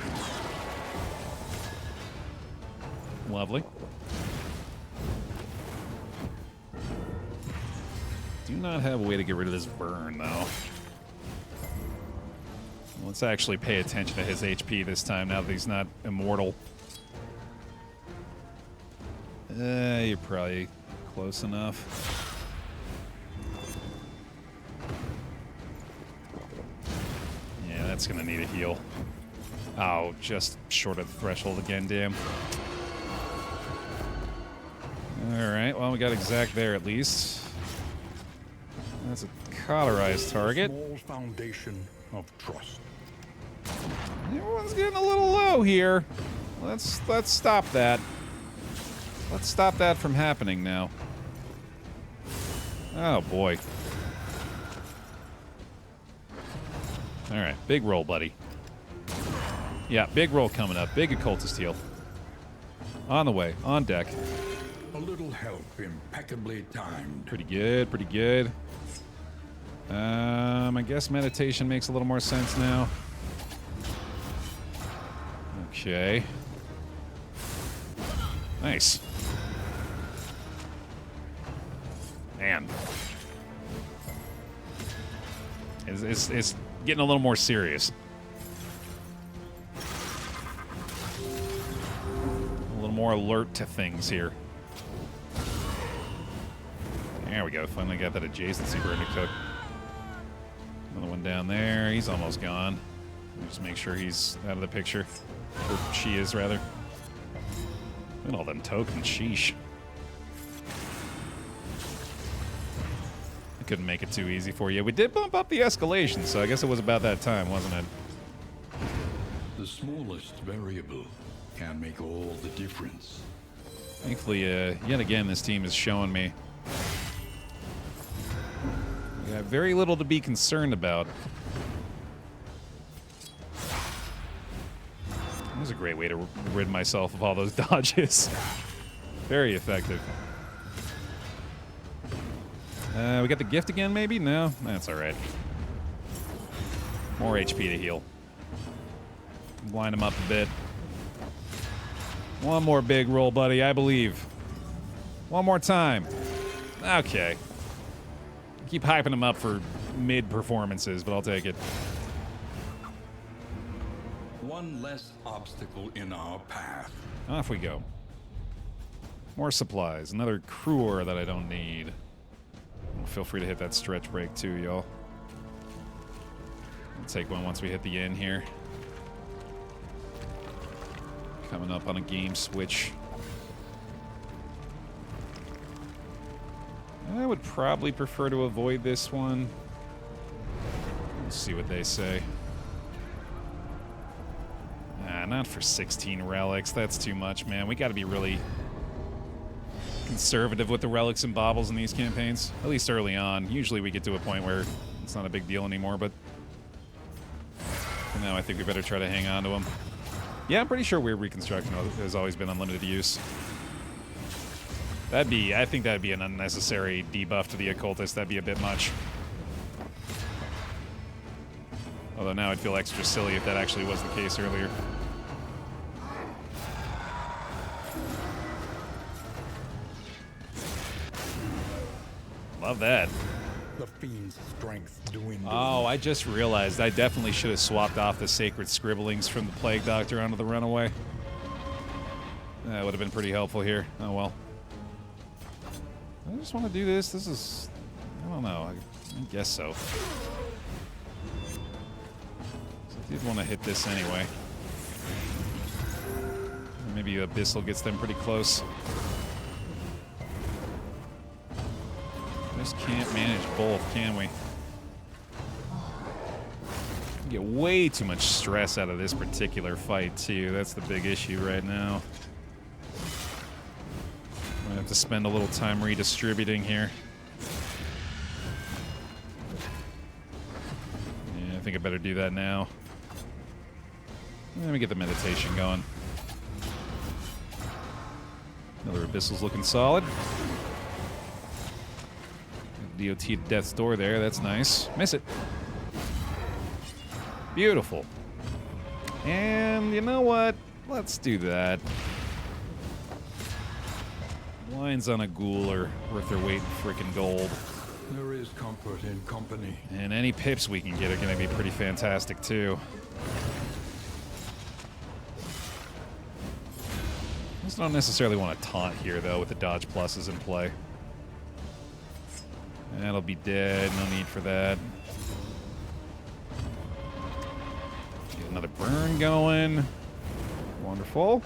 Lovely. Do not have a way to get rid of this burn, though. Let's actually pay attention to his HP this time, now that he's not immortal. You're probably close enough. Yeah, that's gonna need a heal. Oh, just short of the threshold again, damn. Alright, well, we got exact there at least. That's a cauterized target. Small foundation of trust. Everyone's getting a little low here. Let's stop that. Let's stop that from happening now. Oh boy. Alright, big roll, buddy. Yeah, big roll coming up. Big occultist heal. On the way, on deck. A little help impeccably timed. Pretty good, pretty good. I guess meditation makes a little more sense now. Okay. Nice. Man. It's getting a little more serious. A little more alert to things here. There we go. Finally got that adjacency burn he took. Another one down there. He's almost gone. Just make sure he's out of the picture. Or she is, rather. Look at all them tokens. Sheesh. I couldn't make it too easy for you. We did bump up the escalation, so I guess it was about that time, wasn't it? The smallest variable can make all the difference. Thankfully, yet again, this team is showing me we got very little to be concerned about. That was a great way to rid myself of all those dodges. Very effective. We got the gift again, maybe? No? That's alright. More HP to heal. Line him up a bit. One more big roll, buddy, I believe. One more time. Okay. Keep hyping him up for mid-performances, but I'll take it. One less obstacle in our path. Off we go. More supplies. Another crewer that I don't need. Feel free to hit that stretch break too, y'all. I'll take one once we hit the end here. Coming up on a game switch. I would probably prefer to avoid this one. Let's see what they say. Not for 16 relics. That's too much, man. We got to be really conservative with the relics and baubles in these campaigns. At least early on. Usually we get to a point where it's not a big deal anymore, but for now I think we better try to hang on to them. Yeah, I'm pretty sure Weird Reconstruction has always been unlimited use. I think that'd be an unnecessary debuff to the occultist. That'd be a bit much. Although now I'd feel extra silly if that actually was the case earlier. Love that. The fiend's strength dwindles. Oh, I just realized I definitely should have swapped off the sacred scribblings from the Plague Doctor onto the Runaway. That would have been pretty helpful here. Oh well. I just want to do this. This is... I don't know. I guess so. I did want to hit this anyway. Maybe Abyssal gets them pretty close. Just can't manage both, can we? We get way too much stress out of this particular fight, too. That's the big issue right now. I'm gonna have to spend a little time redistributing here. Yeah, I think I better do that now. Let me get the meditation going. Another Abyssal's looking solid. DOT to death's door there, that's nice. Miss it. Beautiful. And you know what? Let's do that. Lines on a ghoul are worth their weight in frickin' gold. There is comfort in company. And any pips we can get are gonna be pretty fantastic too. I just don't necessarily want to taunt here though with the dodge pluses in play. That'll be dead, no need for that. Get another burn going. Wonderful.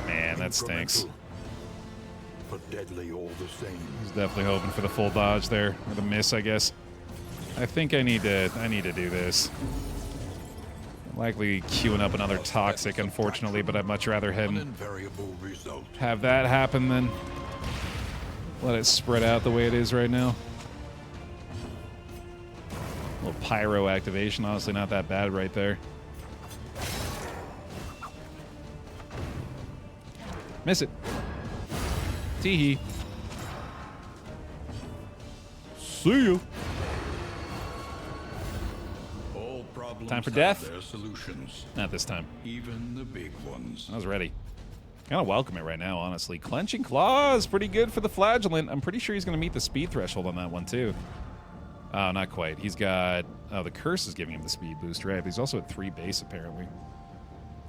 Man, that stinks. But deadly all the same. I was definitely hoping for the full dodge there, or the miss, I guess. I think I need to do this. I'm likely queuing up another toxic, unfortunately, but I'd much rather him have that happen than let it spread out the way it is right now. A little pyro activation, honestly not that bad right there. Miss it. Tee-hee. See you. All problems Time for have death? their solutions, Not this time. even the big ones. I was ready. Kind of welcome it right now, honestly. Clenching Claws, pretty good for the Flagellant. I'm pretty sure he's going to meet the speed threshold on that one, too. Oh, not quite. He's got... Oh, the Curse is giving him the speed boost, right? But he's also at 3 base, apparently.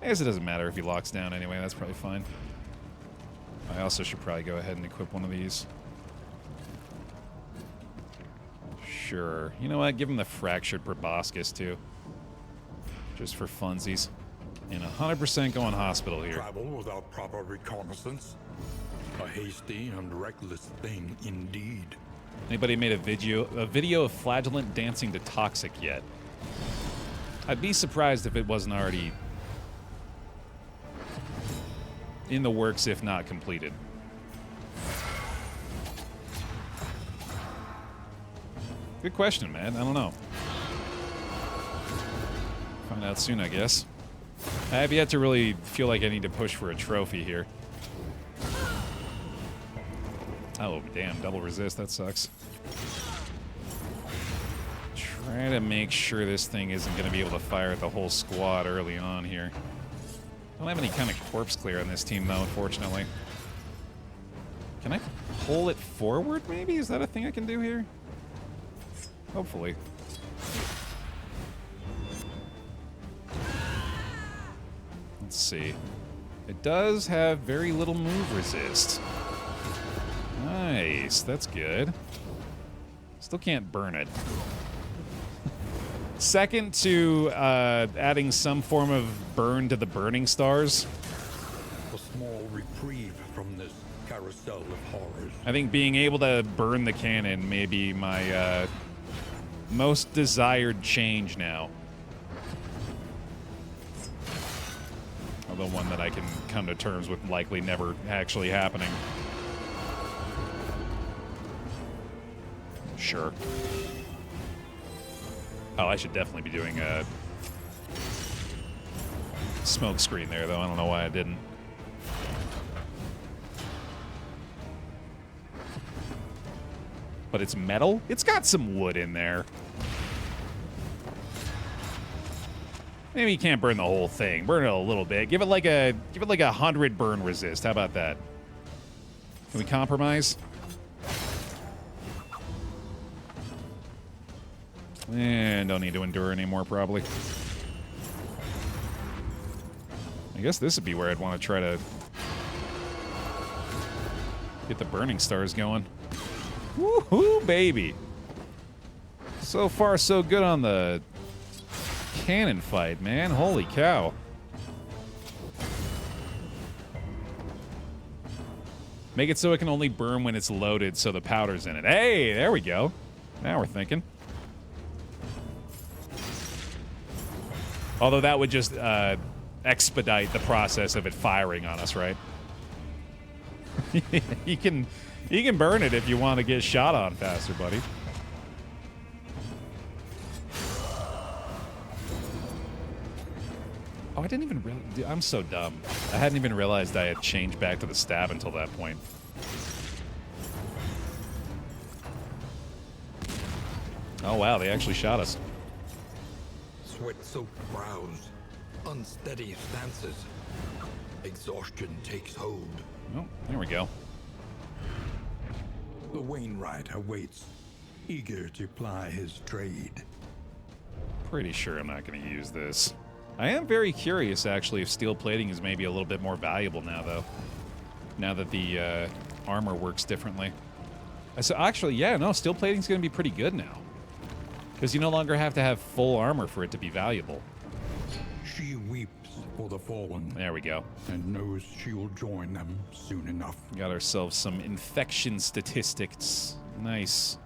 I guess it doesn't matter if he locks down anyway. That's probably fine. I also should probably go ahead and equip one of these. Sure. You know what? Give him the Fractured Proboscis, too. Just for funsies. And 100% going hospital here. Travel without proper reconnaissance. A hasty and reckless thing indeed. Anybody made a video of Flagellant dancing to Toxic yet? I'd be surprised if it wasn't already in the works, if not completed. Good question, man. I don't know. Find out soon, I guess. I have yet to really feel like I need to push for a trophy here. Oh, damn. Double resist. That sucks. Try to make sure this thing isn't going to be able to fire at the whole squad early on here. don't have any kind of corpse clear on this team, though, unfortunately. Can I pull it forward, maybe? Is that a thing I can do here? Hopefully. Let's see. It does have very little move resist. Nice. That's good. Still can't burn it. Second to adding some form of burn to the burning stars. A small reprieve from this carousel of horrors. I think being able to burn the cannon may be my most desired change now. Although one that I can come to terms with likely never actually happening. Sure. Oh, I should definitely be doing a smoke screen there, though. I don't know why I didn't. But it's metal? It's got some wood in there. Maybe you can't burn the whole thing. Burn it a little bit. Give it like a 100 burn resist. How about that? Can we compromise? And don't need to endure anymore, probably. I guess this would be where I'd want to try to get the burning stars going. Woohoo, baby! So far, so good on the cannon fight, man. Holy cow. Make it so it can only burn when it's loaded, so the powder's in it. Hey, there we go. Now we're thinking. Although that would just expedite the process of it firing on us, right? You can burn it if you want to get shot on faster, buddy. Oh, I didn't even realize. I'm so dumb. I hadn't even realized I had changed back to the stab until that point. Oh, wow, they actually shot us. Sweat-soaked brows, unsteady stances. Exhaustion takes hold. Oh, there we go. The Wainwright awaits, eager to ply his trade. Pretty sure I'm not going to use this. I am very curious, actually, if steel plating is maybe a little bit more valuable now, though. Now that the armor works differently. So actually, yeah, no, steel plating's going to be pretty good now. Because you no longer have to have full armor for it to be valuable. She weeps for the fallen. There we go. And knows she will join them soon enough. Got ourselves some infection statistics. Nice.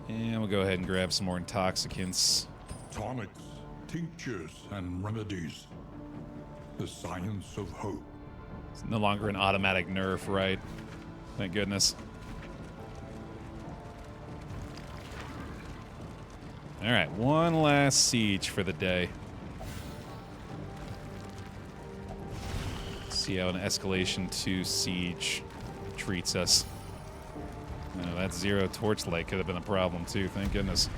And we'll go ahead and grab some more intoxicants. Tonics, tinctures, and remedies. The science of hope. It's no longer an automatic nerf, right? Thank goodness. All right, one last siege for the day. Let's see how an escalation 2 siege treats us. Oh, that 0 torchlight could have been a problem too, thank goodness.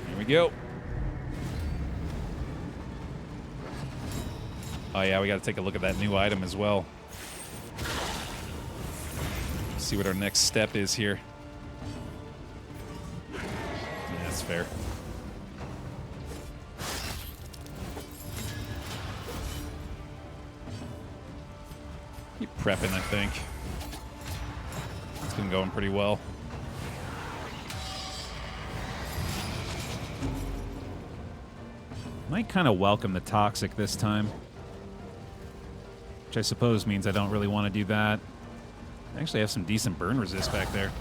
Here we go. Oh yeah, we got to take a look at that new item as well. See what our next step is here. Yeah, that's fair. Keep prepping, I think. It's been going pretty well. Might kind of welcome the toxic this time. Which I suppose means I don't really want to do that. I actually have some decent burn resist back there.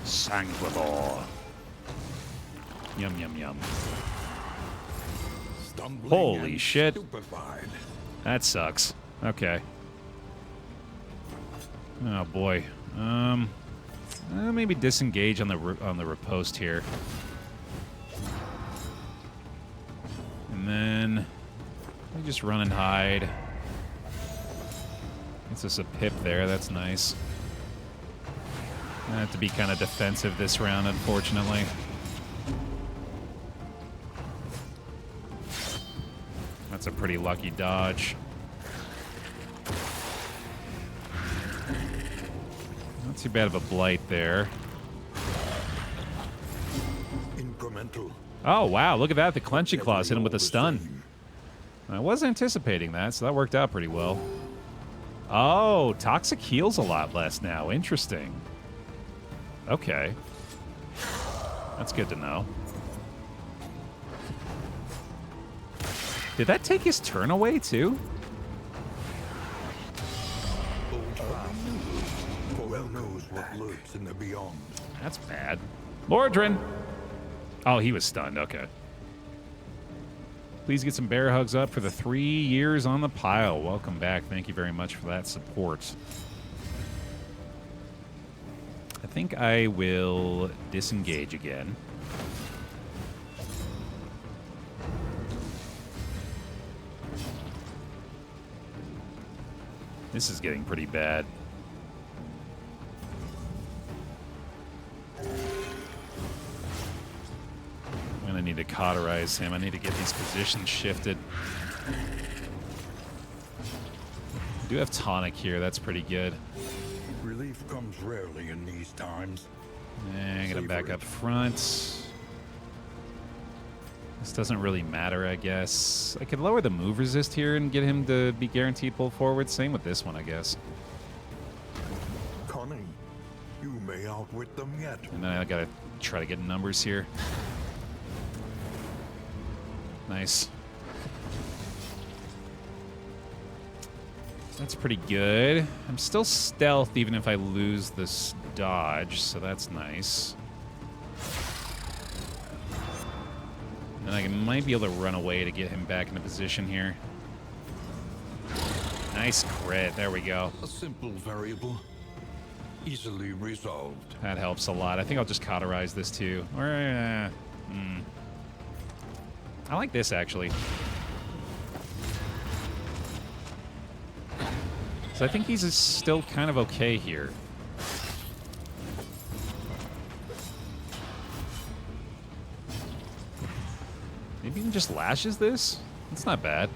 Sanguivore. Yum, yum, yum. Stumbling Holy and shit. Stupefied. That sucks. Okay. Oh boy. Maybe disengage on the riposte here. And then we just run and hide. Gets us a pip there. That's nice. I have to be kind of defensive this round, unfortunately. That's a pretty lucky dodge. Not too bad of a blight there. Incremental. Oh, wow, look at that. The clenching claws hit him with a stun. I was anticipating that, so that worked out pretty well. Oh, toxic heals a lot less now. Interesting. Okay. That's good to know. Did that take his turn away, too? Well knows what lurks in the beyond. That's bad. Mordrin! Oh, he was stunned. Okay. Please get some bear hugs up for the 3 years on the pile. Welcome back. Thank you very much for that support. I think I will disengage again. This is getting pretty bad. I'm gonna need to cauterize him. I need to get these positions shifted. I do have tonic here. That's pretty good. Relief comes rarely in these times. I'm gonna back up front. This doesn't really matter, I guess. I could lower the move resist here and get him to be guaranteed pull forward. Same with this one, I guess. Cunning. You may outwit them yet. And then I gotta try to get numbers here. Nice. That's pretty good. I'm still stealth even if I lose this dodge, so that's nice. And I might be able to run away to get him back into position here. Nice crit. There we go. A simple variable. Easily resolved. That helps a lot. I think I'll just cauterize this too. Or, I like this, actually. So I think he's still kind of okay here. Maybe he just lashes this? It's not bad.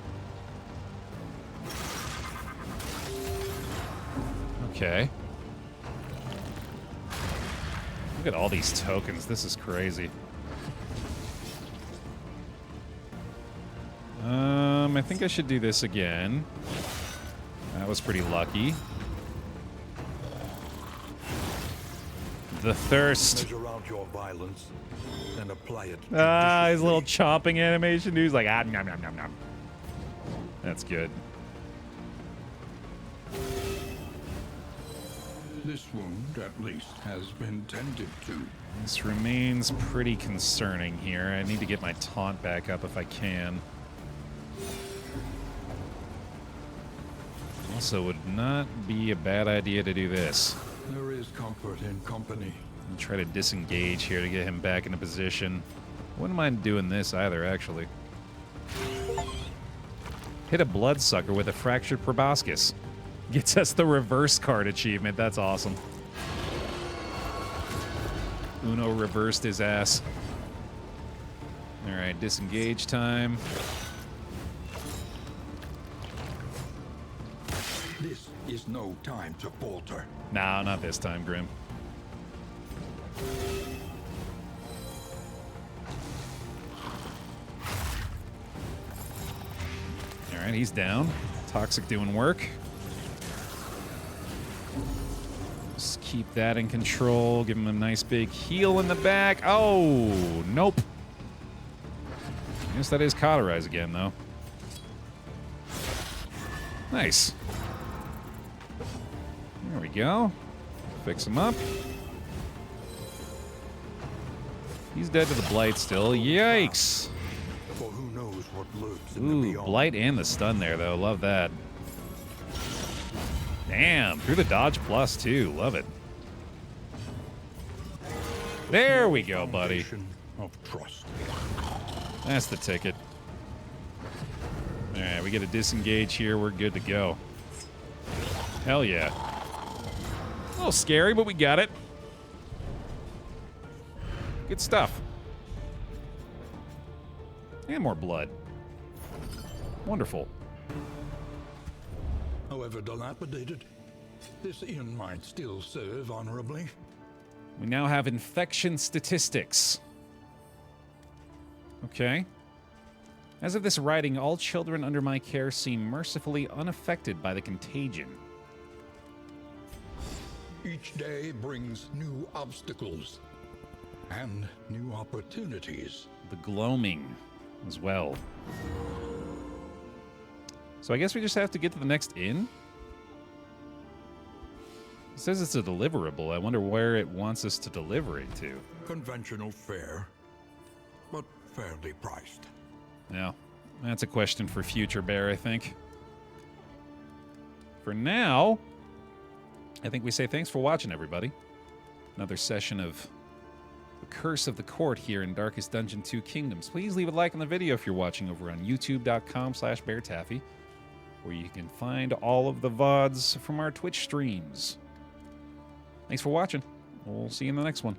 Okay. Look at all these tokens. This is crazy. I think I should do this again. That was pretty lucky. The thirst. Measure out your violence and apply it. His little chopping animation. Dude's like, nom, nom, nom, nom. That's good. This wound, at least, has been tended to. This remains pretty concerning here. I need to get my taunt back up if I can. Also, would not be a bad idea to do this. There is comfort in company. And try to disengage here to get him back into position. Wouldn't mind doing this either, actually. Hit a bloodsucker with a fractured proboscis. Gets us the reverse card achievement. That's awesome. Uno reversed his ass. Alright, disengage time. This is no time to falter. No, not this time, Grim. Alright, he's down. Toxic doing work. Just keep that in control. Give him a nice big heal in the back. Oh, nope. I guess that is cauterize again, though. Nice. There we go. Fix him up. He's dead to the blight still. Yikes. For who knows what lurks in the Ooh, beyond. blight and the stun there, though. Love that. Damn, through the dodge plus, too. Love it. There we go, buddy. Foundation of trust. That's the ticket. All right, we get a disengage here. We're good to go. Hell yeah. A little scary, but we got it. Good stuff. And more blood. Wonderful. However dilapidated, this inn might still serve honorably. We now have infection statistics. Okay. As of this writing, all children under my care seem mercifully unaffected by the contagion. Each day brings new obstacles and new opportunities. The gloaming as well. So I guess we just have to get to the next inn? It says it's a deliverable. I wonder where it wants us to deliver it to. Conventional fare, but fairly priced. Yeah, that's a question for future Baer, I think. For now, I think we say thanks for watching, everybody. Another session of The Curse of the Court here in Darkest Dungeon 2 Kingdoms. Please leave a like on the video if you're watching over on youtube.com/BaerTaffy, where you can find all of the VODs from our Twitch streams. Thanks for watching. We'll see you in the next one.